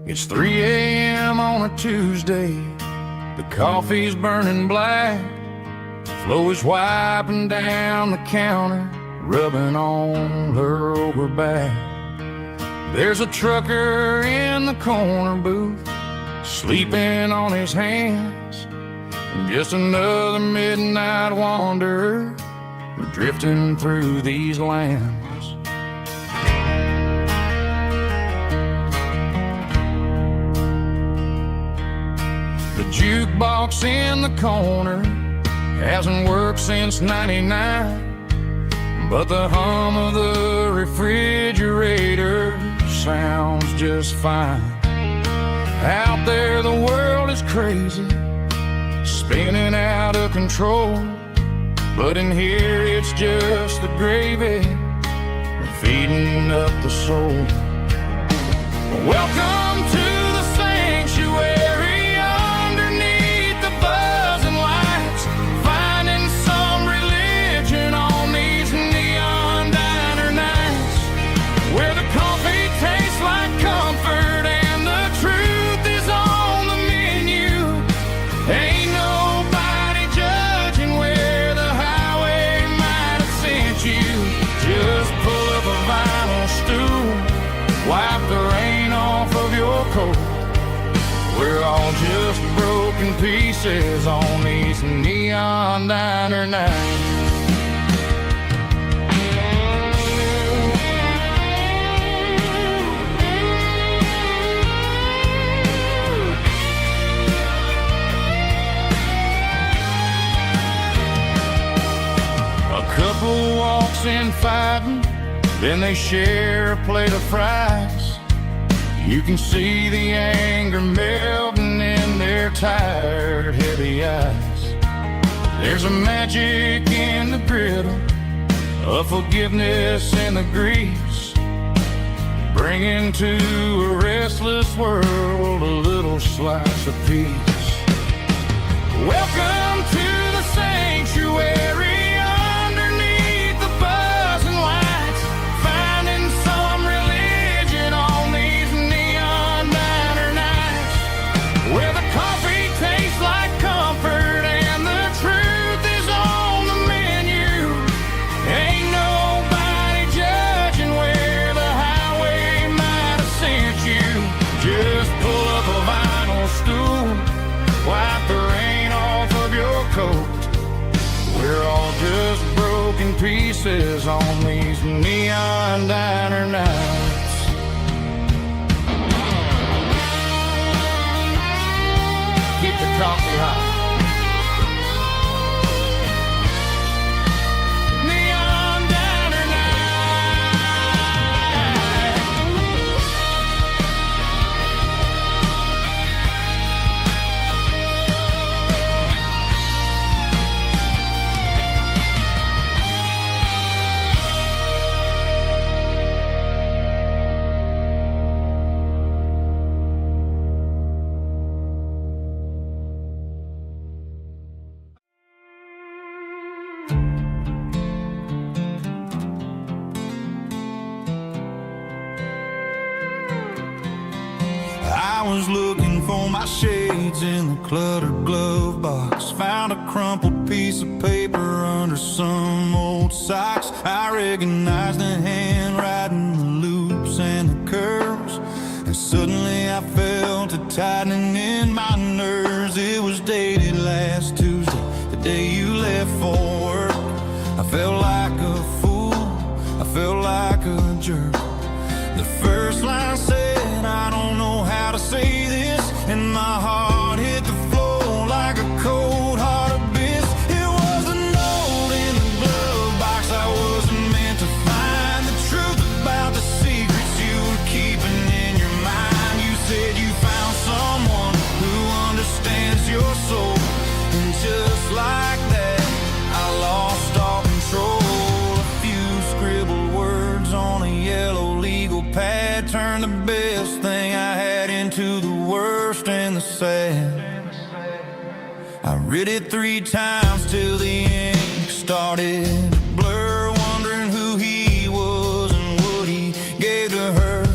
It's 3 a.m. on a Tuesday. The coffee's burning black. Flo is wiping down the counter, rubbing on her over back. There's a trucker in the corner booth, sleeping on his hands. Just another midnight wanderer, drifting through these lands. The jukebox in the corner hasn't worked since '99, but the hum of the refrigerator sounds just fine. Out there the world is crazy, spinning out of control, but in here it's just the gravy feeding up the soul. Welcome to the sanctuary underneath the buzzing lights, finding some religion on these neon diner nights, where the coffee tastes like comfort and the truth is on the menu. Ain't nobody judging where the highway might have sent you. Just pull up a vinyl stool, wipe the rain off of your coat. We're all just broken pieces on these neon diner nights. A couple walks in fighting, then they share a plate of fries. You can see the anger melting in their tired, heavy eyes. There's a magic in the griddle, a forgiveness in the grease, bringing to a restless world a little slice of peace. Welcome to the sanctuary. talk me high. Neon diner I was looking for my shades in the cluttered glove box. Found a crumpled piece of paper under some old socks. I recognized the handwriting, the loops and the curves, and suddenly I felt a tightening in my nerves. It was dated last Tuesday, the day you left for work. I felt like a fool, I felt like a jerk. The first line said, I don't know how to say this, and my heart hit the floor like a cold heart abyss. It was a note in the glove box I wasn't meant to find. The truth about the secrets you were keeping in your mind. You said you found someone who understands your soul, and just like that, I lost all control. A few scribbled words on a yellow legal pad turned the best thing I had into the worst and the sad. I read it 3 times till the ink started to blur, wondering who he was and what he gave to her.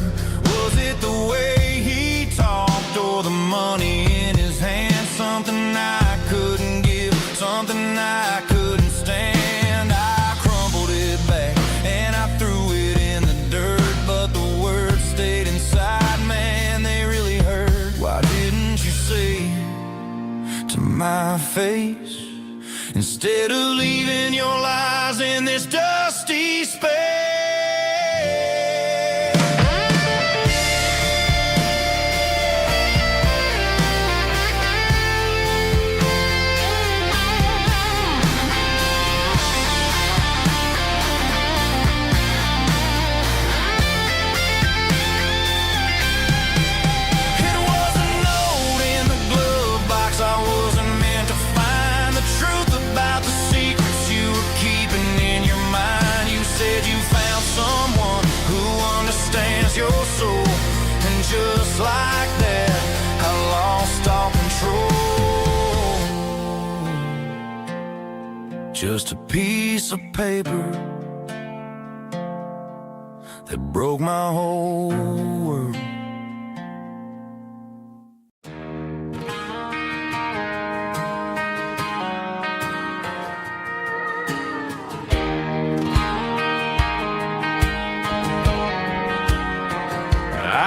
Was it the way he talked or the money in his hand? Something I couldn't give, something I couldn't stand. I crumpled it back and I threw it in the dirt, but the words stayed inside, man, they really hurt. Why didn't you say to my face, instead of leaving your lies in this dusty space? Your soul, and just like that, I lost all control. Just a piece of paper that broke my whole world.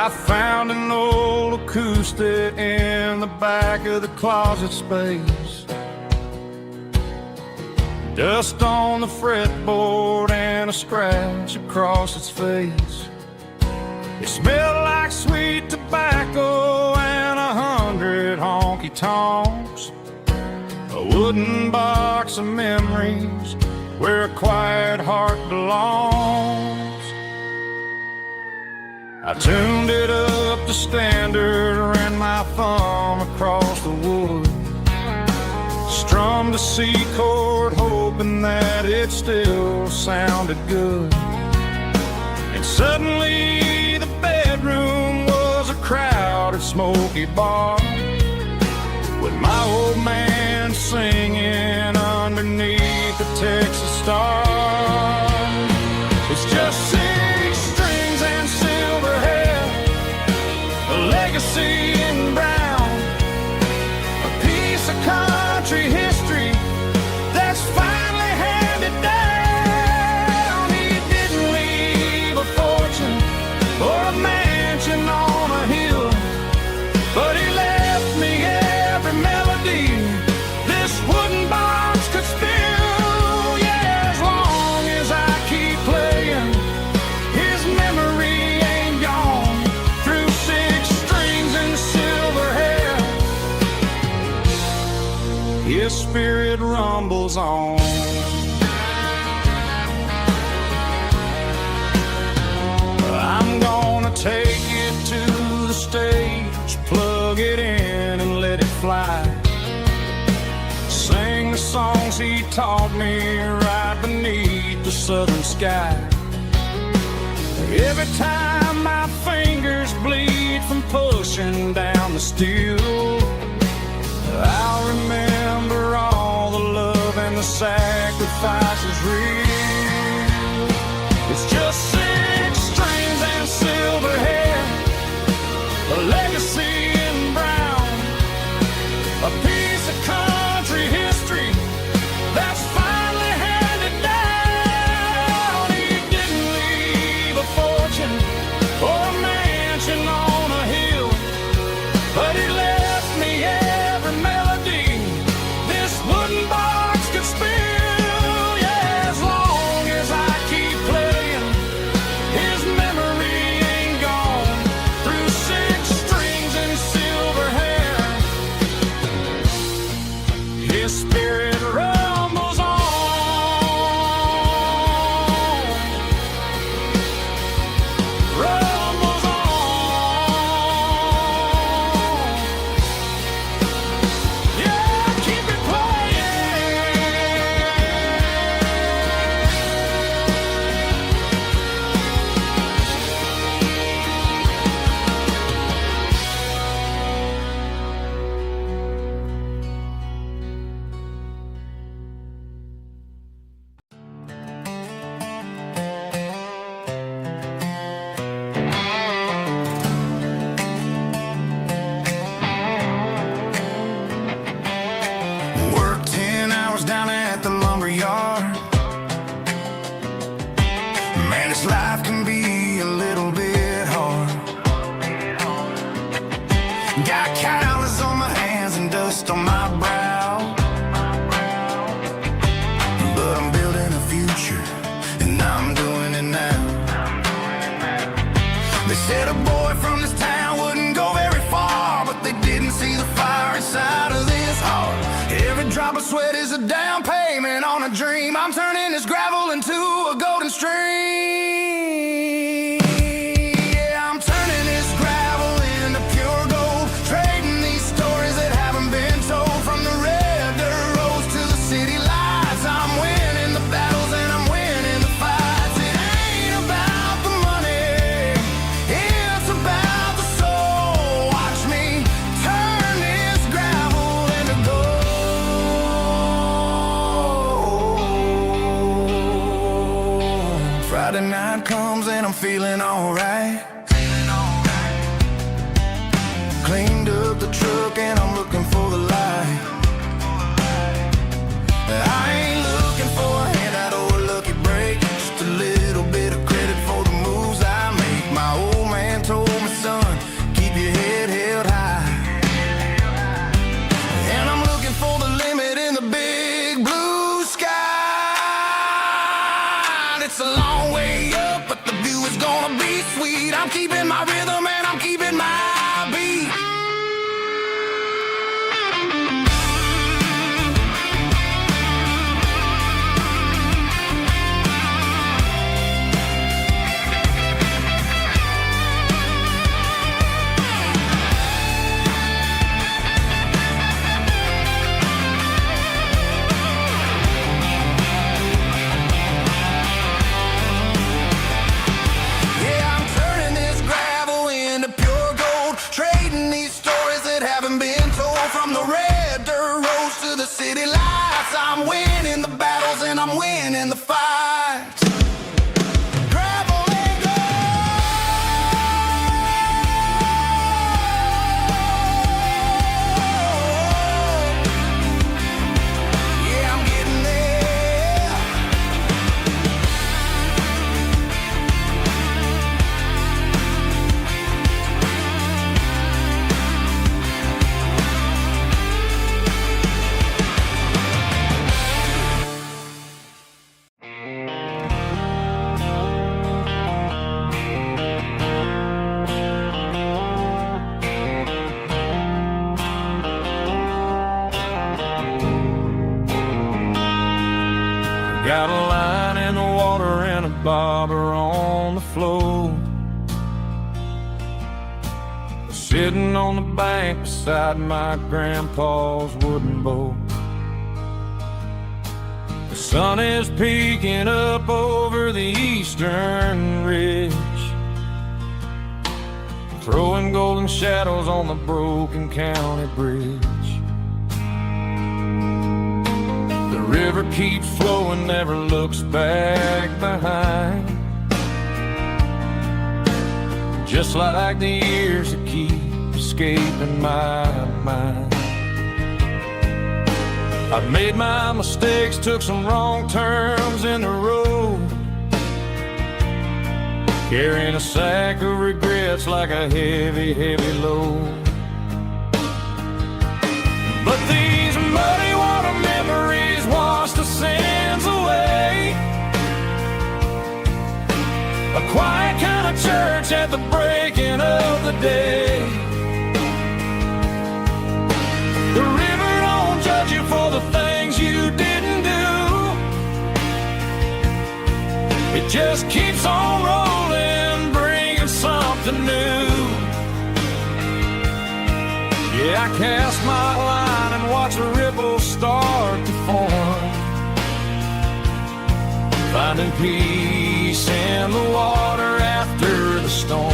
I found an old acoustic in the back of the closet space. Dust on the fretboard and a scratch across its face. It smelled like sweet tobacco and 100 honky-tonks. A wooden box of memories where a quiet heart belongs. I tuned it up to standard, ran my thumb across the wood, strummed a C chord, hoping that it still sounded good. And suddenly the bedroom was a crowded, smoky bar, with my old man singing underneath the Texas stars. It's just 6 strings and silver hair, a legacy in brown, a piece of country history that's finally handed down. He didn't leave a fortune or a mansion on a hill, but he left me every melody this wooden box could spill. Yeah, as long as I keep playing, his memory ain't gone. Through 6 strings and His spirit rumbles on. I'm gonna take it to the stage, plug it in and let it fly. Sing the songs he taught me right beneath the southern sky. Every time my fingers bleed from pushing down the steel, I'll remember all the love and the sacrifices real. It's just 6 strings and silver hair, a legacy in brown, a piece of country history that's finally handed down. He didn't leave a fortune or a mansion on a hill, but he left me every melody this wooden box could spill. Yeah, as long as I keep playing, his memory ain't gone. Through 6 strings and silver hair, his spirit rumbles on. Rumbles on. Yeah, keep it playing. Work 10 hours down at the lumber yard. Man, this life can be a little bit hard. Got calluses on my hands and dust on my brow, but I'm building a future, and I'm doing it now. They said a boy from this town wouldn't go very far, but they didn't see the fire inside of this heart. Every drop of sweat is a down payment on a dream. I'm turning this gravel into a golden stream. Yeah, I'm turning this gravel into pure gold, trading these stories that haven't been told. From the red dirt roads to the city lights, I'm winning the battles and I'm winning the fights. It ain't about the money, it's about the soul. Watch me turn this gravel into gold. Friday night comes and I'm feeling alright. Cleaned up the truck and I'm looking for the light. I ain't looking for a handout or a lucky break, just a little bit of credit for the moves I make. My old man told me, son, keep your head held high. And I'm looking for the limit in the big blue sky. It's a long way up, but the view is gonna be sweet. I'm keeping my rhythm and I'm keeping my beat. Yeah, I'm turning this gravel into pure gold, trading these stories that haven't been told. From the red dirt roads to the city lights, I'm winning the battles and I'm winning the fights. Gravel and gold. Yeah, I'm getting there. bobber on the floor, sitting on the bank beside my grandpa's wooden boat. The sun is peeking up over the eastern ridge, throwing golden shadows on the broken county bridge. The river keeps flowing, never looks back behind, just like the years that keep escaping my mind. I've made my mistakes, took some wrong turns in the road, carrying a sack of regrets like a heavy, heavy load. But these muddy water memories wash the sins away. A quiet kind of church at the breaking of the day. The river don't judge you for the things you didn't do. It just keeps on rolling, bringing something new. Yeah, I cast my line and watch a ripple start to form, finding peace in the water after the storm.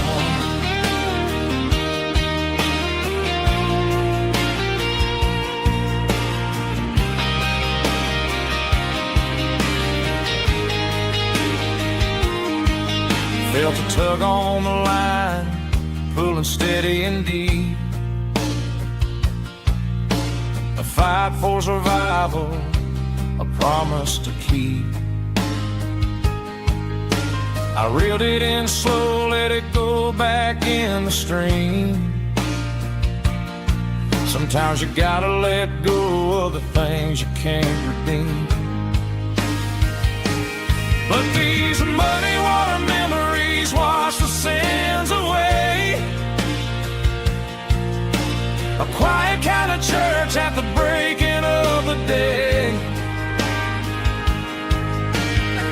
Felt a tug on the line, pulling steady and deep. A fight for survival, a promise to keep. I reeled it in slow, let it go back in the stream. Sometimes you gotta let go of the things you can't redeem. But these muddy water memories wash the sins away. A quiet kind of church at the breaking of the day.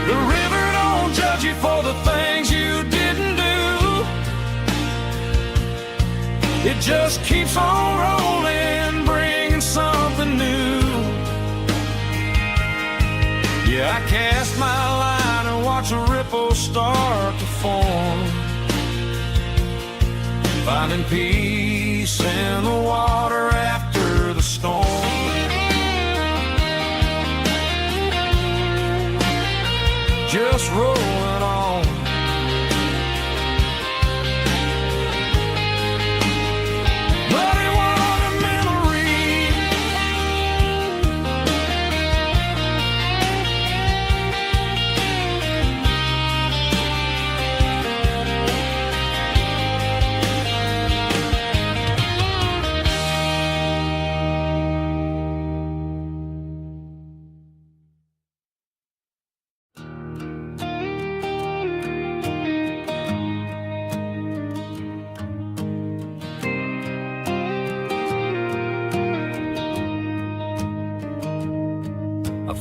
The river don't judge you for the things you didn't do. It just keeps on rolling, bringing something new. Yeah, I cast my line and watch a ripple start to form, finding peace in the water after the storm. Just rolling on. Muddy water memory.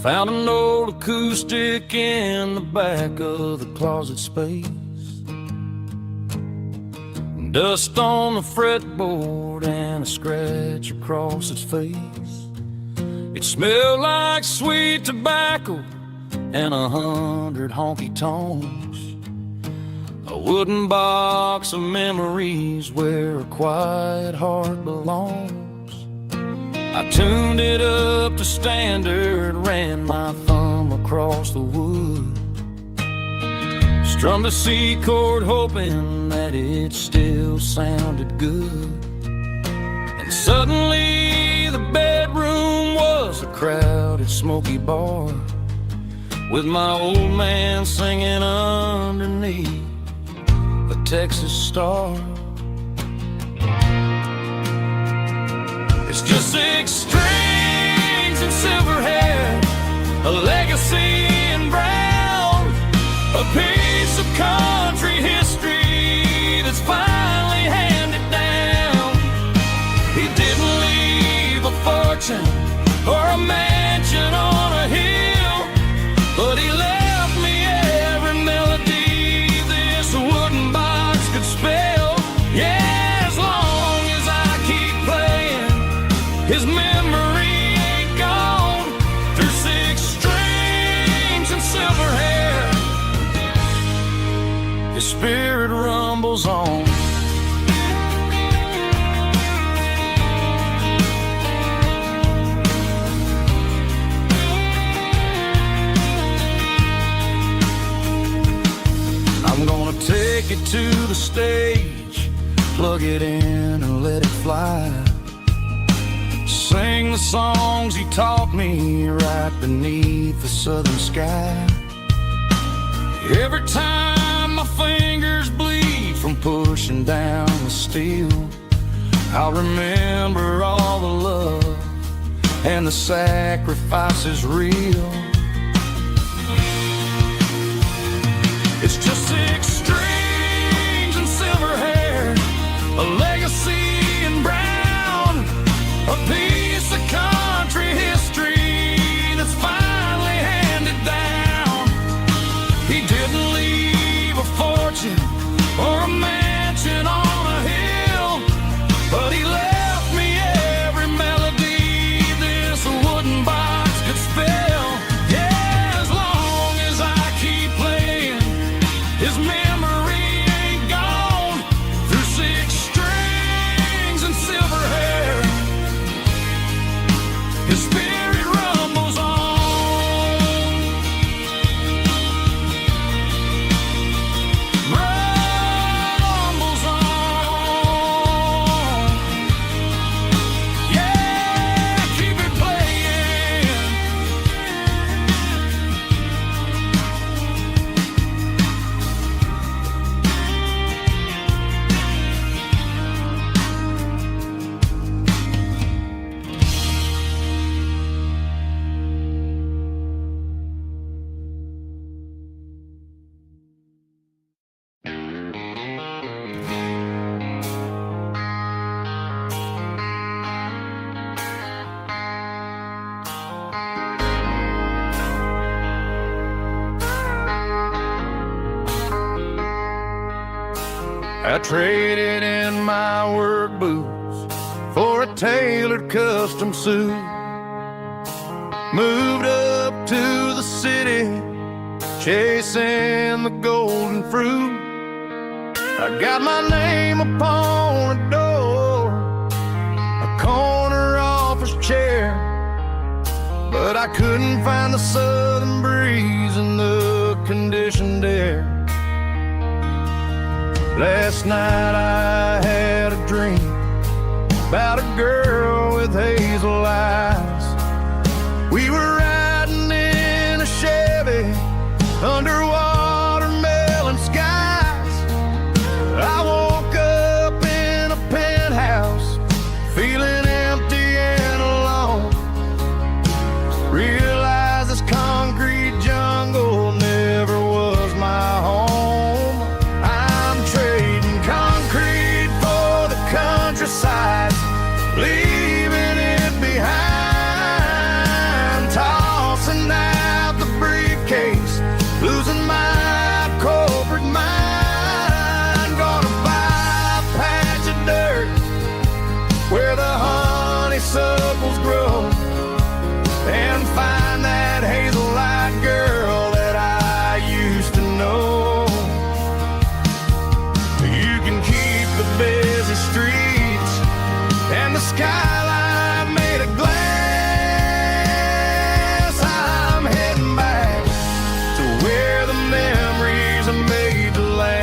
Found an old acoustic in the back of the closet space. Dust on the fretboard and a scratch across its face. It smelled like sweet tobacco and 100 honky-tonks. A wooden box of memories where a quiet heart belongs. I tuned it up to standard, ran my thumb across the wood, strummed a C chord hoping that it still sounded good. And suddenly the bedroom was a crowded smoky bar, with my old man singing underneath the Texas star. It's just 6 strings and silver hair, a legacy in brown, a piece of country history that's finally handed down. He didn't leave a fortune or a mansion on a hill, but he left me every melody take it to the stage, plug it in and let it fly. Sing the songs he taught me right beneath the southern sky. Every time my fingers bleed from pushing down the steel, I'll remember all the love and the sacrifices real. It's just 6 strings and silver hair, a legacy in brown, a piece of country history that's finally handed down. He didn't leave a fortune or a mansion on a hill, but he left me every melody this wooden box could spell. Yeah, as long as I keep playing, his memory ain't gone. Through 6 strings and silver hair, his spirit rumbles on. Rumbles on. Yeah, keep it playing. I traded in my work boots for a tailored custom suit. Moved up to the city, chasing the golden fruit. I got my name upon a door, a corner office chair, but I couldn't find the southern breeze in the conditioned air. Last night I had a dream about a girl with hazel eyes. We were riding in a Chevy under watermelon skies. I woke up in a penthouse, feeling empty and alone. Realized this concrete jungle never was my home. I'm trading concrete for the countryside, leaving it behind. Tossing out the briefcase, losing my corporate mind. Gonna buy a patch of dirt where the honeysuckles grow, and find that hazel-eyed girl that I used to know. You can keep the busy streets and the skyline made of glass. I'm heading back to where the memories are made to last.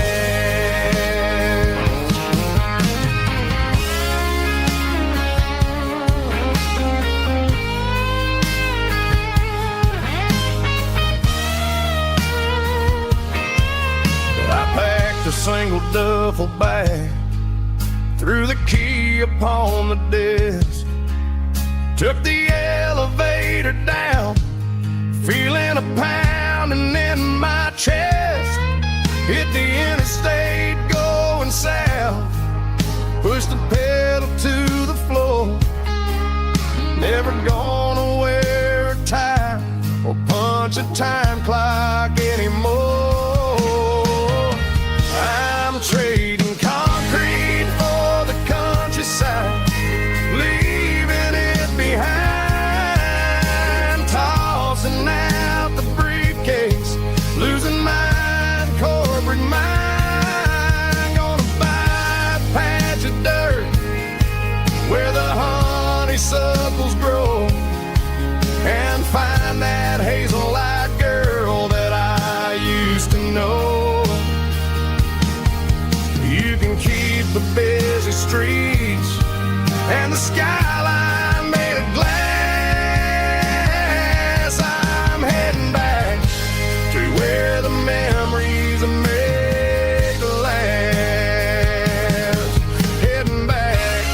I packed a single duffel bag, threw the key upon the desk, took the elevator down, feeling a pounding in my chest. Hit the interstate going south, pushed the pedal to the floor. Never gonna wear a tie or punch a time clock anymore. I'm trading concrete for the countryside, leaving it behind. Tossing out the briefcase, losing my corporate mind. Gonna buy a patch of dirt where the honeysuckles grow, and find that hazel-eyed girl the busy streets and the skyline made of glass. I'm heading back to where the memories are made to last. Heading back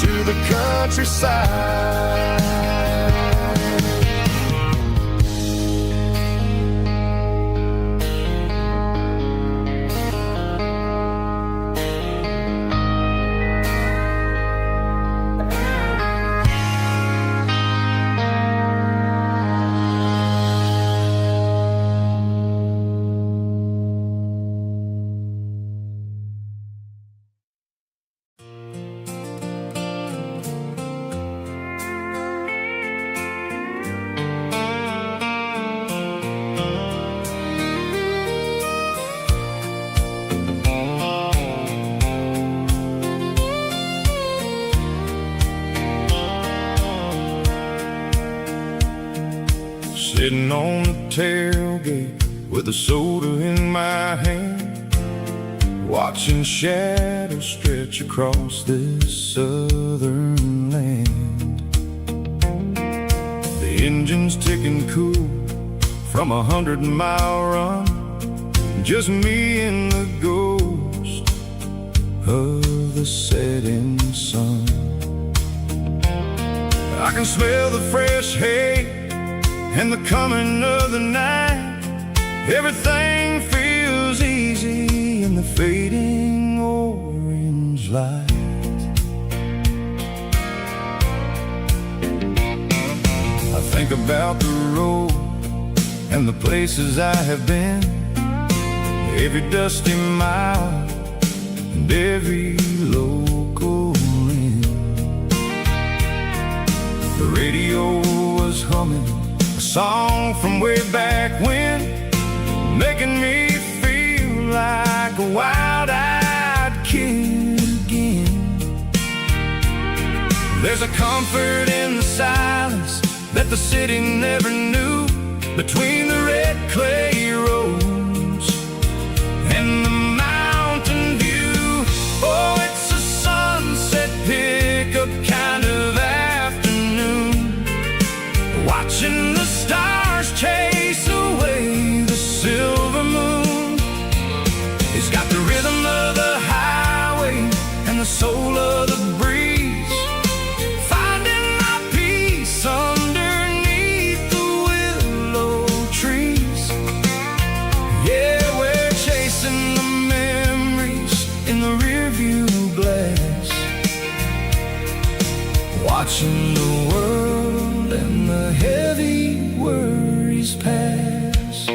to the countryside. Sitting on the tailgate with a soda in my hand, watching shadows stretch across this southern land. The engine's ticking cool from 100-mile run, just me and the ghost of the setting sun. I can smell the fresh hay and the coming of the night. Everything feels easy in the fading orange light. I think about the road and the places I have been, every dusty mile and every local inn. The radio was humming a song from way back when, making me feel like a wild-eyed kid again. There's a comfort in the silence that the city never knew, between the red clay roads and the mountain view. Oh, it's a sunset pickup kind of afternoon, watching the stars chase away the silver moon. It's got the rhythm of the highway and the soul of the breeze, finding my peace underneath the willow trees. Yeah, we're chasing the memories in the rearview glass, watching the world and the heavy worries pass.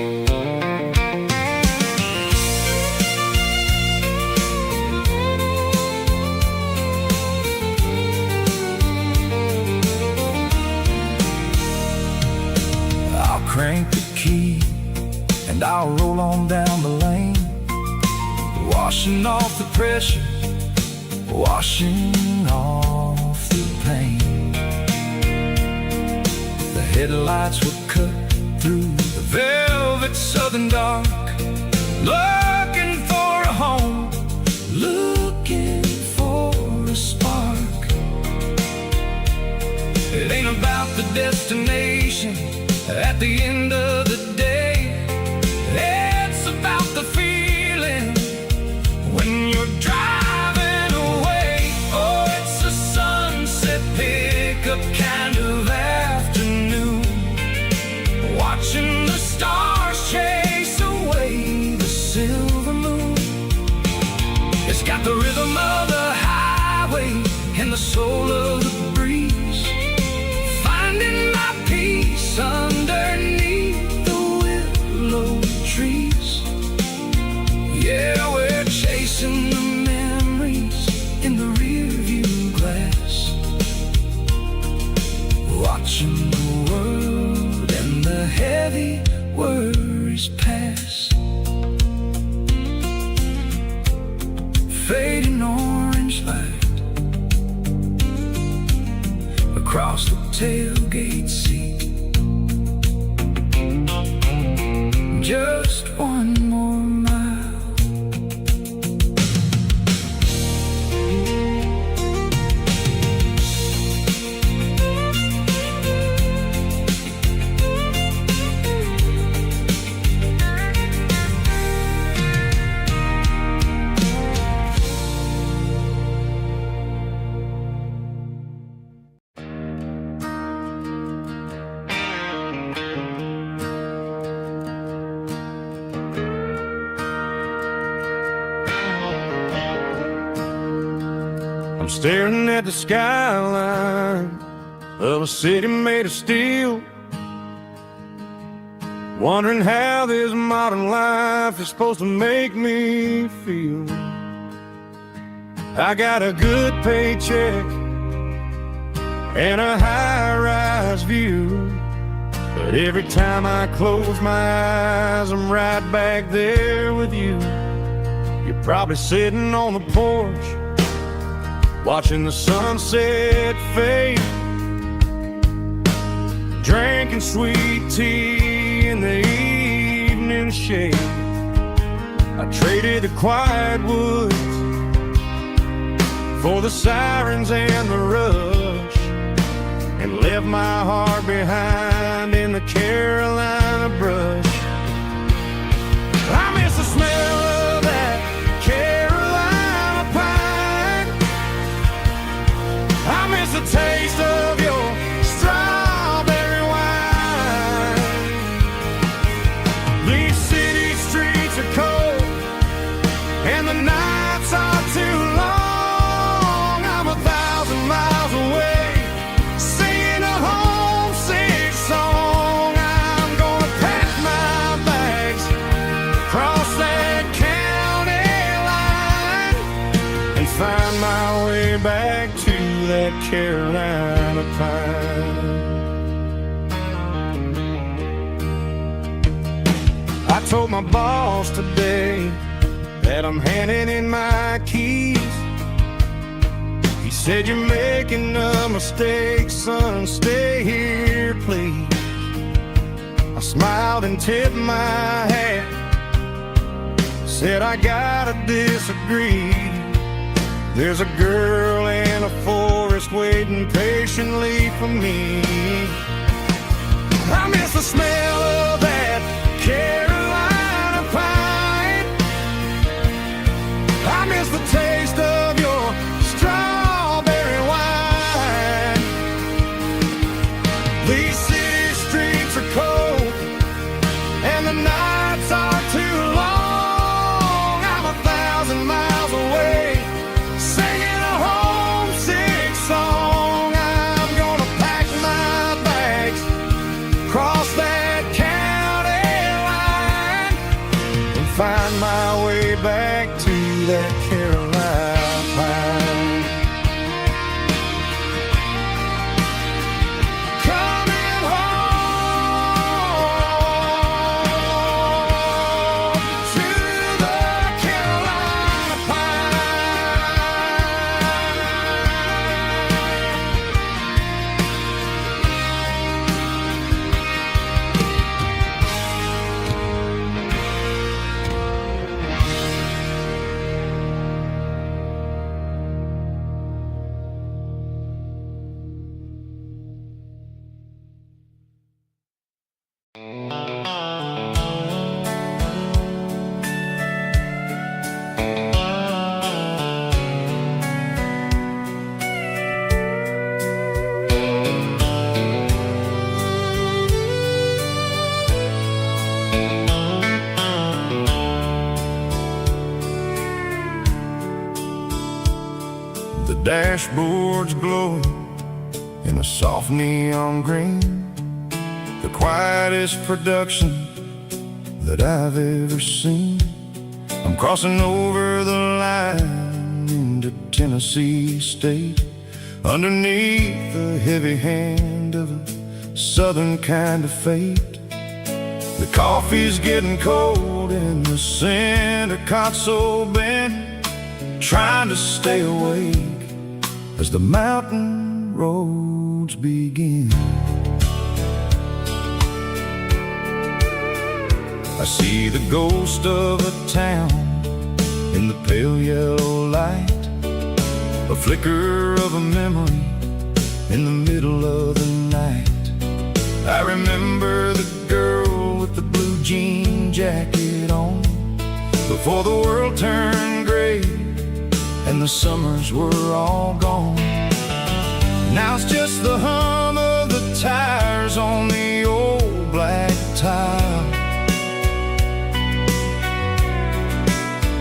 I'll crank the key and I'll roll on down the lane, washing off the pressure, washing off the pain. The headlights will cut through the velvet southern dark, looking for a home, looking for a spark. It ain't about the destination at the end of the day, it's about the feeling when you're driving away. Oh, it's a sunset pickup kind of afternoon, watching the stars chase away the silver moon. It's got the rhythm of the highway and the soul of the breeze, finding my peace underneath the willow trees. Yeah, we're chasing the memories in the rearview glass, watching the world and the heavy worries pass. Fading orange light across the tailgate seat. Just one more mile. I'm staring at the skyline of a city made of steel, wondering how this modern life is supposed to make me feel. I got a good paycheck and a high-rise view, but every time I close my eyes, I'm right back there with you. You're probably sitting on the porch, watching the sunset fade, drinking sweet tea in the evening shade. I traded the quiet woods for the sirens and the rush, and left my heart behind in the Carolina brush. I miss the smell of that Carolina pine. I miss the taste of your strawberry wine. These city streets are cold and the nights are too long. I'm 1,000 miles away, singing a homesick song. I'm gonna pack my bags, cross that county line, and find my way back to that Carolina pine. I told my boss today that I'm handing in my keys. He said, "You're making a mistake, son, stay here, please." I smiled and tipped my hat, said, "I gotta disagree. There's a girl in a forest waiting patiently for me." I miss the smell of that Carolina pine. I miss the taste of your strawberry wine. These city streets are cold and the nights are too long. I'm 1,000 miles away, singing a homesick song. I'm gonna pack my bags, cross that county line, and find my way back to that Carolina pine. Coming home to the Carolina The dashboard's glowing in a soft neon green, the quietest production that I've ever seen. I'm crossing over the line into Tennessee State, underneath the heavy hand of a southern kind of fate. The coffee's getting cold in the center console bin, trying to stay awake as the mountain roads begin. I see the ghost of a town in the pale yellow light, a flicker of a memory in the middle of the night. I remember the girl with the blue jean jacket on, before the world turned gray and the summers were all gone. Now it's just the hum of the tires on the old black tile,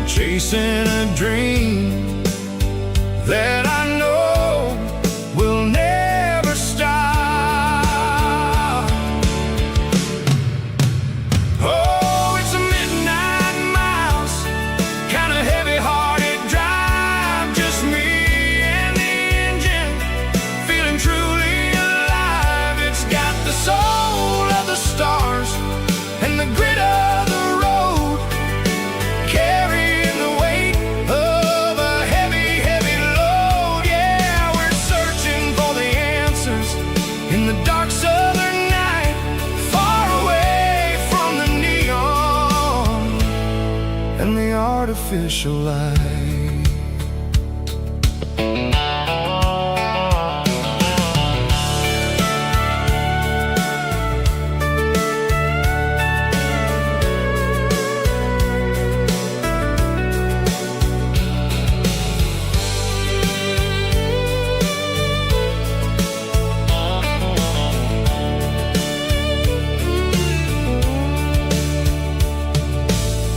chasing a dream that I artificial light.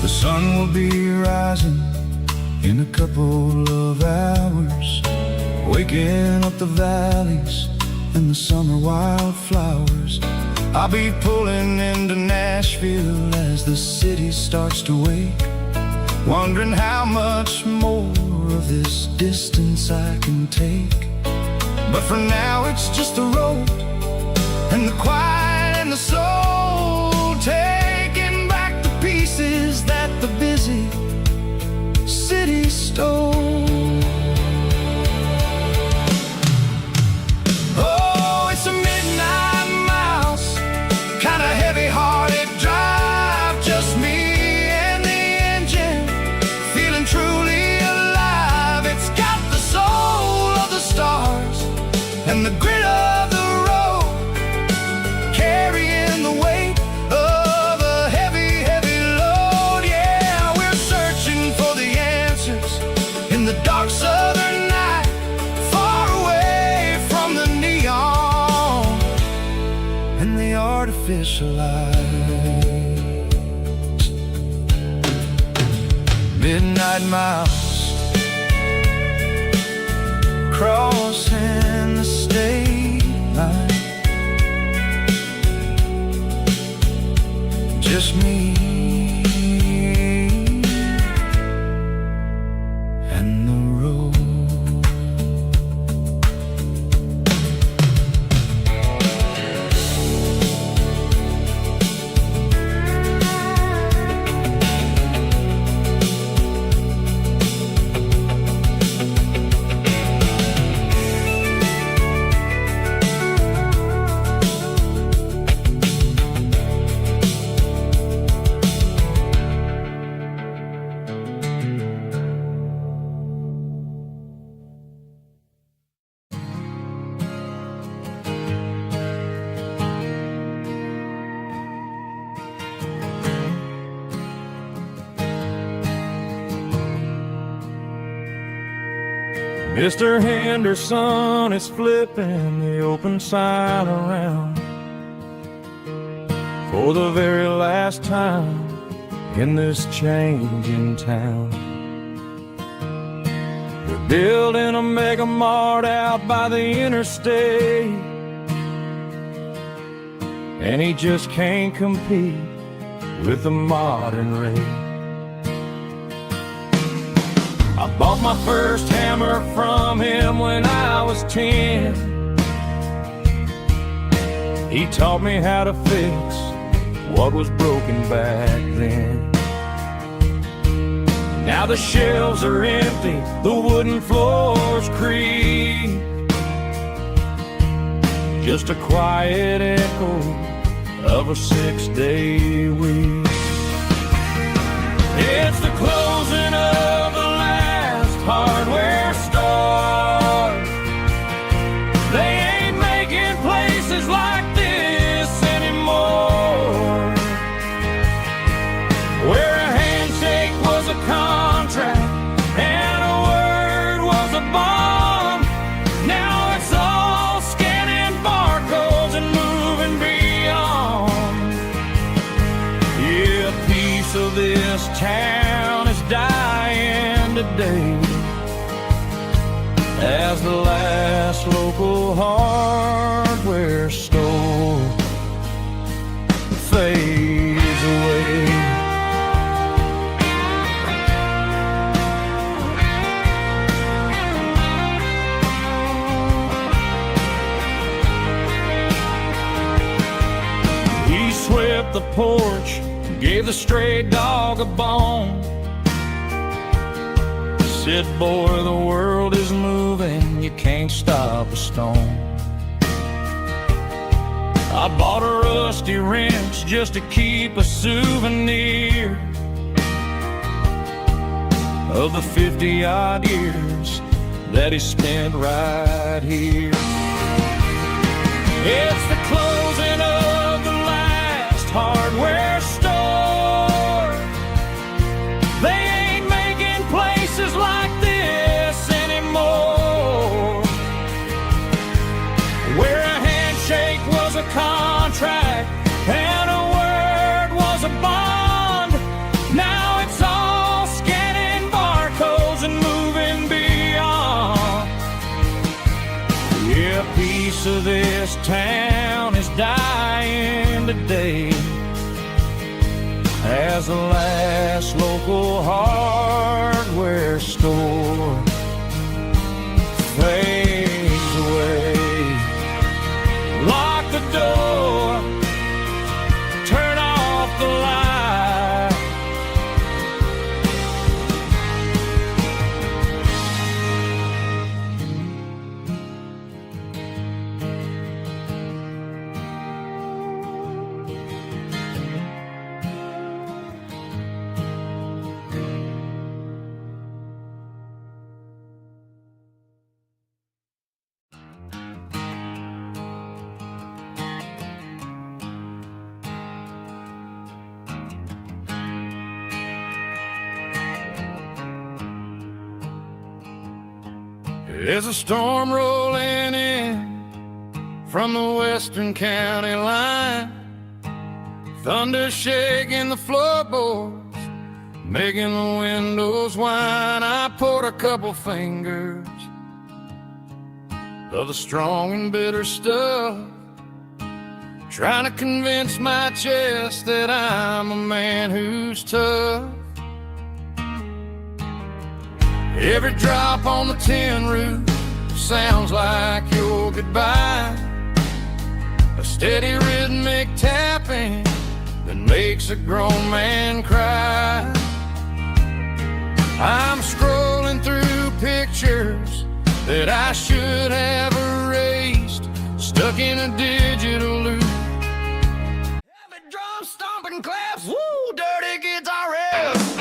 The sun will be rising in a couple of hours, waking up the valleys and the summer wildflowers. I'll be pulling into Nashville as the city starts to wake, wondering how much more of this distance I can take. But for now it's just the road and the quiet and the soul, taking back the pieces that the busy city stole. Oh, it's a midnight mouse, kinda heavy-hearted drive, just me and the engine, feeling truly alive. It's got the soul of the stars and the grit of the road, carrying the weight of a heavy, heavy load. Yeah, we're searching for the answers in the dark southern night, far away from the neon and the artificial lights. Midnight mouse, crossing the state line, just me and the road. Mr. Henderson is flipping the open sign around for the very last time in this changing town. We're building a mega mart out by the interstate, and he just can't compete with the modern rate. I bought my first hammer from him when I was 10. He taught me how to fix what was broken back then. Now the shelves are empty, the wooden floors creak, just a quiet echo of a 6-day week. It's the closing of the last hardware store. They ain't making places like this anymore, where a handshake was a contract and a word was a bond. Now it's all scanning barcodes and moving beyond. Yeah, a piece of this town is dying today as the last local hardware store fades away. He swept the porch, gave the stray dog a bone, said, boy, the world is moving, you can't stop a stone. I bought a rusty wrench just to keep a souvenir, of the 50-odd years that he spent right here. It's the closing of the last hardware store. They ain't making places like this anymore, where a handshake was a contract and a word was a bond. Now it's all scanning barcodes and moving beyond. Yeah, a piece of this town is dying today as the last local hardware store fades away. Lock the door, turn off the light. There's a storm rolling in from the western county line, thunder shaking the floorboards, making the windows whine. I poured a couple fingers of the strong and bitter stuff, trying to convince my chest that I'm a man who's tough. Every drop on the tin roof sounds like your goodbye, a steady rhythmic tapping that makes a grown man cry. I'm scrolling through pictures that I should have erased, stuck in a digital loop. Heavy drum stomping claps, woo, dirty guitar riffs.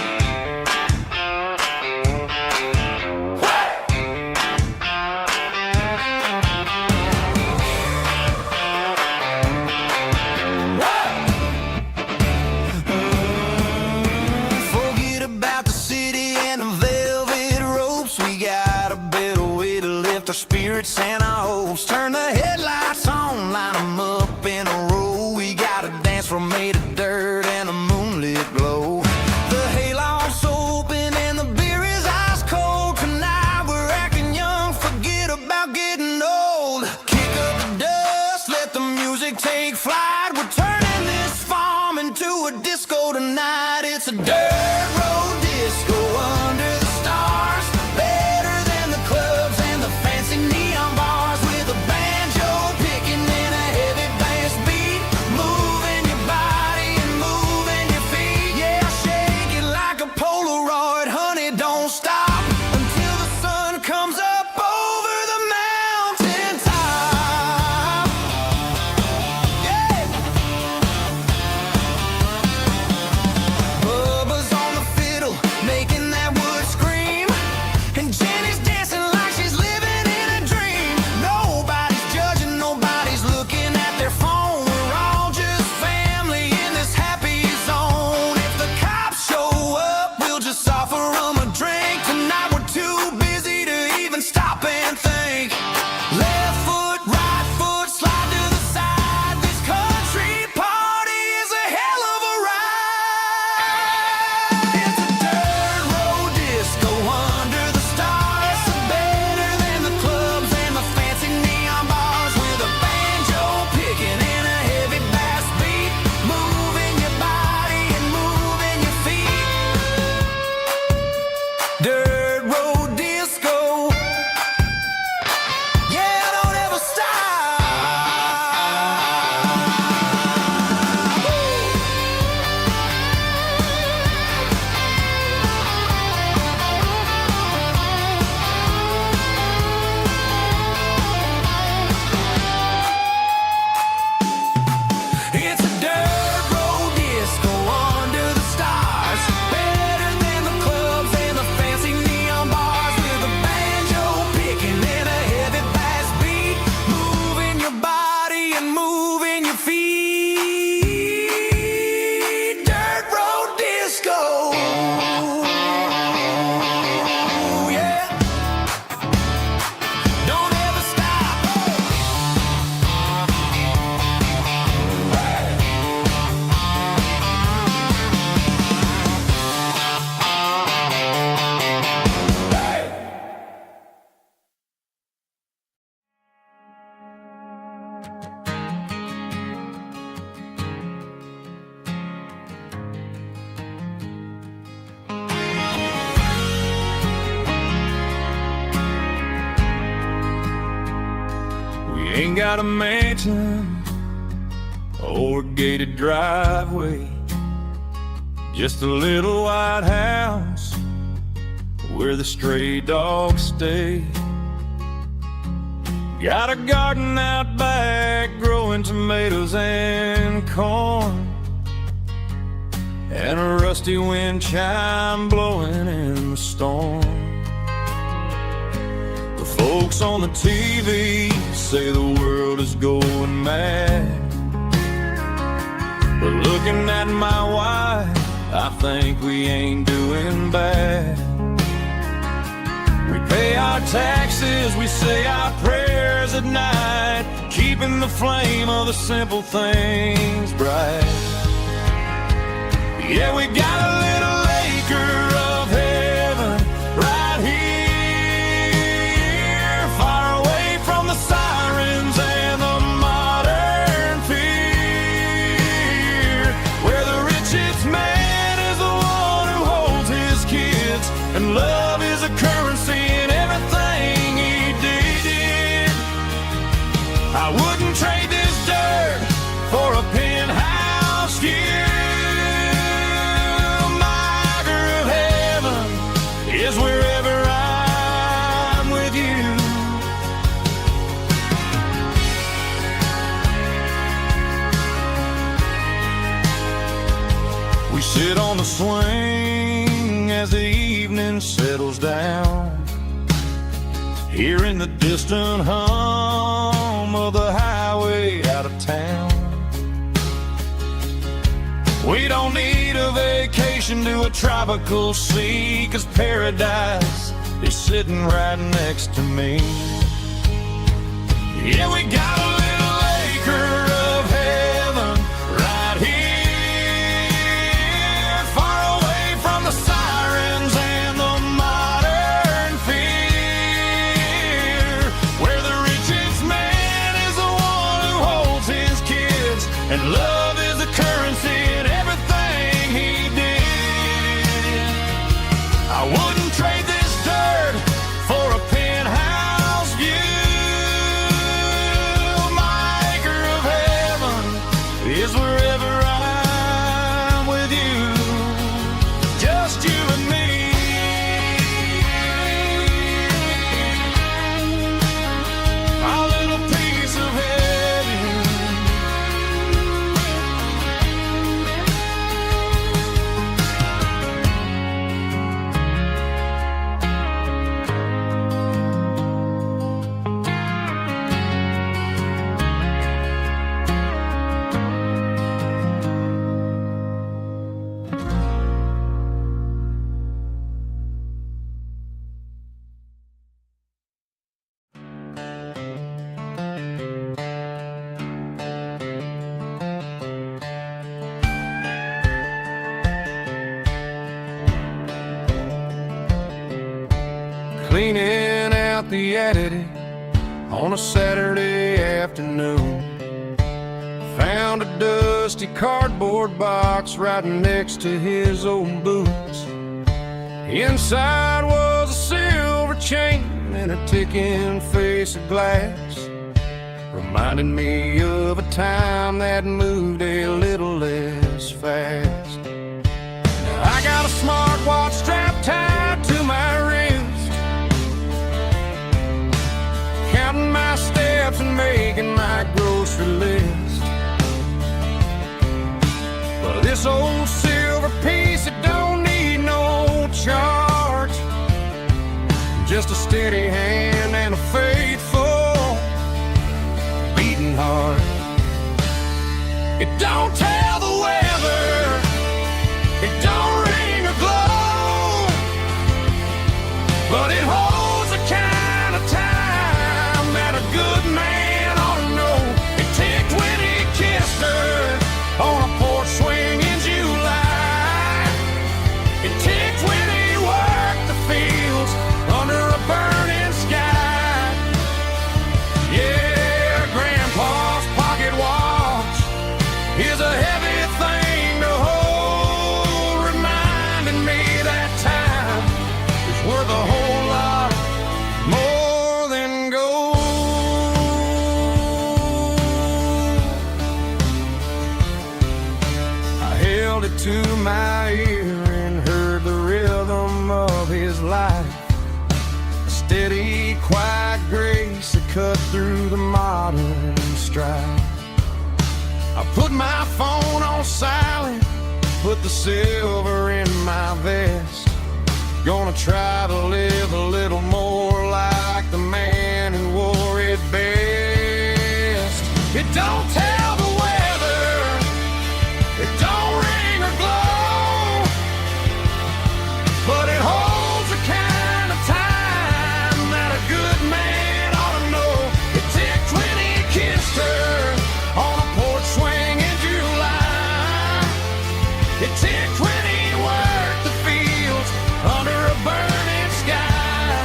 Spirits and our hopes, turn the headlights on, line them up in a row. We got a dance floor made of dirt and a moonlit glow. The hayloft's open and the beer is ice cold. Tonight we're acting young, forget about getting old. Kick up the dust, let the music take flight. We're turning this farm into a disco tonight. It's a dirt road disco under the stars, better than the clubs and the fancy neon bars, with a banjo picking in a heavy bass beat, moving your body and moving your feet. Yeah, shake it like a Polaroid, honey, don't stop until the sun comes up over the mountain top. Yeah. ain't got a mansion or a gated driveway, just a little white house where the stray dogs stay. Got a garden out back growing tomatoes and corn, and a rusty wind chime blowing in the storm. The folks on the TV say the world is going mad, but looking at my wife, I think we ain't doing bad. We pay our taxes, we say our prayers at night, keeping the flame of the simple things bright. Yeah, we got a little acre of heaven right here, far away from the sirens and the modern fear, where the richest man is the one who holds his kids, and love is a currency in everything he did. I wouldn't trade this dirt for a penthouse view. Is wherever I'm with you. We sit on the swing as the evening settles down, hearing the distant hum of the highway out of town. We don't need a vacation to a tropical sea, 'cause paradise is sitting right next to me. Yeah, we got a little acre of heaven right here, far away from the sirens and the modern fear, where the richest man is the one who holds his kids, and love is a currency in everything he did. I wouldn't trade this dirt for a penthouse view. My acre of heaven is wherever I'm with you, just you and me. Our little piece of heaven. Cleaning out the attic on a Saturday afternoon, found a dusty cardboard box right next to his old boots. Inside was a silver chain and a ticking face of glass, reminding me of a time that moved a little less fast. Now I got a smartwatch strapped tied to my wrist, counting my steps and making my grocery list. But this old silver piece, it don't need no charge, just a steady hand and a faithful beating heart. It don't tell the weather, it don't ring or glow, but it holds the kind of time that a good man ought to know. It ticked when he kissed her on a porch swing in July. It ticked when he worked the fields under a burning sky. Yeah, Grandpa's pocket watch is a to my ear and heard the rhythm of his life. A steady, quiet grace that cut through the modern strife. I put my phone on silent, put the silver in my vest. Gonna try to live a little more like the man who wore it best. It don't tell the weather, it don't ring or glow, but it holds the kind of time that a good man ought to know. It ticked when he kissed her on a porch swing in July. It ticked when he worked the fields under a burning sky.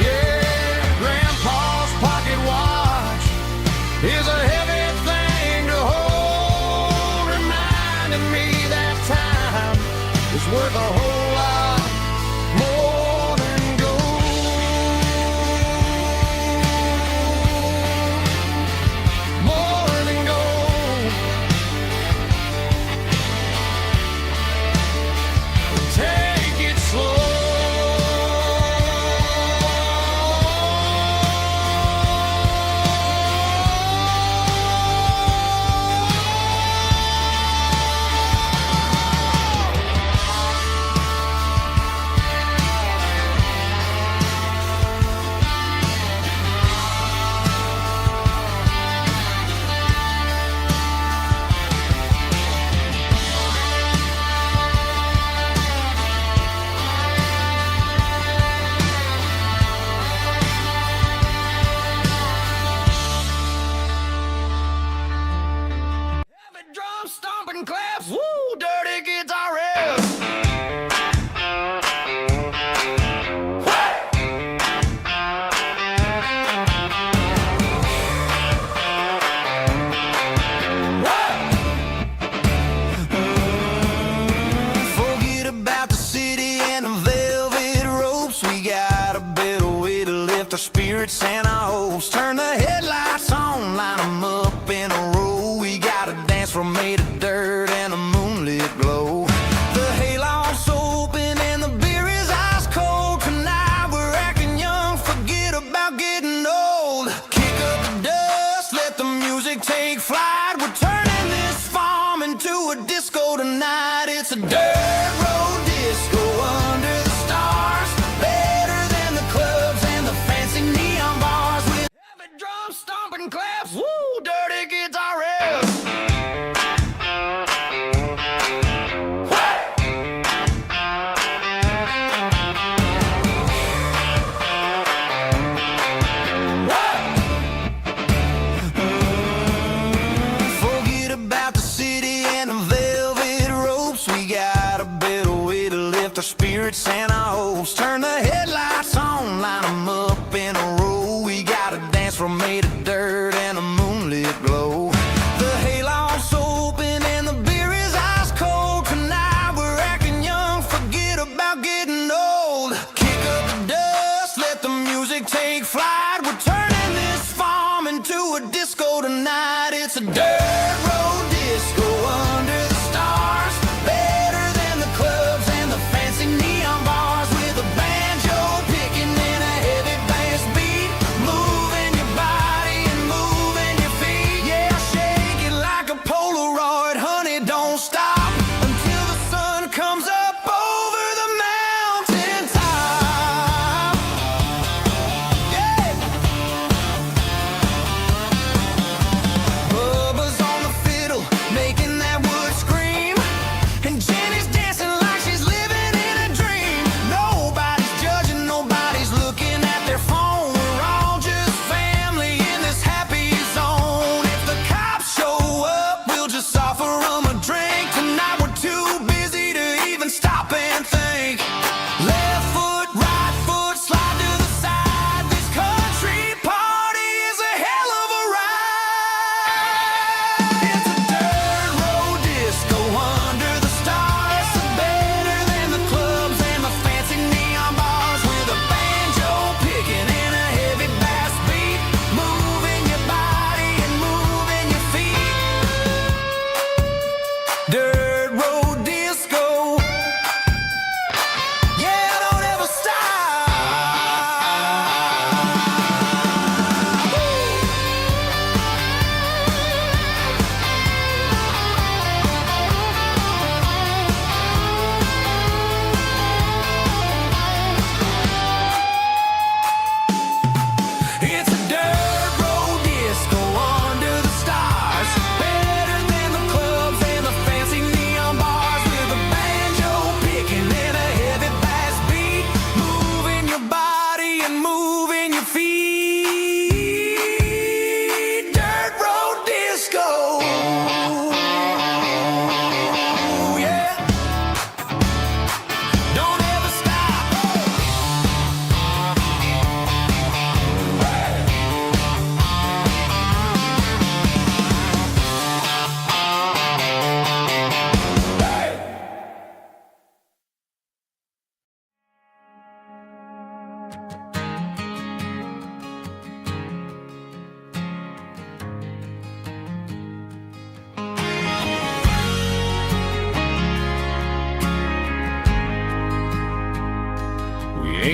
Yeah, Grandpa's pocket watch is a heavy thing to hold, reminding me that time is worth a whole lot more than gold. More than gold. Take it slow. Heavy drum stomping claps, woo, dirty guitar riffs. Forget about the city and the velvet ropes. We got a better way to lift our spirits and our hopes. Turn the headlights on, line 'em up in a row. We got a dance floor made of dirt and a moonlit glow. The hayloft's open and the beer is ice cold. Tonight we're acting young, forget about getting old. Kick up the dust, let the music take flight. We're turning this farm into a disco tonight. It's a dirt road disco under the stars. Better than the clubs and the fancy neon bars. With Heavy drum stomping claps, woo, dirty guitar riffs. Forget about the city and the velvet ropes. We got a better way to lift our spirits and our hopes. Turn the headlights on, line 'em up in a row. We got a dance floor made of dirt and a moonlit glow. The hayloft's open and the beer is ice cold. Tonight we're acting young, forget about getting old. Kick up the dust, let the music take flight. We're turning this farm into a disco tonight. It's a dirt road disco under the stars. Better than the clubs and the fancy neon bars. With a banjo picking in a heavy bass beat. Moving your body and moving your feet. Yeah, shake it like a Polaroid, honey, don't stop until the sun comes up over the mountain top. Yeah. Bubba's on the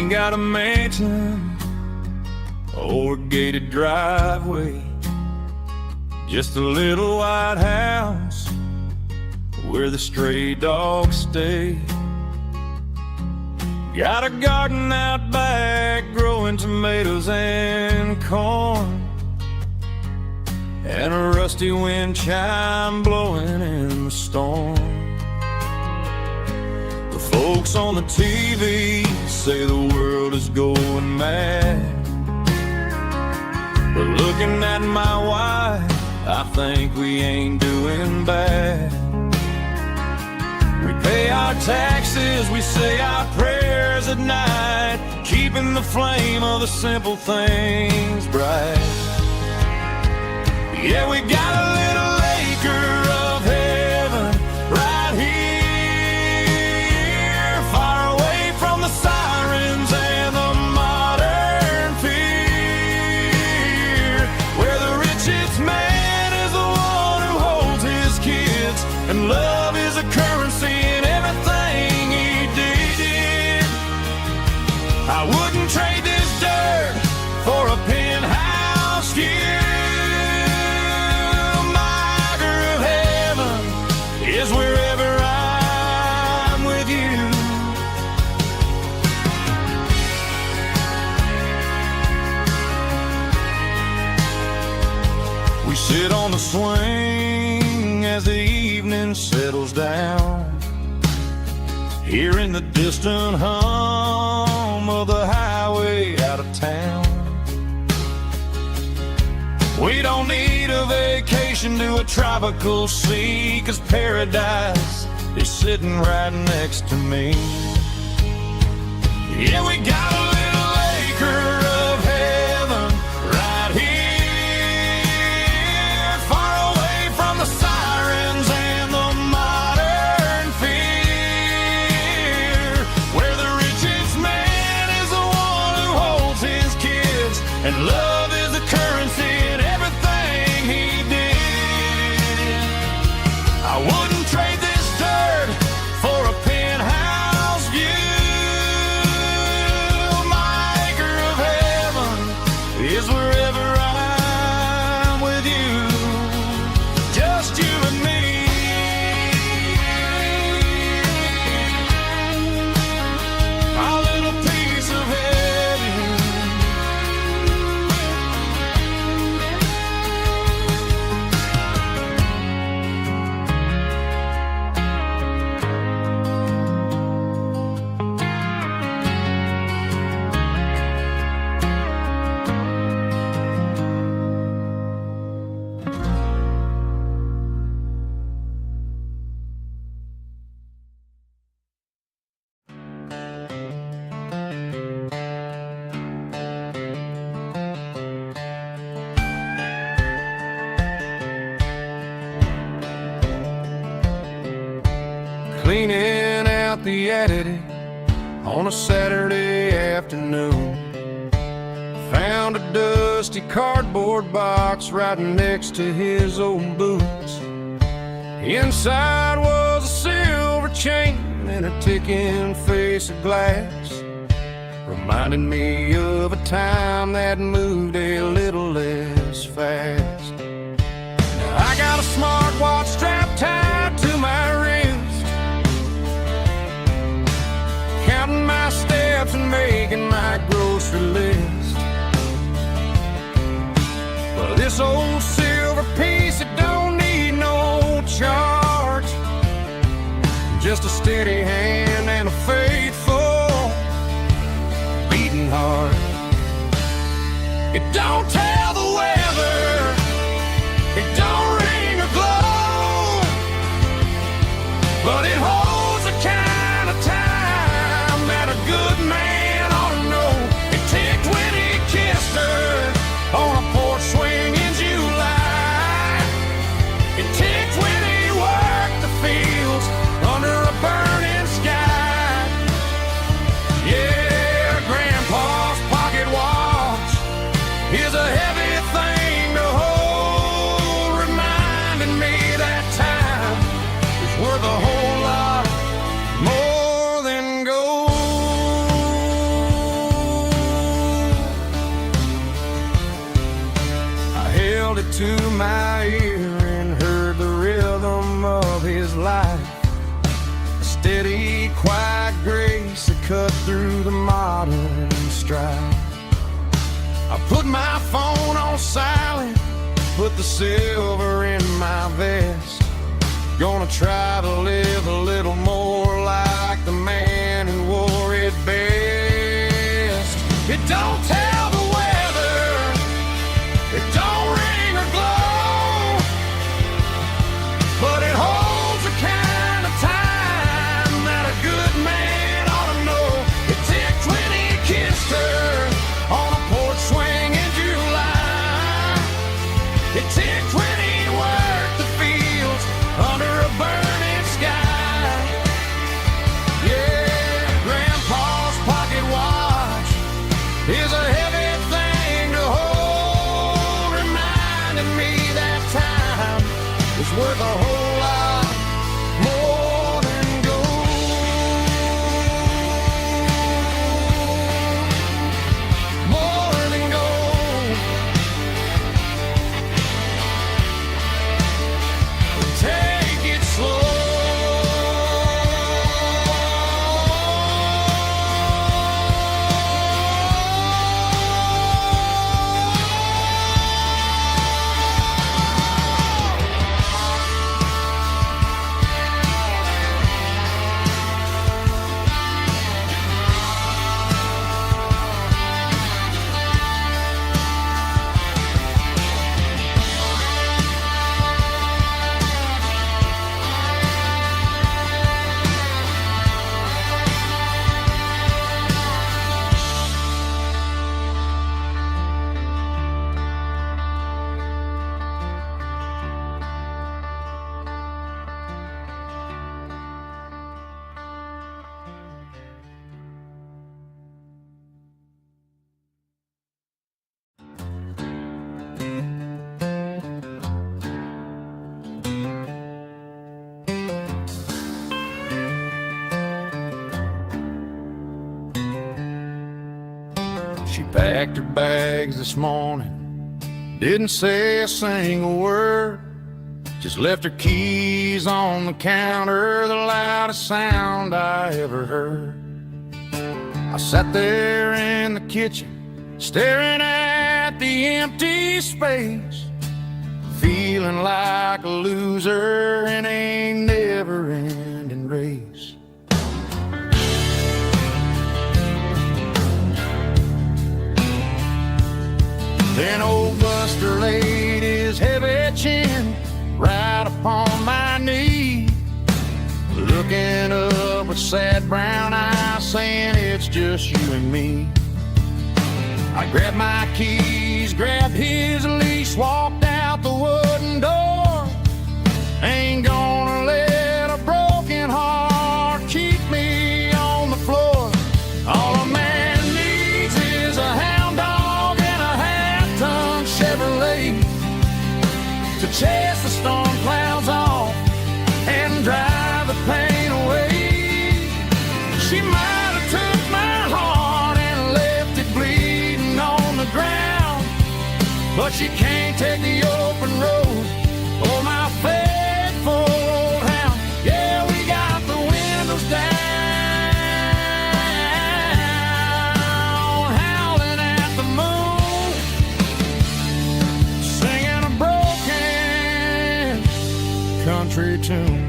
ain't got a mansion or a gated driveway, just a little white house where the stray dogs stay. Got a garden out back growing tomatoes and corn, and a rusty wind chime blowing in the storm. The folks on the TV say the world is going mad, but looking at my wife, I think we ain't doing bad. We pay our taxes, we say our prayers at night, keeping the flame of the simple things bright. Yeah, we got a little acre of heaven right here, far away from the sirens and the modern fear, where the richest man is the one who holds his kids, and love is a currency in everything he did. I wouldn't trade this dirt for a penthouse view. Is wherever I'm with you. We sit on the swing as the evening settles down, hearing the distant hum of the highway out of town. We don't need a vacation to a tropical sea, 'cause paradise is sitting right next to me. Yeah, we got a little acre of heaven right here, far away from the sirens and the modern fear, where the richest man is the one who holds his kids, and love is the currency in everything he did. I wouldn't trade this dirt for a penthouse view. My acre of heaven is wherever I'm with you, just you and me. Our little piece of heaven. Cleaning out the attic on a Saturday afternoon, found a dusty cardboard box right next to his old boots. Inside was a silver chain and a ticking face of glass, reminding me of a time that moved a little less fast. Now I got a smartwatch strapped tied to my wrist, counting my steps and making my grocery list. Well, this old silver piece, it don't need no charge, just a steady hand and a faithful beating heart. It don't tell the weather, it don't ring or glow, but it holds the kind of time that a good man ought to know. It ticked when he kissed her on a porch swing in July. It ticked when he worked the fields under a burning sky. Yeah, Grandpa's pocket watch is a heavy held it to my ear and heard the rhythm of his life. A steady, quiet grace that cut through the modern strife. I put my phone on silent, put the silver in my vest. Gonna try to live a little more like the man who wore it best. It don't tell the weather, it don't ring or glow, but it holds the kind of time that a good man ought to know. It ticked when he kissed her on a porch swing in July. It ticked when he worked the fields under a burning sky. Yeah, Grandpa's pocket watch is a heavy thing to hold, reminding me that time is worth a whole lot more than gold. More than gold. Take it slow. She packed her bags this morning, didn't say a single word, just left her keys on the counter, the loudest sound I ever heard. I sat there in the kitchen, staring at the empty space, feeling like a loser in a never-ending race. Then old Buster laid his heavy chin right upon my knee, looking up with sad brown eyes, saying it's just you and me. I grabbed my keys, grabbed his leash, walked out the wooden door. Ain't gonna let a broken heart keep me on the floor. All a man needs is a hound dog and a half-ton Chevrolet to chase the storm clouds off and drive the pain away. She might have took my heart and left it bleeding on the ground, but she can't take the open road or my faithful old hound. Yeah, we got the windows down, howling at the moon, singing a broken country tune.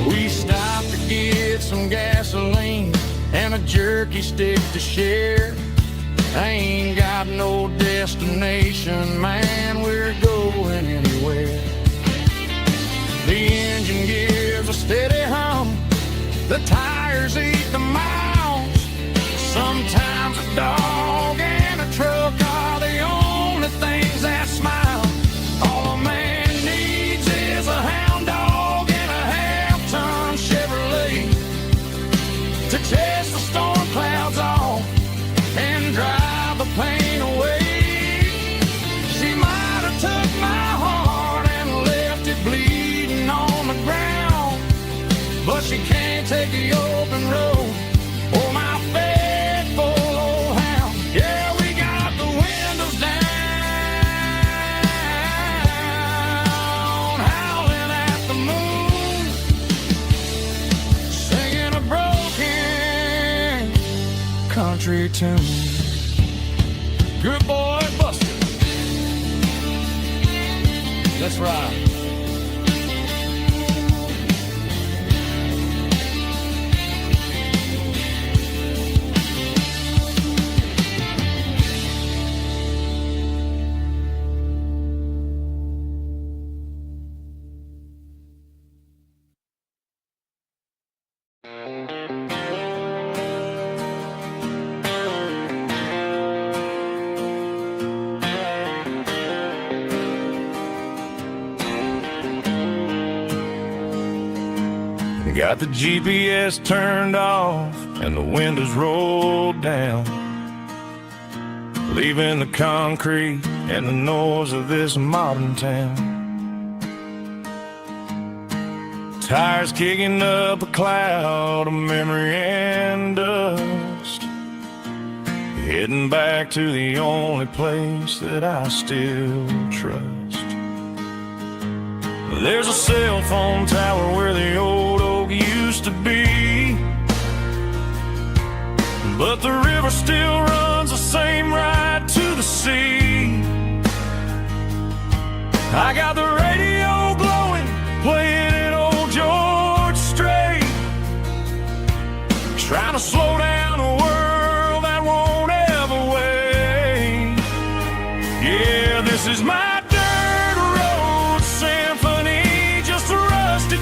We stopped to get some gasoline and a jerky stick to share. I ain't got no destination, man, we're going anywhere. The engine gives a steady hum, the tires eat the miles. Sometimes a dog and a truck are the only things that smile. All a man needs is a hound dog and a half-ton Chevrolet to chase the storm clouds off and drive the pain away. She might have took my take the open road. Oh, my faithful old hound. Yeah, we got the windows down, howling at the moon, singing a broken country tune. Good boy, Buster. Let's ride. Got the GPS turned off and the windows rolled down, leaving the concrete and the noise of this modern town. Tires kicking up a cloud of memory and dust, heading back to the only place that I still trust. There's a cell phone tower where the old oak used to be, but the river still runs the same right to the sea. I got the radio glowing, playing an old George Strait, trying to slow down a world that won't ever wait. Yeah, this is my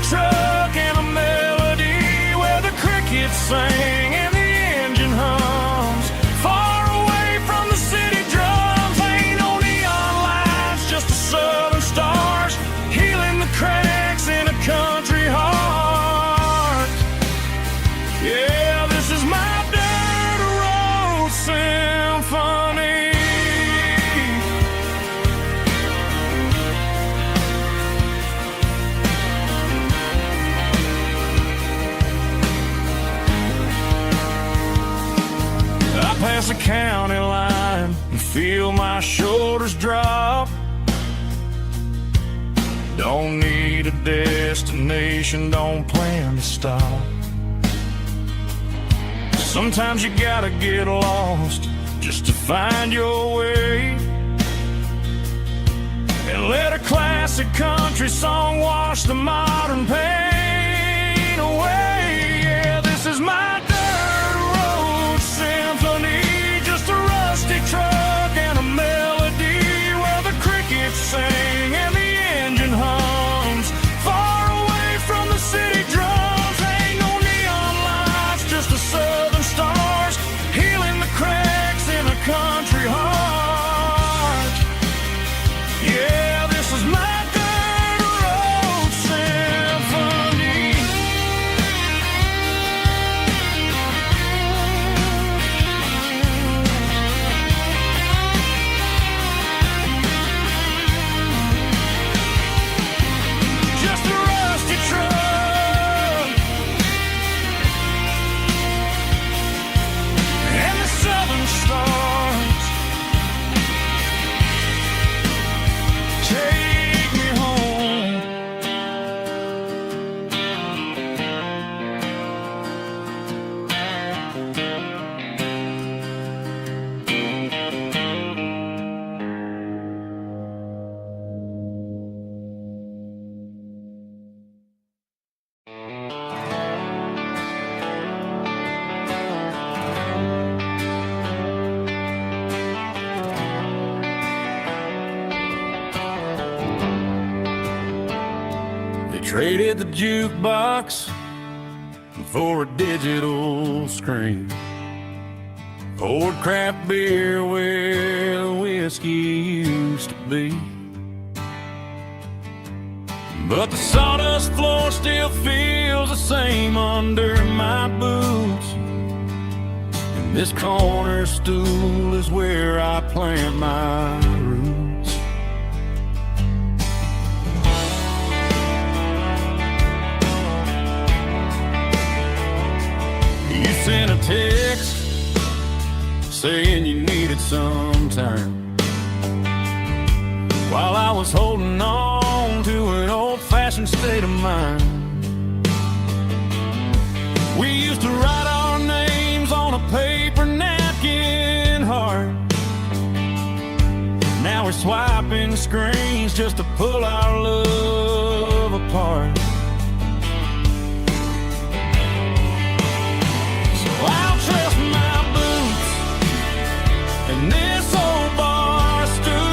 truck and a melody where the crickets sing and the engine hums, far away from the city drums. Ain't no neon lights, just the southern stars healing the cracks in a country heart. Yeah, this is my dirt road symphony. Past the county line and feel my shoulders drop. Don't need a destination, don't plan to stop. Sometimes you gotta get lost just to find your way, and let a classic country song wash the modern pain away. Yeah, this is my truck and a melody where the crickets sing and the engine hums, far away from the city drums. Ain't no neon lights, just the southern stars healing the cracks in a country heart. Yeah, this is my dirt road symphony. Traded the jukebox for a digital screen, poured craft beer where the whiskey used to be. But the sawdust floor still feels the same under my boots, and this corner stool is where I plant my roots. some turn. While I was holding on to an old-fashioned state of mind, we used to write our names on a paper napkin heart. Now we're swiping screens just to pull our love apart. So I'll trust my boots and this old bar stool.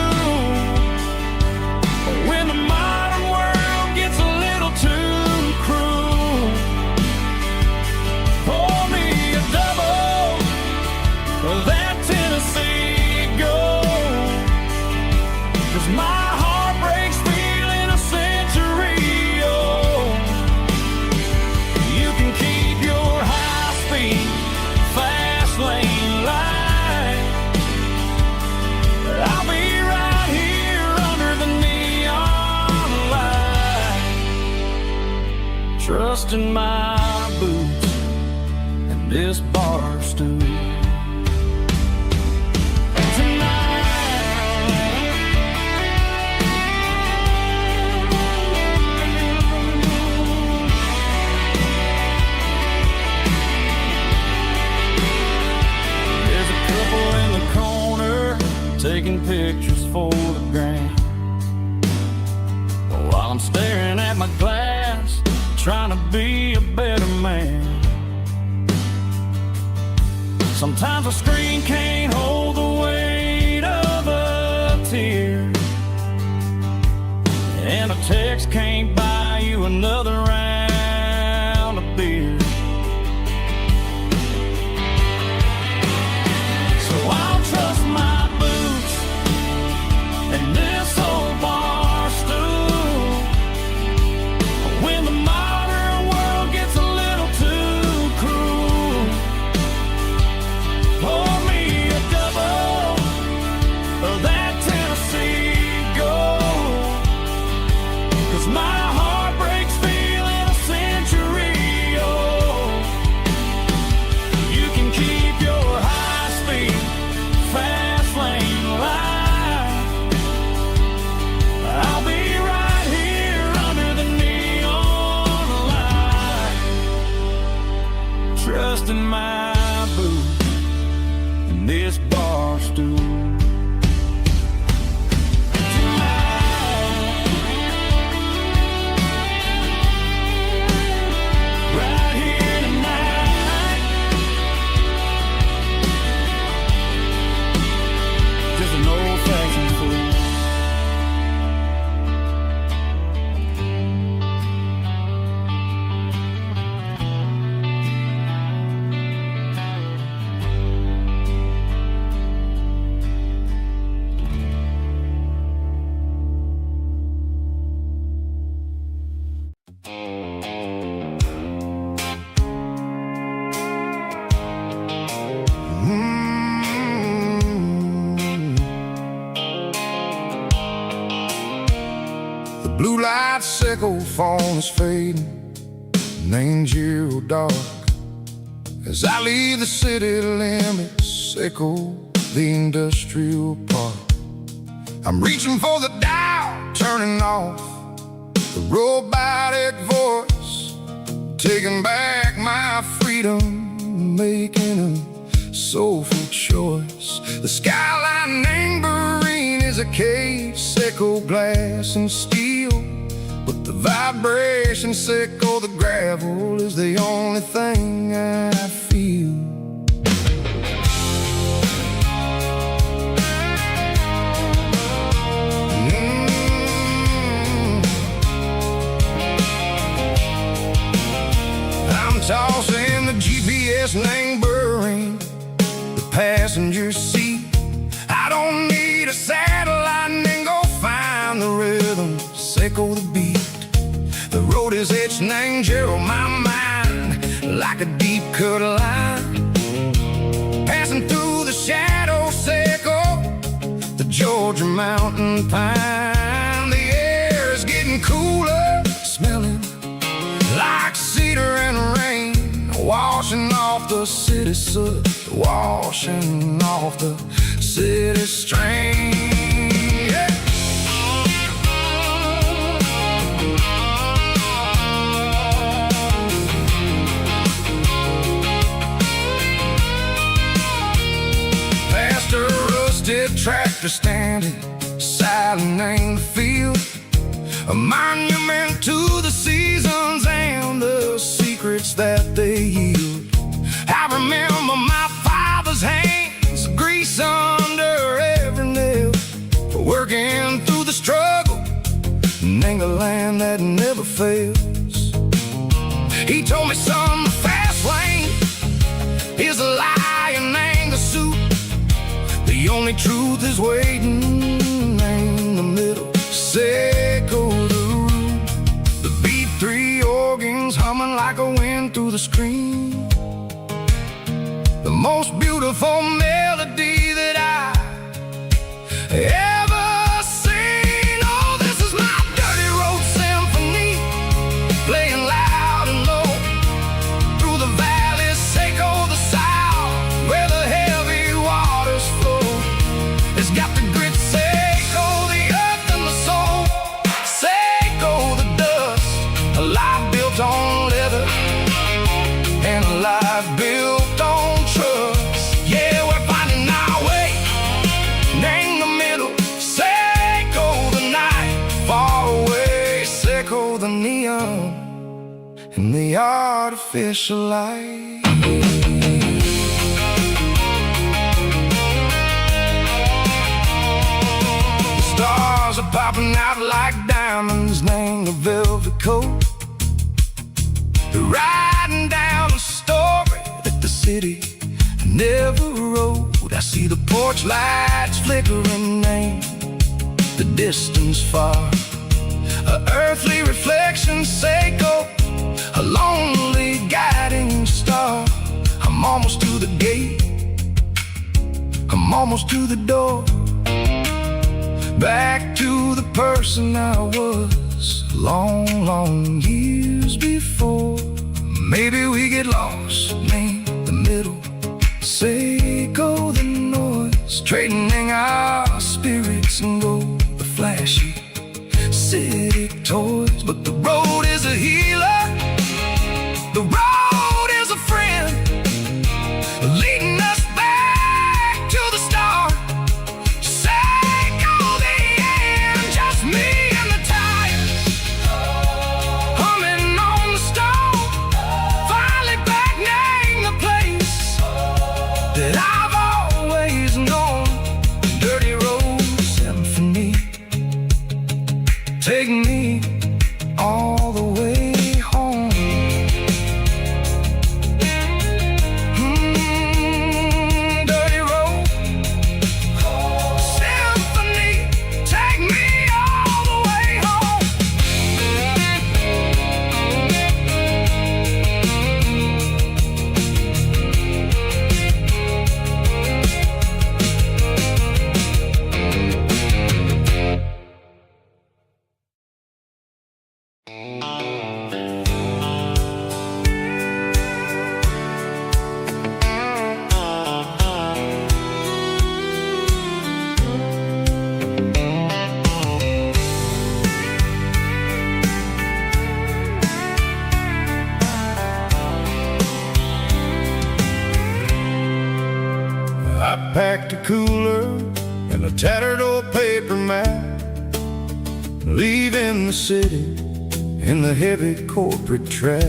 When the modern world gets a little too cruel, pour me a double of that Tennessee Gold. 'Cause my heart breaks feeling a century old. You can keep your high-speed, fast lane light, but I'll be right here under the neon light, trusting my boots and this bar stool. Taking pictures for the gram, while I'm staring at my glass, trying to be a better man. Sometimes a screen can't hold the weight of a tear, and a text can't buy you another round of beer. So I'll trust my and this old bar stool. When the modern world gets a little too cruel, pour me a double of that Tennessee Gold. 'Cause my heart breaks feeling a century old. You can keep your high-speed, fast lane light. I'll be right here under the neon light, trusting my boots and this bar stool. Right here tonight, just an old-fashioned fool. The blue light sickle phone is fading, and ain't zero dark. As I leave the city limits, sickle the industrial park. I'm reaching for the dial, turning off the robotic voice, taking back my freedom, making a soulful choice. The skyline neighboring is a cave, sickle glass and steel, but the vibration sickle the gravel is the only thing I feel. I'm tossing the GPS neighboring the passenger seat. I don't need a satellite and go find the rhythm, sickle the beat. The road is etched and Gerald my mind like a deep cut line, passing through the shadow sickle, the Georgia mountain pine. The air is getting cooler, smelling like cedar and rain, washing off the city soot, washing off the city strain. Yeah. Past a rusted tractor standing silent in the field, a monument to the seasons and the secrets that they yield. I remember my father's hands, grease under every nail, working through the struggle, and the land that never fails. He told me, son, the fast lane is a lie and anger suit. The only truth is waiting in the middle. Echo the root, the B3 organs humming like a wind through the screen. The most beautiful melody that I ever seen. Oh, this is my dirty road symphony, playing loud and low through the valleys, Echo the south, where the heavy waters flow. It's got the grit, Echo the earth and the soul, Echo the dust, a life built on leather and a life built on trust. Yeah, we're finding our way in the middle. Echo the night far away, Echo the neon and the artificial light. The stars are popping out like diamonds, named the velvet coat. They're riding down the story that the city never wrote. I see the porch lights flickering in the distance far, a earthly reflection, Echo, a lonely guiding star. I'm almost to the gate, I'm almost to the door, back to the person I was long, long years before. Maybe we get lost in the middle, Echo the noise, trading our spirits and go the flashy city toys. But the road is a healer, the road is a friend, leading us back to the start. Echo the end, just me and the tires, humming on the stone, finally back name the place that I've always known. Dirty road symphony, take me all the way home. Dirty road symphony, take me all the way home. I packed a cooler and a tattered old paper map, leaving the city in the heavy corporate trap.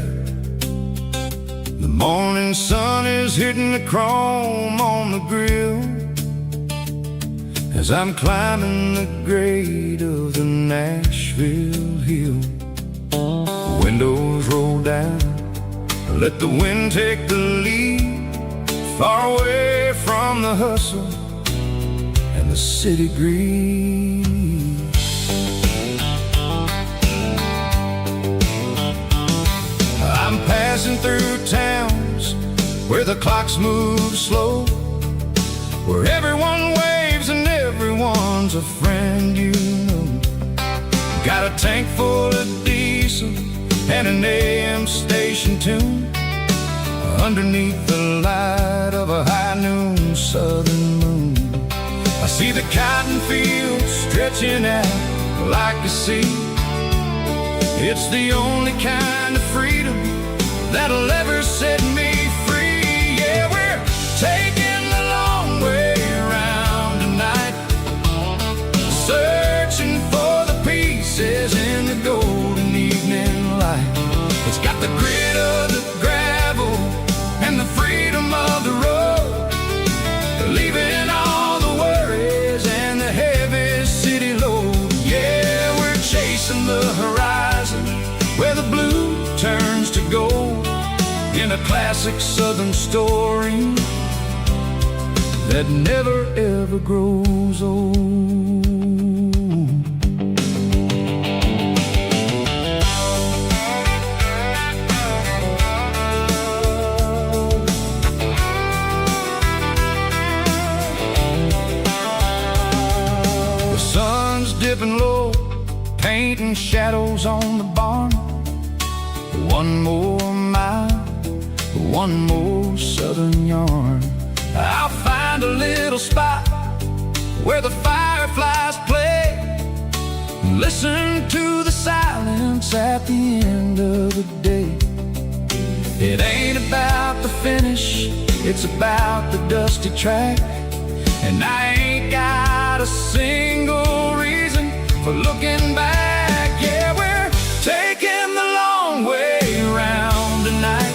The morning sun is hitting the chrome on the grill as I'm climbing the grade of the Nashville hill. The windows roll down, let the wind take the lead, far away from the hustle and the city greed. I'm passing through towns where the clocks move slow, where everyone waves and everyone's a friend you know. Got a tank full of diesel and an AM station tune, underneath the light of a high noon southern moon. See the cotton fields stretching out like a sea. It's the only kind of freedom that'll ever set me free. Yeah, we're taking the long way around tonight, searching for the pieces in the golden evening light. It's got the grit of the gravel and the freedom of the road, leaving all the worries and the heavy city load. Yeah, we're chasing the horizon where the blue turns to gold, in a classic southern story that never ever grows old. The sun's dipping low, painting shadows on the barn. One more mile, one more southern yarn. I'll find a little spot where the fireflies play, listen to the silence at the end of the day. It ain't about the finish, it's about the dusty track. And I ain't got a single reason for looking back. Yeah, we're taking the long way around tonight,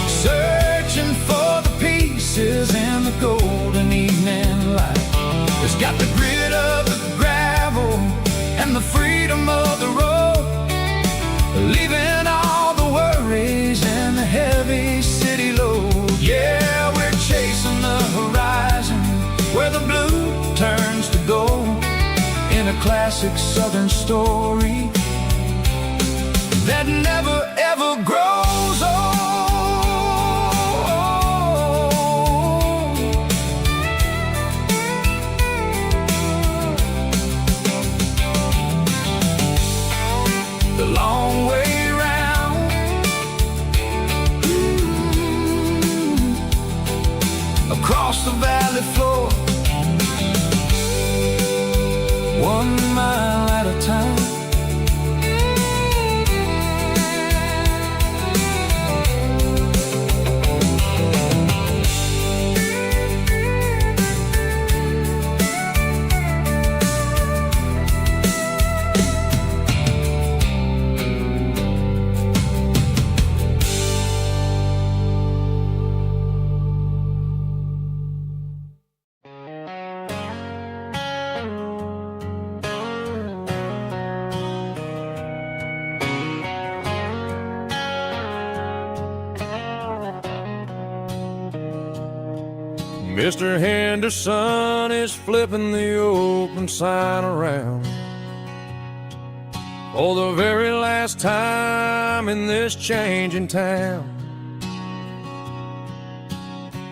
searching for the pieces in the golden evening light. It's got the grit of the gravel and the freedom of the road, leaving all the worries and the heavy city load. Yeah, we're chasing the horizon where the blue turns to gold, in a classic southern story that never ever grows old. The long way round, across the valley floor, 1 mile at a time. Mr. Henderson is flipping the open sign around for the very last time in this changing town.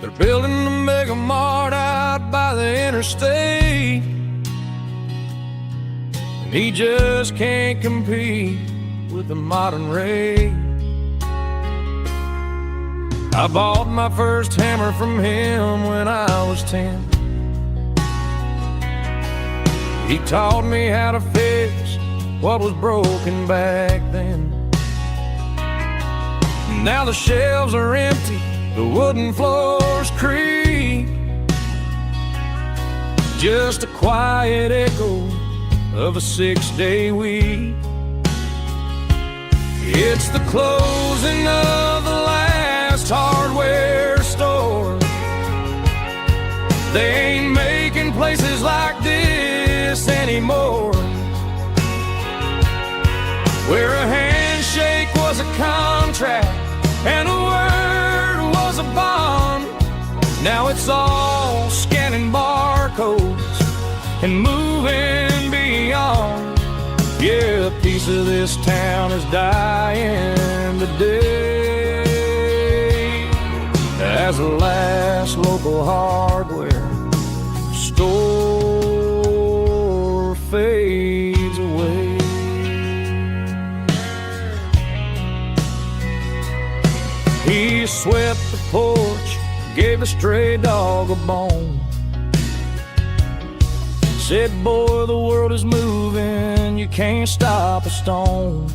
They're building a mega mart out by the interstate, and he just can't compete with the modern rate. I bought my first hammer from him when I was 10. He taught me how to fix what was broken back then. Now the shelves are empty, the wooden floors creak, just a quiet echo of a 6-day week. It's the closing of the last hardware store. They ain't making places like this anymore, where a handshake was a contract and a word was a bond. Now it's all scanning barcodes and moving beyond. Yeah, a piece of this town is dying today as the last local hardware store fades away. He swept the porch, gave a stray dog a bone, Said, boy, the world is moving, you can't stop a stone.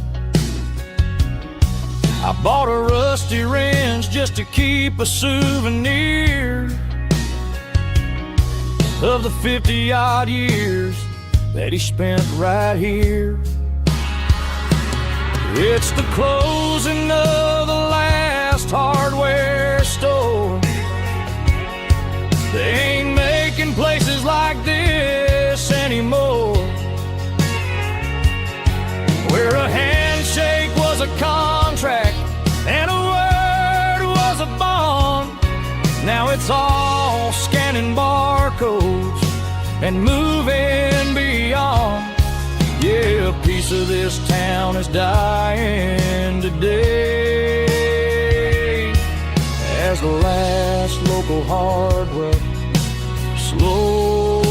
I bought a rusty wrench just to keep a souvenir of the 50-odd years that he spent right here. It's the closing of the last hardware store. They ain't making places like this anymore, where a handshake was a contract and a word was a bond. Now it's all scanning barcodes and moving beyond. Yeah, a piece of this town is dying today as the last local hardware slow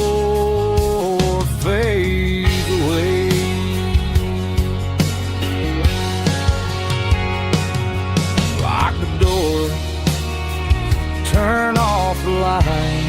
fades away. Lock the door, turn off the light.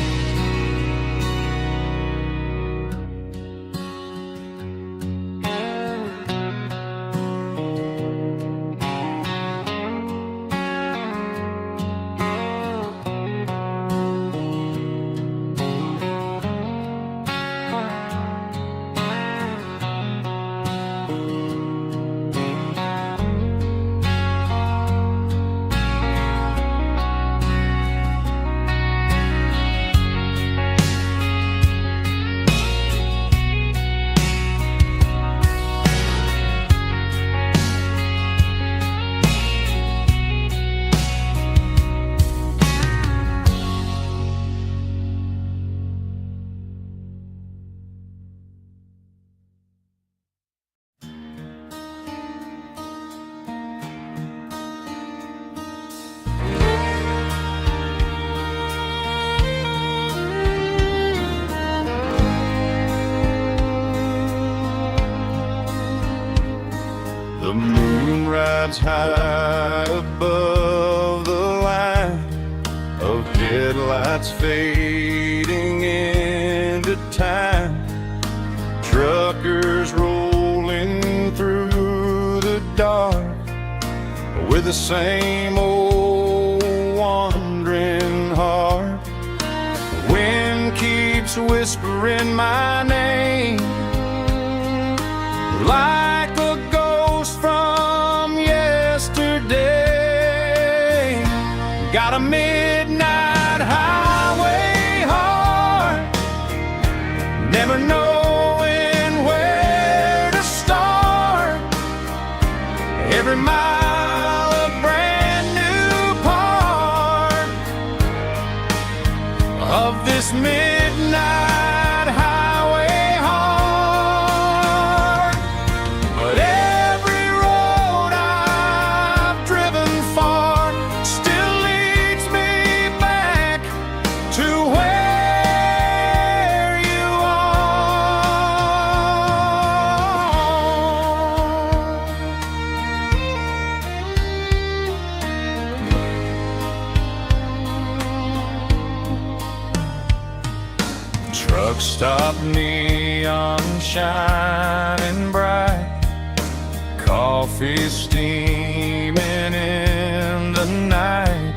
The moon rides high above the line of headlights fading into time. Truckers rolling through the dark with the same old wandering heart. The wind keeps whispering my name like a ghost from yesterday. Got a midnight highway heart, never knowing where to start. Every mile a brand new part of this midnight highway heart. But every road I've driven far still leads me back to where you are. Truck stop, neon shining bright, coffee steaming in the night.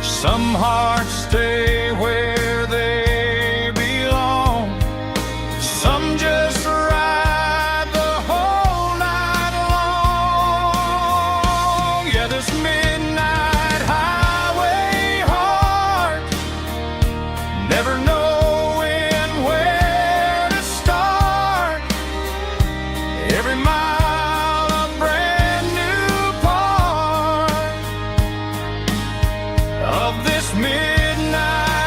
Some hearts stay where they belong, some just ride the whole night long. Yeah, this midnight highway heart, never knowing where to start. Every mile a brand new part of this midnight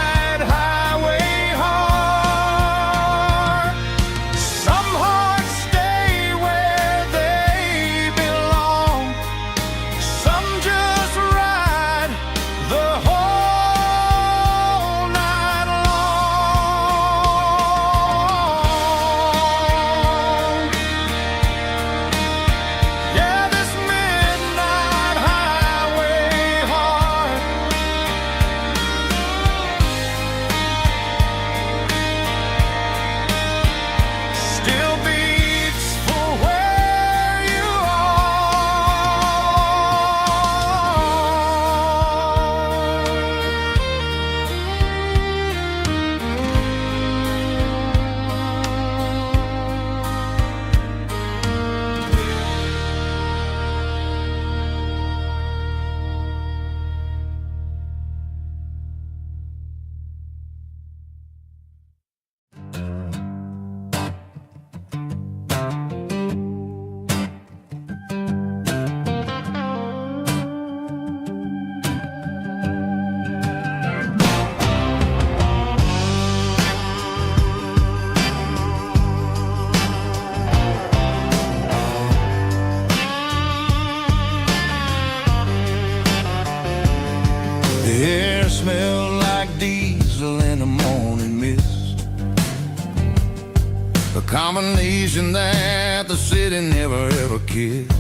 combination that the city never ever kissed.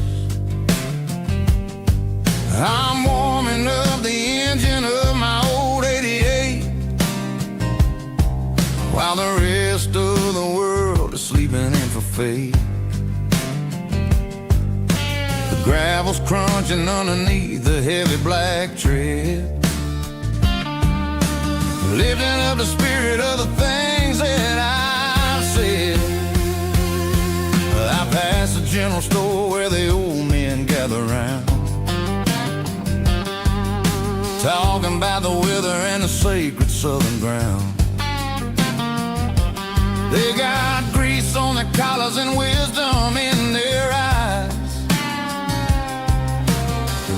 I'm warming up the engine of my old 88, while the rest of the world is sleeping in for fate. The gravel's crunching underneath the heavy black tread, lifting up the spirit of the things that I've said. I pass the general store where the old men gather round, talking about the weather and the sacred southern ground. They got grease on their collars and wisdom in their eyes,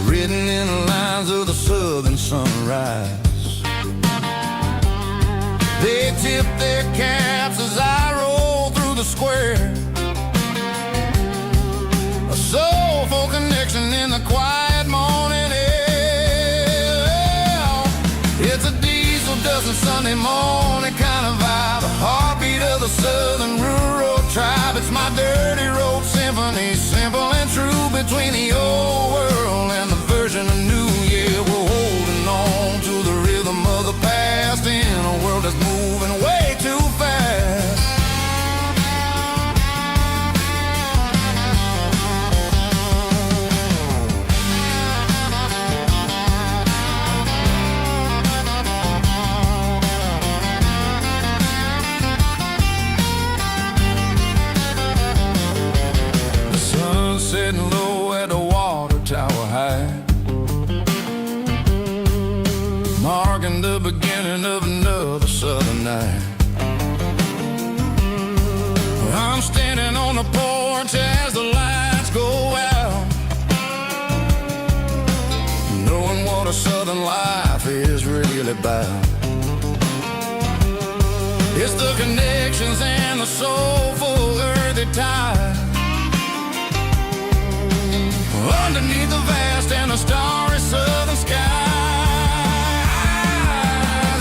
written in the lines of the southern sunrise. They tip their caps as I roll through the square, a soulful connection in the quiet morning air. It's a diesel dusting Sunday morning kind of vibe, a heartbeat of the southern rural tribe. It's my dirty road symphony, simple and true, between the old world and the version of new. Yeah, we're holding on to the rhythm of the past in a world that's moving way too fast. Sitting low at the water tower high, marking the beginning of another southern night. I'm standing on the porch as the lights go out, knowing what a southern life is really about. It's the connections and the soulful earthy ties, underneath the vast and the starry southern skies.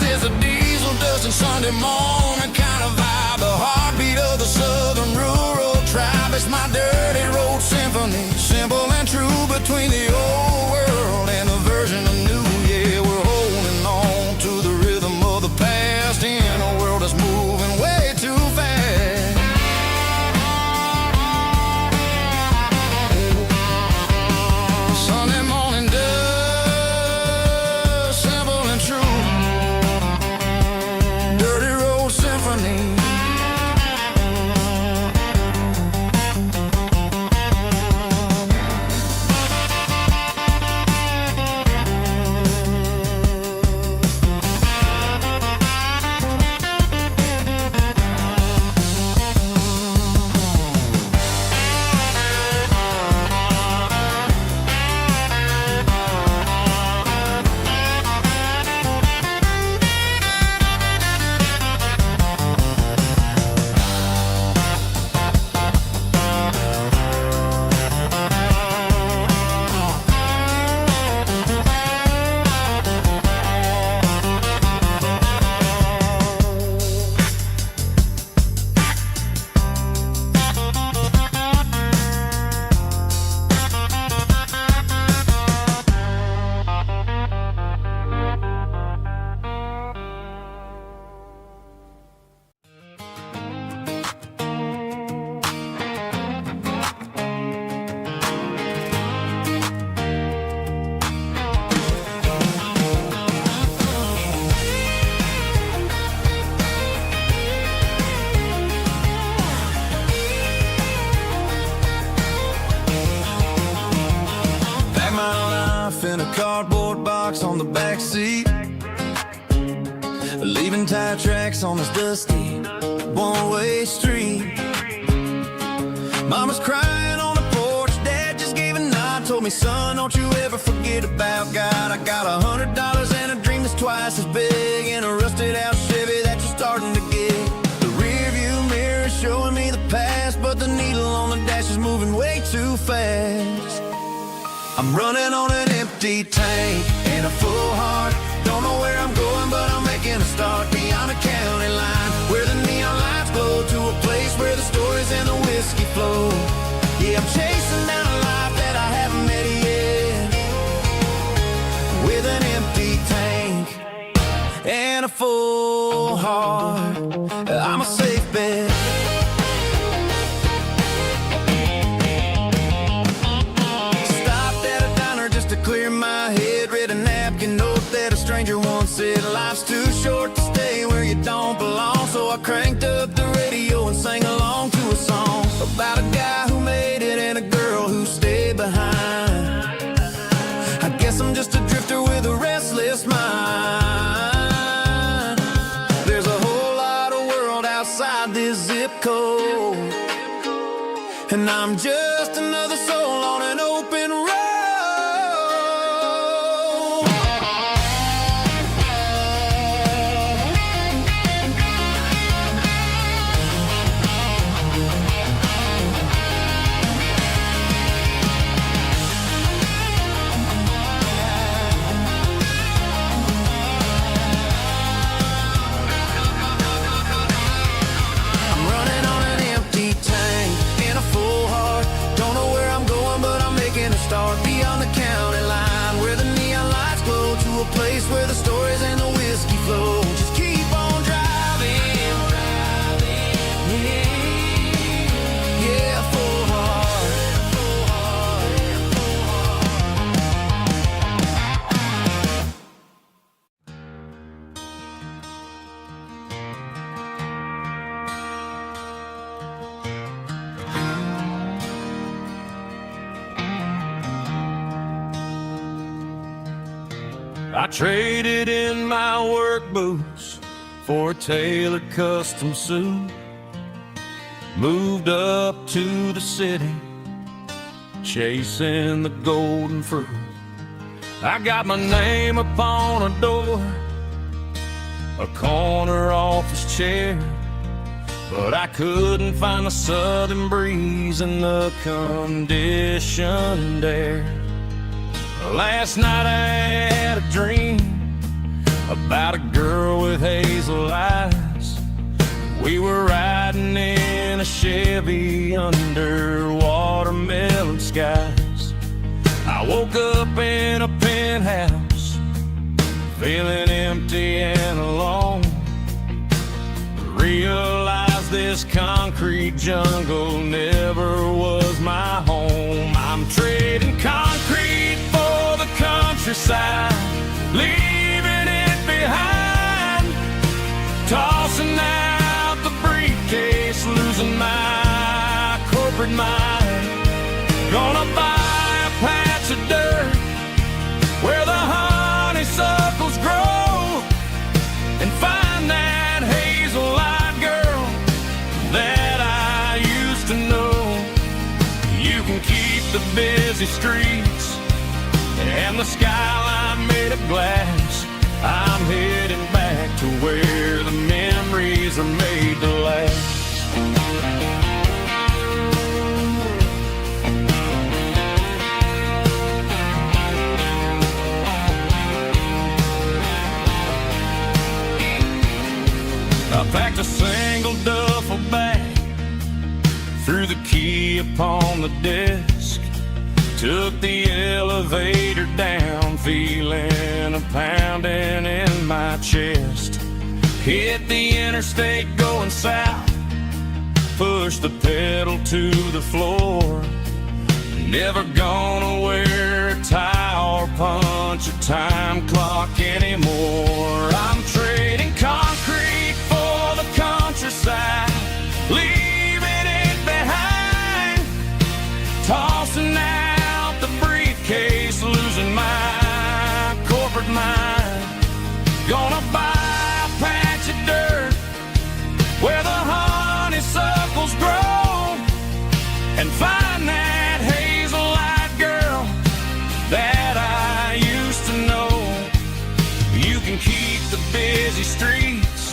It's a diesel dusting Sunday morning kind of vibe, the heartbeat of the southern rural tribe. It's my dirty road symphony, simple and true, between the old world and the version of new. Yeah, we're holding on to the rhythm of the past in a world that's moving way too fast. Sunday morning dust, simple and true, dirty road symphony. In a cardboard box on the back seat, leaving tire tracks on this dusty one-way street. Mama's crying on the porch, Dad just gave a nod, told me, son, don't you ever forget about God. I got $100 and a dream that's twice as big, in a rusted out Chevy that you're starting to get. The rear view mirror is showing me the past, but the needle on the dash is moving way too fast. I'm running on an empty tank and a full heart. Don't know where I'm going, but I'm making a start beyond a county line, where the neon lights glow, to a place where the story whiskey flow. Yeah, I'm chasing down a life that I haven't met yet, with an empty tank and a full heart. I'm a safe bet. Stopped at a diner just to clear my head. Read a napkin note that a stranger once said, life's too short to stay where you don't belong. So I cranked up the radio and sang along to a song about a guy who made it and a girl who stayed behind. I guess I'm just a drifter with a restless mind. There's a whole lot of world outside this zip code, and I'm just another soul on an open road. Start beyond the county line, where the neon lights glow, to a place where the stories and the whiskey flow. Just keep on driving, yeah, full heart. I traded in my work boots for a tailored custom suit. Moved up to the city, chasing the golden fruit. I got my name upon a door, a corner office chair, but I couldn't find the southern breeze in the conditioned air. Last night I had a dream about a girl with hazel eyes. We were riding in a Chevy under watermelon skies. I woke up in a penthouse, feeling empty and alone. Realized this concrete jungle never was my home. I'm trading concrete for the countryside, leaving it behind. Tossing out the briefcase, losing my corporate mind. Gonna buy a patch of dirt where the honeysuckles grow, and find that hazel-eyed girl that I used to know. You can keep the busy streets and the skyline made of glass. I'm heading back to where the memories are made to last. I packed a single duffel bag, threw the key upon the desk, took the elevator down, feeling a pounding in my chest. Hit the interstate going south, pushed the pedal to the floor. Never gonna wear a tie or punch a time clock anymore. I'm trading concrete for the countryside, leaving it behind. Tossing out the briefcase, losing my corporate mind. Gonna buy a patch of dirt where the honeysuckles grow, and find that hazel-eyed girl that I used to know. You can keep the busy streets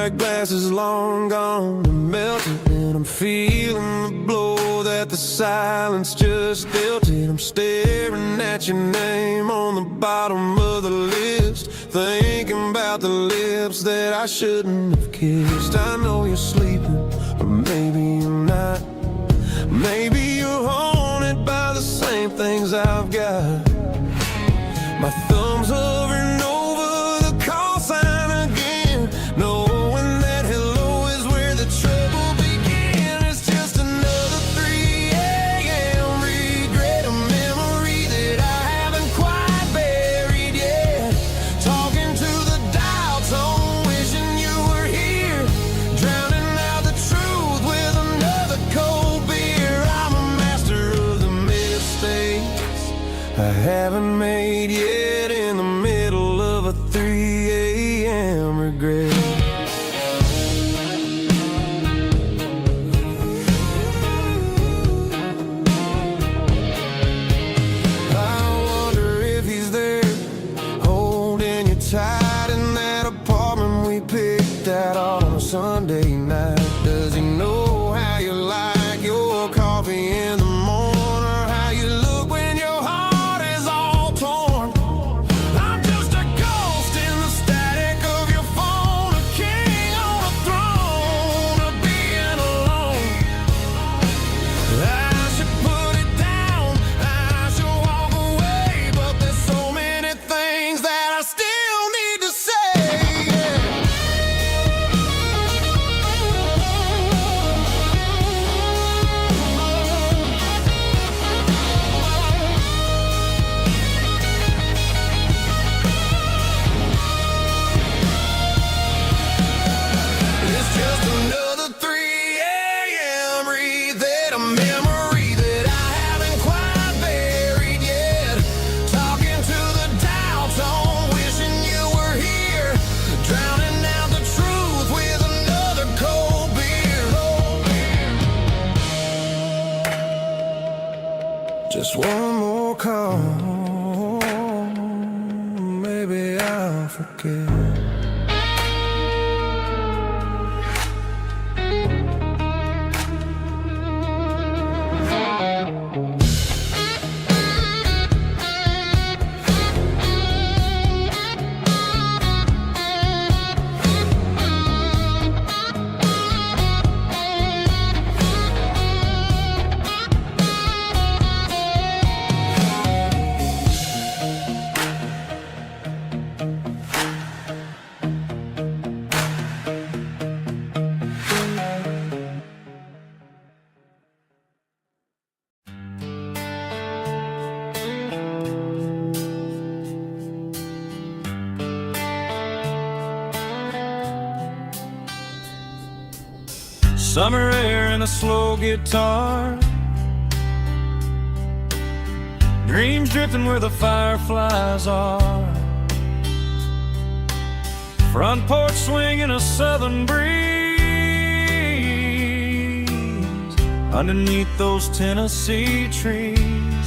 that glass is long gone and melted, and I'm feeling the blow that the silence just dealt it. I'm staring at your name on the bottom of the list, thinking about the lips that I shouldn't have kissed. I know you're sleeping, or maybe you're not. Maybe you're haunted by the same things I've got. My thumb's hovering over the call sign again, knowing that hello is where the trouble began. It's just another 3 a.m. regret, a memory that I haven't quite buried yet. Talking to the dial tone, wishing you were here, drowning out the truth with another cold beer. I'm a master of the mistakes I haven't made yet, in the middle of a 3 a.m. regret. I wonder if he's there, holding you tight in that apartment we picked out on a Sunday night. Does he know how you like your coffee in the morning, or how you look when your heart is all torn? I'm just a ghost in the static of your phone, a king on a throne of being alone. I should put it down, I should walk away, but there's so many things that I still need to say. It's just another 3 a.m. read, a memory that I haven't quite buried yet. Talking to the dial tone, wishing you were here, drowning out the truth with another cold beer. Just one more call, maybe I'll forget. Summer air and a slow guitar, dreams drifting where the fireflies are. Front porch swinging a southern breeze underneath those Tennessee trees.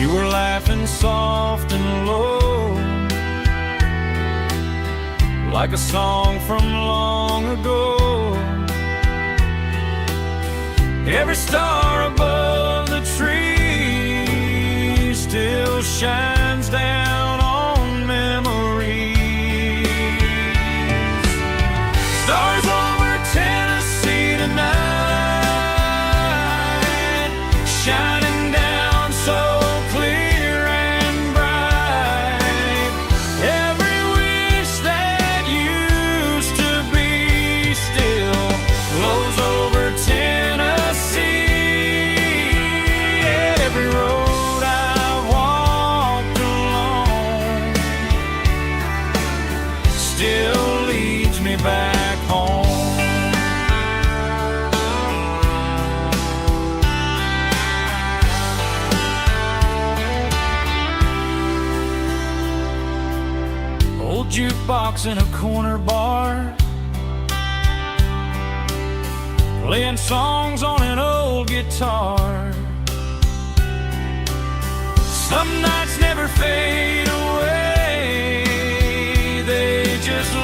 You were laughing soft and low, like a song from long ago. Every star above the tree still shines down on memories. Stars over Tennessee tonight, shining down so clear and bright. Every wish that used to be still flows over Tennessee. Every road I've walked along still leads me back home. Old jukebox in a corner bar, playing songs on an old guitar. Some nights never fade away, they just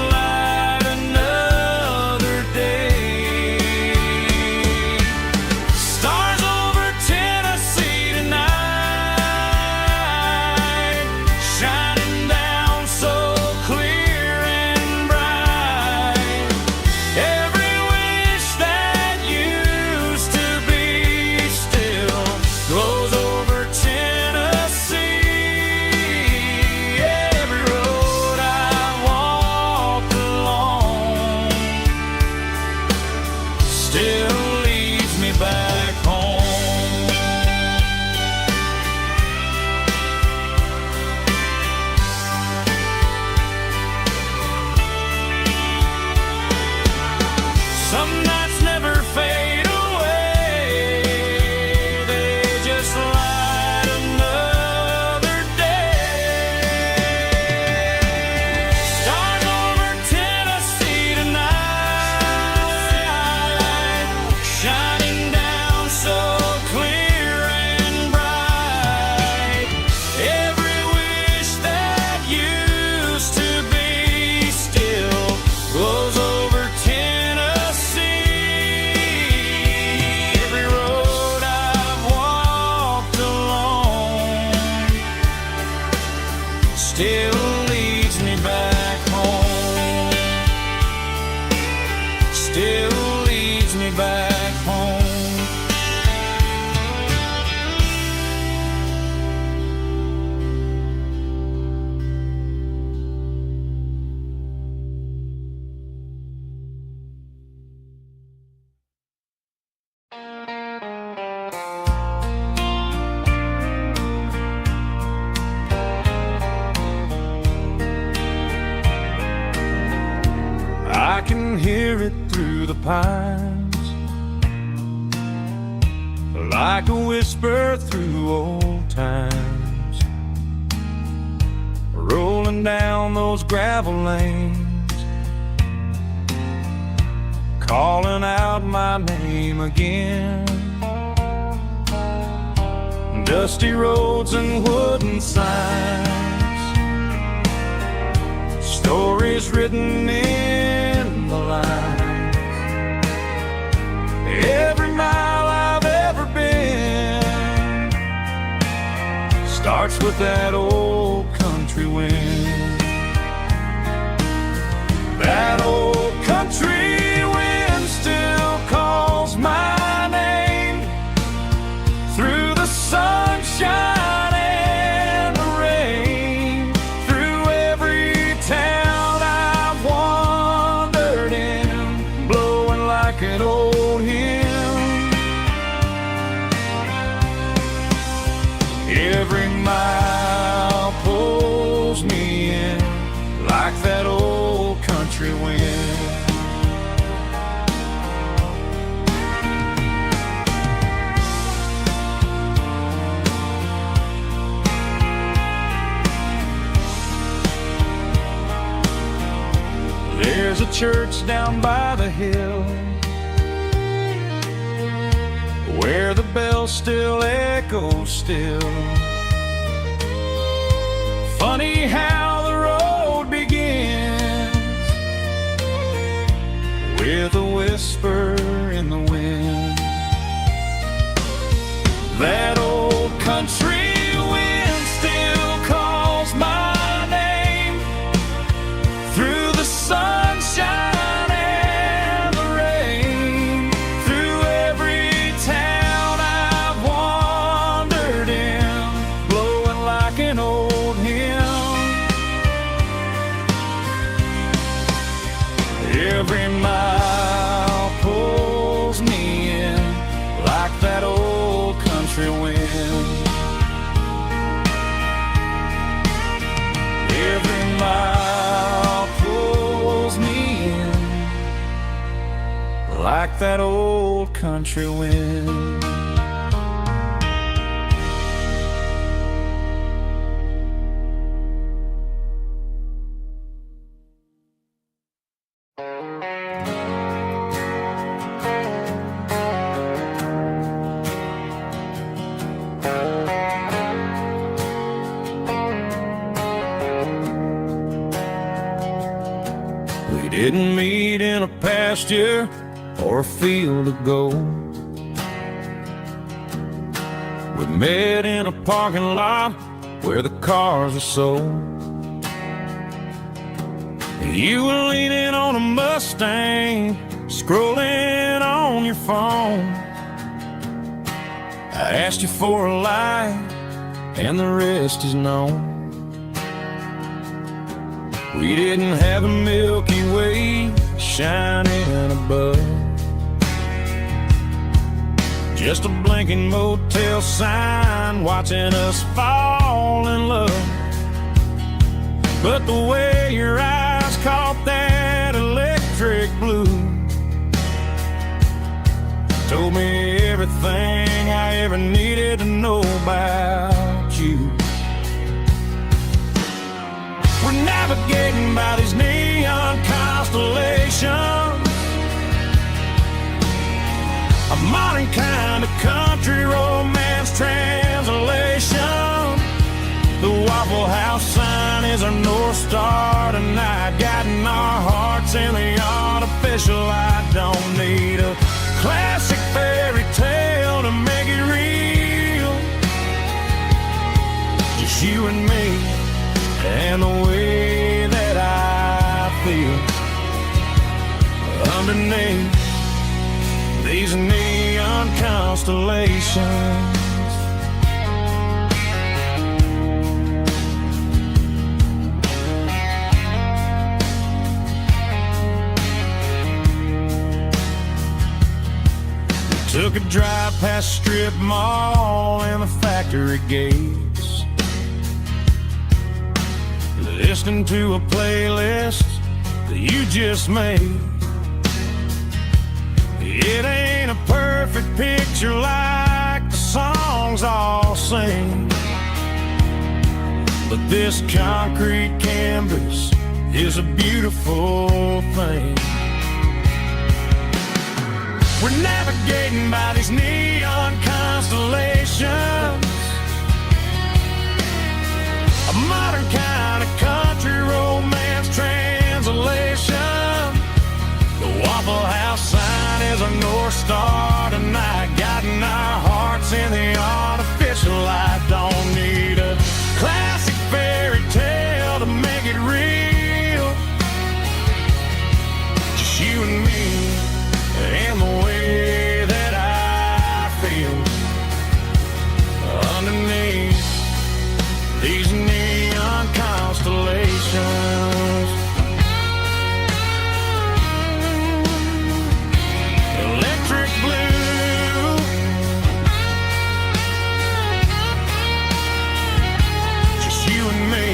still leads me back home. Still leads me back home. I can hear it through the pines, like a whisper through old times, rolling down those gravel lanes, calling out my name again. Dusty roads and wooden signs, stories written in the lines. Every mile I've ever been starts with that old country wind. That old country wind still calls my name through the sunshine and the rain, through every town I've wandered in, blowing like an old hymn. Every mile pulls me in like that old country wind. There's a church down by the hill where the bell still echoes still. Funny how the road begins with a whisper in the wind. That old country wind still calls my name through the sunshine and the rain, through every town I've wandered in, blowing like an old hymn. Every mile pulls me in like that old country wind. Every mile pulls me in like that old country wind. We didn't meet in a pasture or a field of gold. We met in a parking lot where the cars were sold. You were leaning on a Mustang, scrolling on your phone. I asked you for a light, and the rest is known. We didn't have a Milky Way shining above, just a blinking motel sign watching us fall in love. But the way your eyes caught that electric blue told me everything I ever needed to know about you. We're navigating by these neon constellations, a modern kind of country romance translation. The Waffle House sign is our North Star tonight, guiding our hearts in the artificial. I don't need a classic fairy tale to make it real. Just you and me constellations. Took a drive past strip mall and the factory gates, listening to a playlist that you just made. It ain't a perfect picture like the songs all sing, but this concrete canvas is a beautiful thing. We're navigating by these neon constellations, a modern kind of country romance translation. The Waffle House sign is a North Star tonight, guiding our hearts in the artificial light. Don't need a classic fairy tale to make it real, just you and me and the way that I feel underneath these neon constellations. Electric blue, just you and me.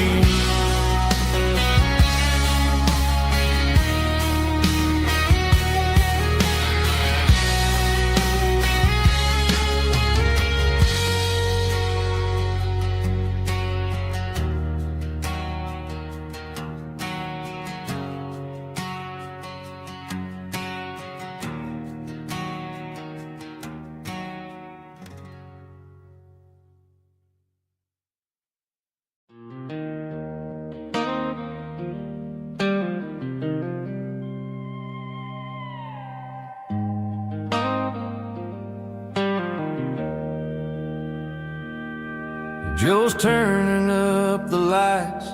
Joe's turning up the lights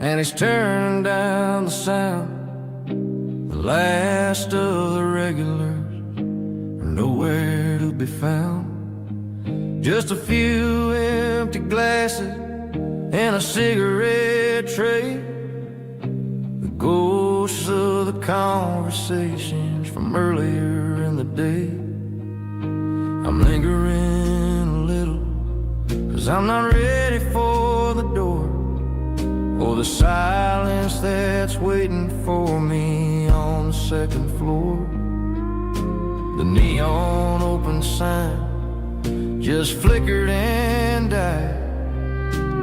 and he's turning down the sound. The last of the regulars are nowhere to be found. Just a few empty glasses and a cigarette tray, the ghosts of the conversations from earlier in the day. I'm lingering a little, 'cause I'm not ready for the door, or the silence that's waiting for me on the second floor. The neon open sign just flickered and died,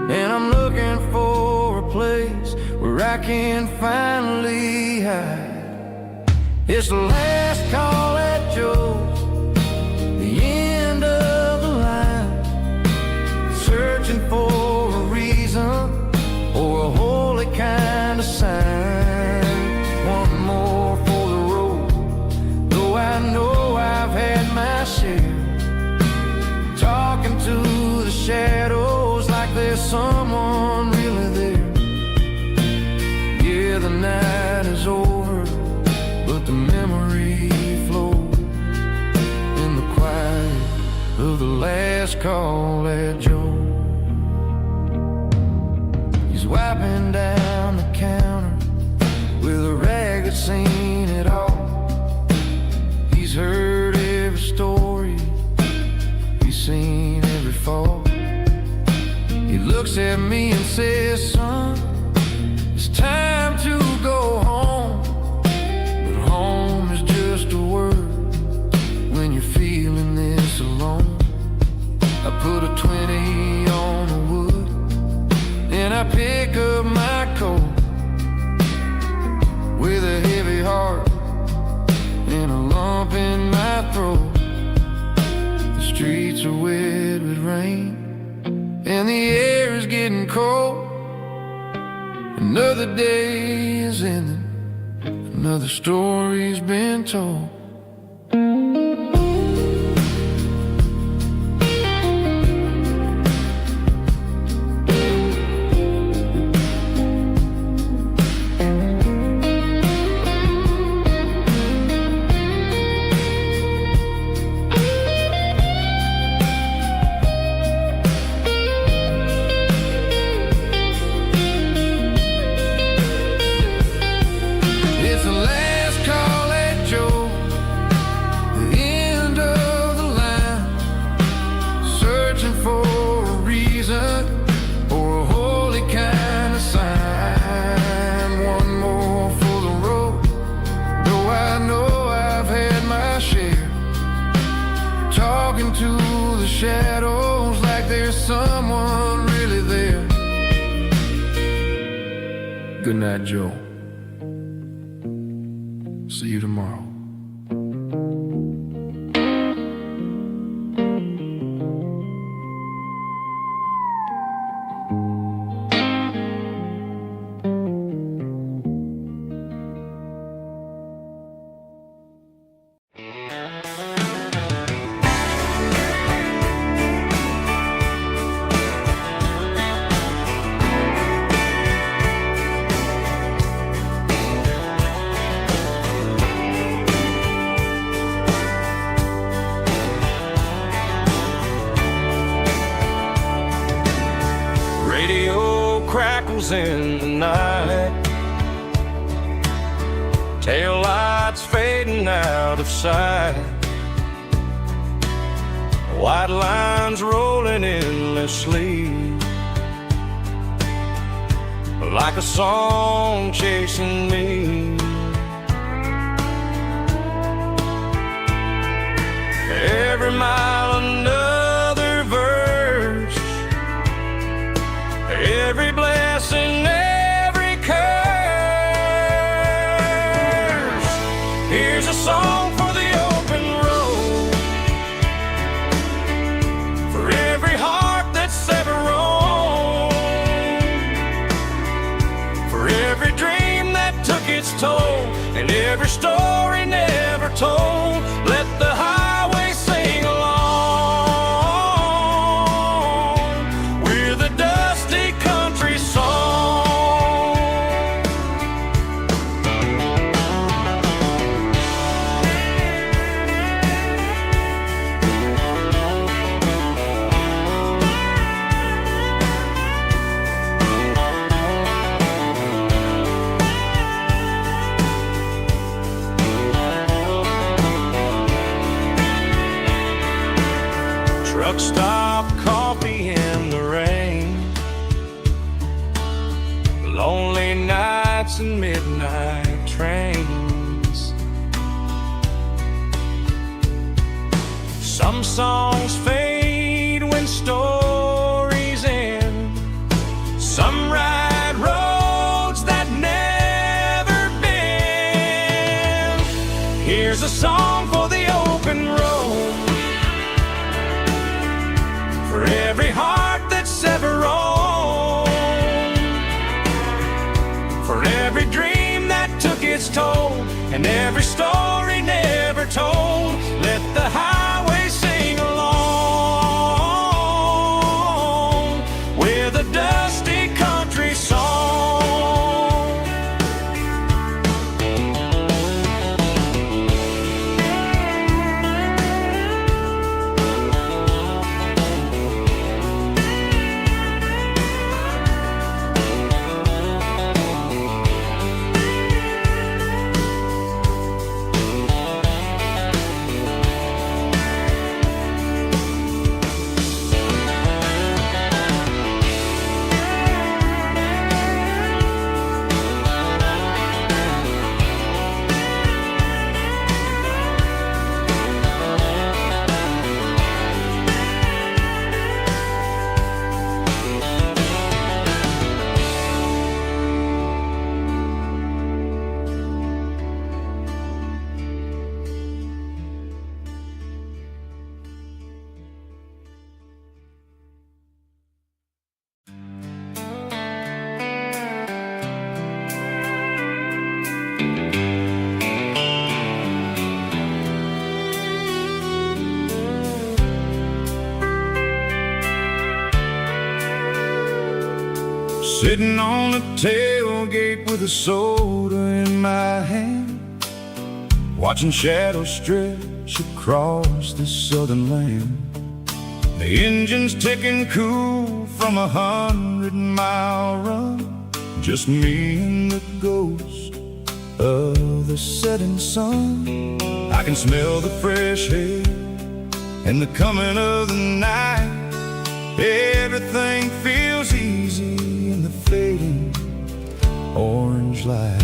and I'm looking for a place where I can finally hide. It's the last call at Joe's, the end of the line, searching for a reason or a holy kind of sign. One more for the road, though I know I've had my share, talking to the shadows like there's someone really there. Yeah, the night is over, but the memory flows in the quiet of the last call at Joe. He's wiping down the counter with a rag that's seen it all. He's heard every story, he's seen every fall. He looks at me and says, son, it's time to go home. But home is just a word when you're feeling this alone. I put a 20 on the wood, and I pick up my coat with a heavy heart and a lump in my throat. The streets are wet with rain and the air is getting cold. Another day is ending, another story's been told. Good night, Joe. See you tomorrow. Radio crackles in the night, tail lights fading out of sight, white lines rolling endlessly, like a song chasing me. Every mile another verse, every blessing, every curse. Here's a song for the open road, for every heart that's ever roamed, for every dream that took its toll, and every story never told. Let the highway sing along with a dusty country song. Truck stop, coffee in the rain, lonely nights and midnight trains. Some songs fade when stories end, some ride roads that never bend. Here's a song for the open road, for every heart that's ever roamed, for every dream that took its toll, and every story never told. Let the highway sing along with a dusty country song. Sitting on the tailgate with a soda in my hand, watching shadows stretch across this southern land. The engine's ticking cool from 100-mile run, just me and the ghost of the setting sun. I can smell the fresh air and the coming of the night. Everything feels easy in the fading orange light.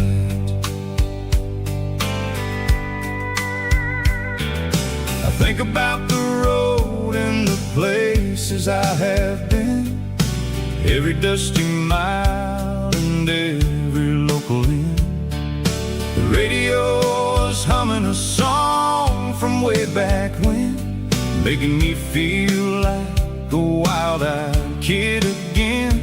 I think about the road and the places I have been, every dusty mile and every making me feel like a wild-eyed kid again.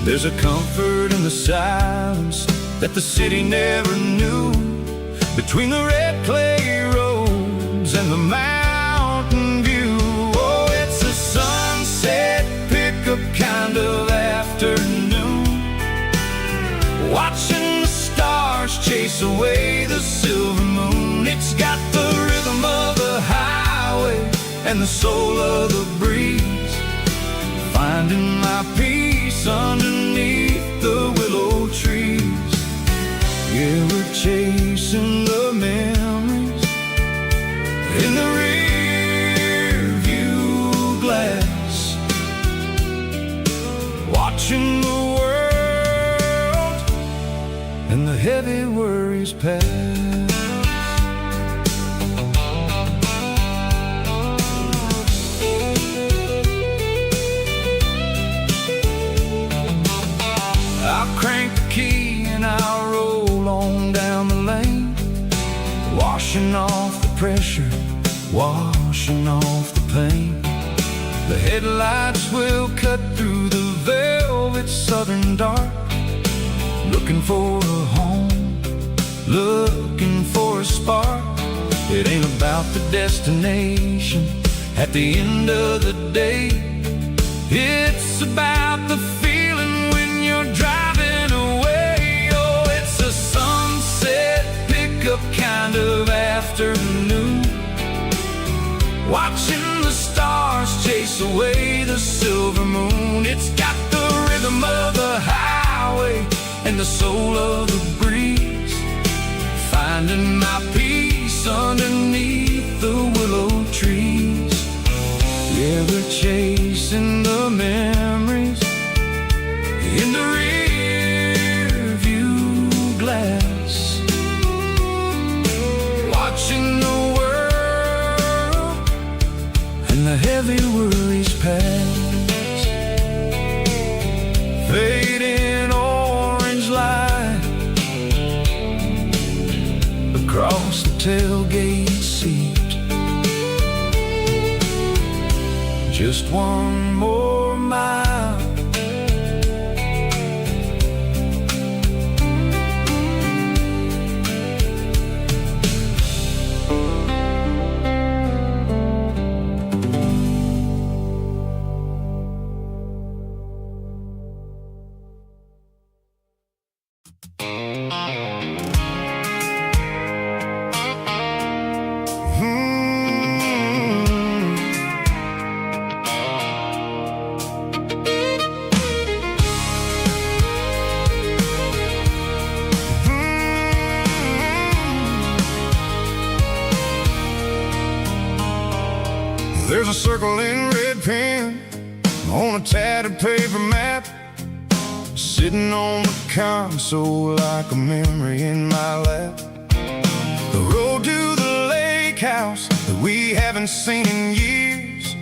There's a comfort in the silence that the city never knew, between the red clay roads and the mountain view. Oh, it's a sunset pickup kind of afternoon, watching the stars chase away the silver moon. It's got the rhythm of the highway and the soul of the breeze, finding my peace underneath the willow trees. Yeah, we're chasing the memories in the rear view glass, watching the world and the heavy worries pass. I'll crank the key and I'll roll on down the lane, washing off the pressure, washing off the pain. The headlights will cut through the velvet southern dark, looking for a home, looking for a spark. It ain't about the destination at the end of the day, it's about the feeling when you're driving away. Oh, it's a sunset pickup kind of afternoon, watching the stars chase away the silver moon. It's got the rhythm of the highway and the soul of the breeze, finding my peace underneath the willow trees. Yeah, we're chasing the memories in the rear view glass, watching the world and the heavy worries pass. Fading orange light across the tailgate seat, just one more mile. There's a circle in red pen on a tattered paper map, sitting on the console like a memory in my lap. The road to the lake house that we haven't seen in years,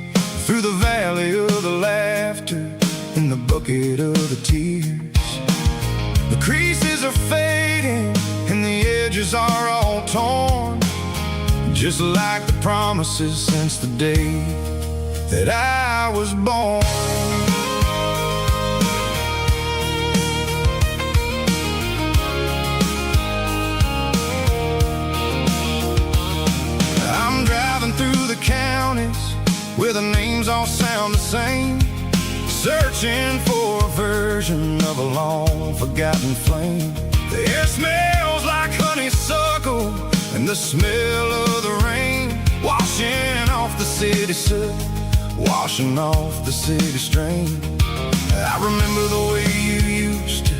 through the valley of the laughter in the bucket of the tears. The creases are fading and the edges are all torn, just like the promises since the day that I was born. I'm driving through the counties where the names all sound the same, searching for a version of a long forgotten flame. The air smells like honeysuckle and the smell of the rain, washing off the city soot, washing off the city strain. I remember the way you used to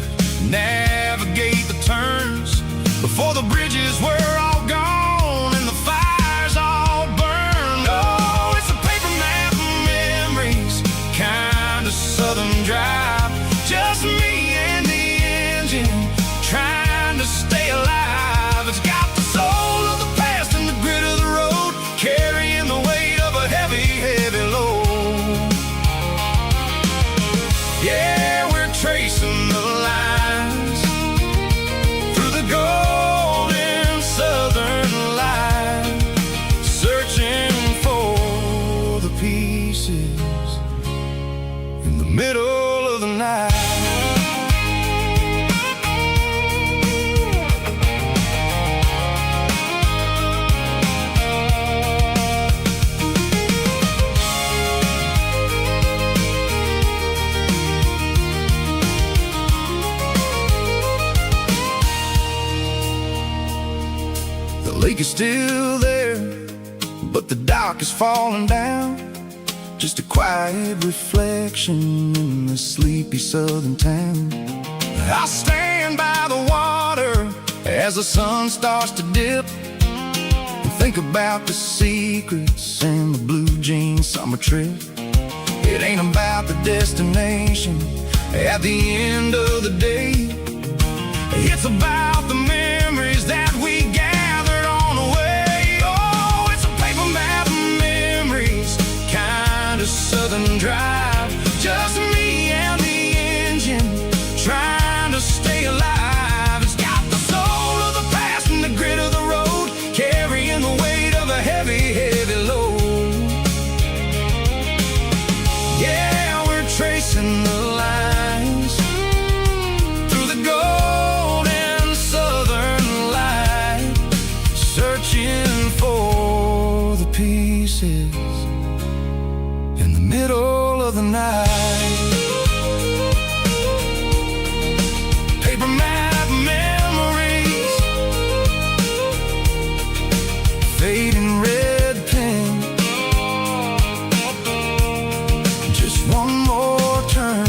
navigate the turns before the bridges were all gone and the fires all burned. Oh, it's a paper map of memories, kind of southern drive, just me and the engine trying to stay alive. It's got the soul of the past and the grit of the road, carrying the weight of a heavy, heavy load. Yeah, we're tracing creek is still there, but the dock is falling down. Just a quiet reflection in the sleepy southern town. I'll stand by the water as the sun starts to dip, and think about the secrets and the blue jean summer trip. It ain't about the destination at the end of the day. It's about the memories that we gathered on the way. Oh, it's a paper map of memories, kind of southern drive. Just me and the engine, trying to stay alive. It's got the soul of the past and the grit of the road, carrying the weight of a heavy, heavy load. Yeah, we're tracing the lines through the golden southern light, searching for the pieces in the middle of the night. Paper map memories, fading red pen, just one more turn.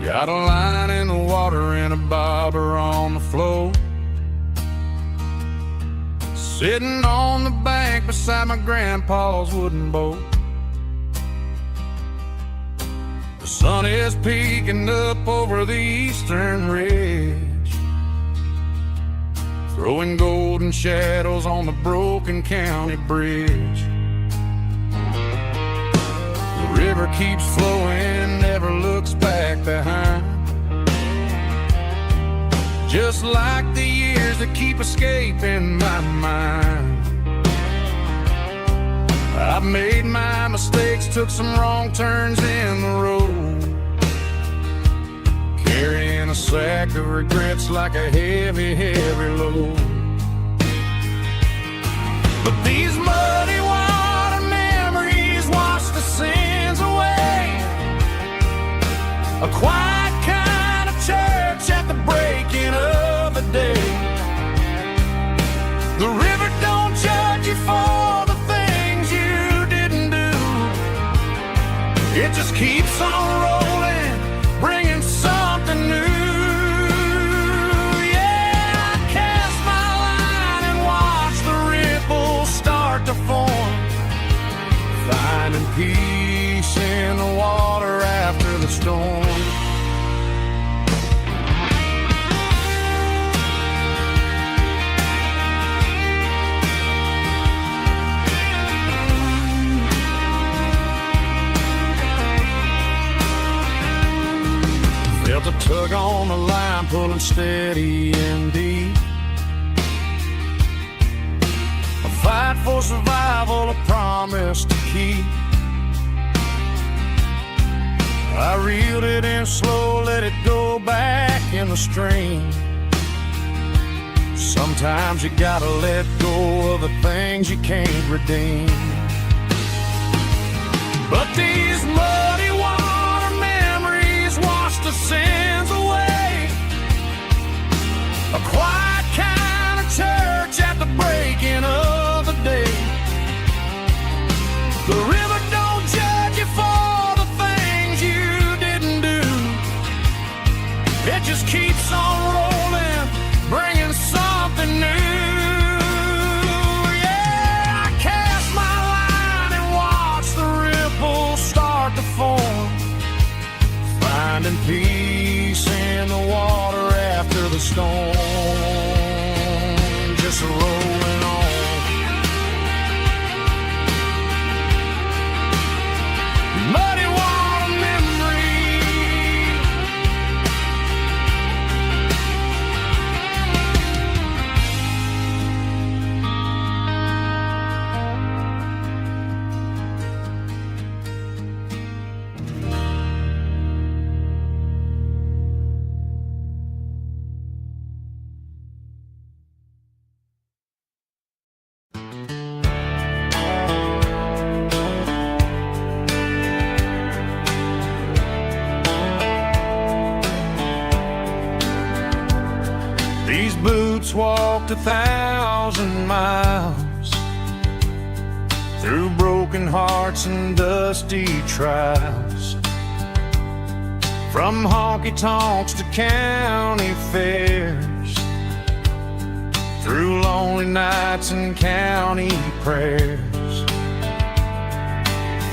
Got a line in the water and a bobber on the floor, sitting on the bank beside my grandpa's wooden boat. The sun is peeking up over the eastern ridge, throwing golden shadows on the broken county bridge. The river keeps flowing, never looks back behind, just like the years that keep escaping my mind. I've made my mistakes, took some wrong turns in the road, carrying a sack of regrets like a heavy, heavy load. But these muddy water memories wash the sins away. A quiet kind of church at the breaking of the day. The river don't judge you for the things you didn't do. It just keeps on rolling, bringing something new. Yeah, I cast my line and watch the ripples start to form, finding peace in the water after the storm. Felt a tug on the line, pulling steady and deep. A fight for survival, a promise to keep. I reeled it in slow, let it go back in the stream. Sometimes you gotta let go of the things you can't redeem. But these muddy water memories wash the sins away. A quiet kind of church at the breaking of the day. The river don't judge you for the things you didn't do. It just keeps on rolling, bringing something new. Yeah, I cast my line and watch the ripples start to form, finding peace in the water after the storm. Just rolling on. Muddy water memory. boots walked 1,000 miles through broken hearts and dusty trials, from honky-tonks to county fairs, through lonely nights and county prayers.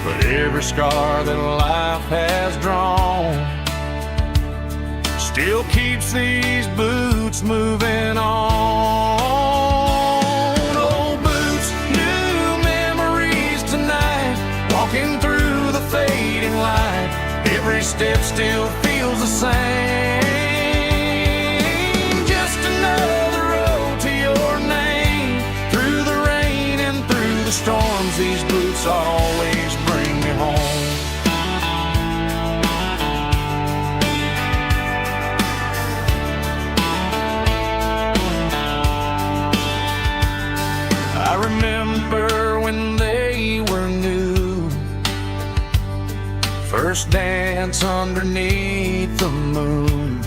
But every scar that life has drawn still keeps these boots moving on. Old boots, new memories tonight, walking through the fading light. Every step still feels the same. Just another road to your name. Through the rain and through the storms, these boots always bring me home. I remember when they were new, first dance underneath the moon.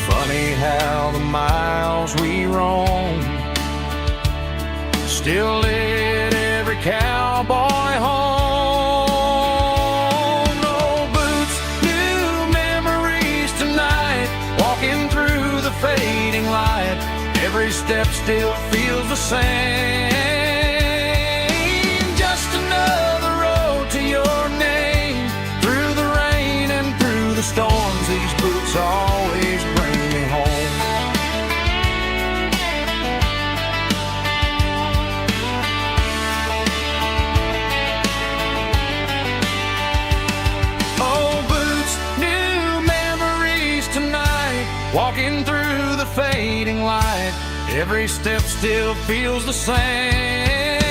Funny how the miles we roam still lit every cowboy home. Old boots, new memories tonight, walking through the fading light. Every step still feels the same. Just another road to your name. Through the rain and through the storms, these boots always bring me home. Old boots, new memories tonight, walking through the fading light. Every step still feels the same.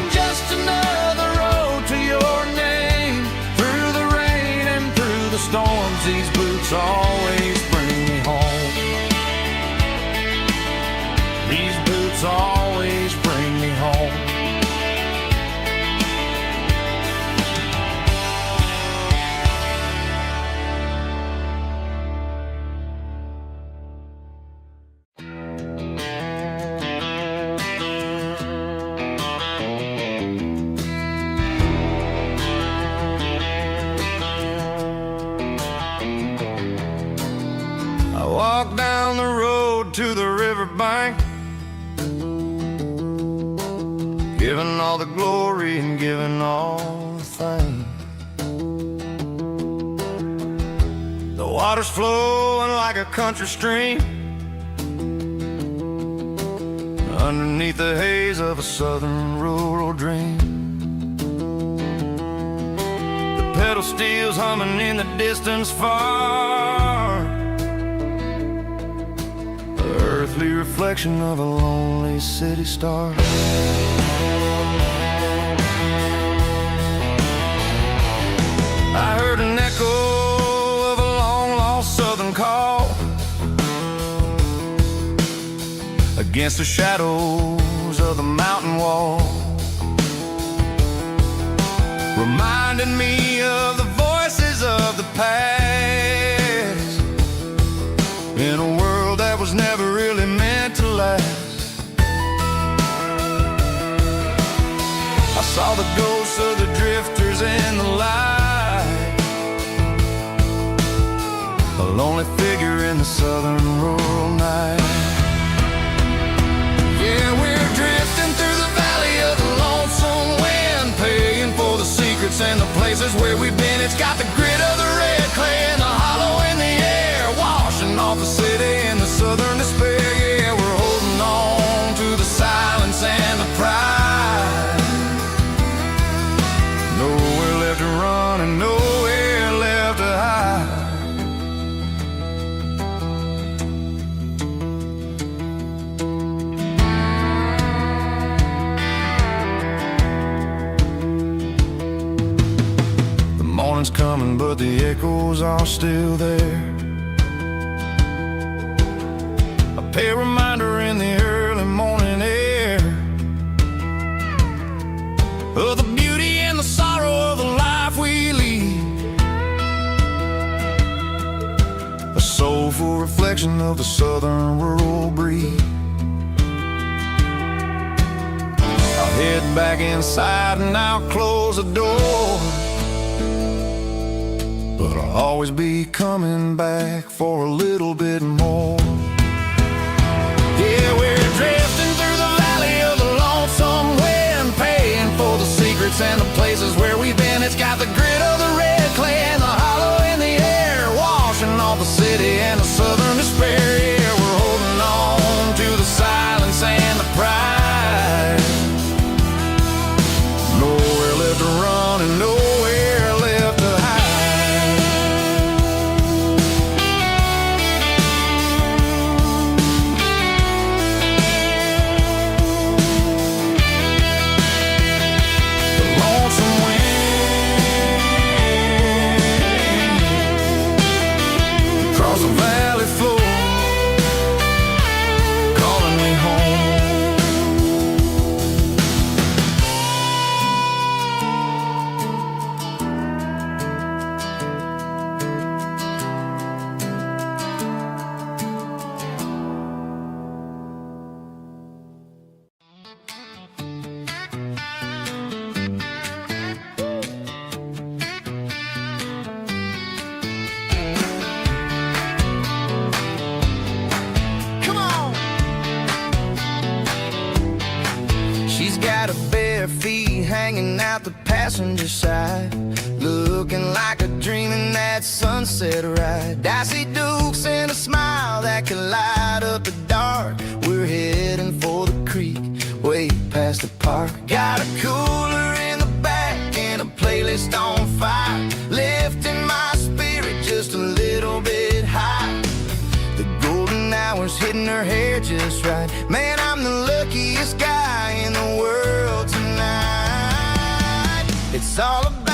Just another road to your name. Through the rain and through the storms, these boots always bring me home. These boots always bring me home. Walk down the road to the riverbank, giving all the glory and giving all the thanks. The water's flowing like a country stream underneath the haze of a southern rural dream. The pedal steel's humming in the distance far, earthly reflection of a lonely city star. I heard an echo of a long-lost southern call against the shadows of the mountain wall, reminding me of the voices of the past in a world that was never really meant to last. I saw the ghosts of the drifters in the light, a lonely figure in the southern rural night. Yeah, we're drifting through the valley of the lonesome wind, paying for the secrets and the places where we've been. It's got the grit of the red clay and the hollow in the air, washing off the city and the southern despair. Yeah, we're holding on to the silence and the pride. Nowhere left to run and nowhere left to hide. The morning's coming, but the echoes are still there. A pale reminder in the early morning air of the beauty and the sorrow of the life we lead, a soulful reflection reflection of the southern rural breeze. I'll head back inside and I'll close the door, but I'll always be coming back for a little bit more. Yeah, we're drifting through the valley of the lonesome wind, paying for the secrets and the places where we've been. It's got the grit of the red clay and the hollow in the air, washing off the city and the southern despair. Yeah, we're holding on to the silence and the pride. Nowhere left to run and nowhere left to hide. The lonesome wind across the valley floor, calling me home. Come on. She's got her bare feet hanging out the passenger side, looking like a dream in that sunset ride. Dicey dukes and a smile that can light up the dark. We're heading for the creek, way past the park. Got a cooler in the back and a playlist on fire, lifting my spirit just a little bit high. The golden hours hitting her hair just right. Man, I'm the luckiest guy in the world tonight. It's all about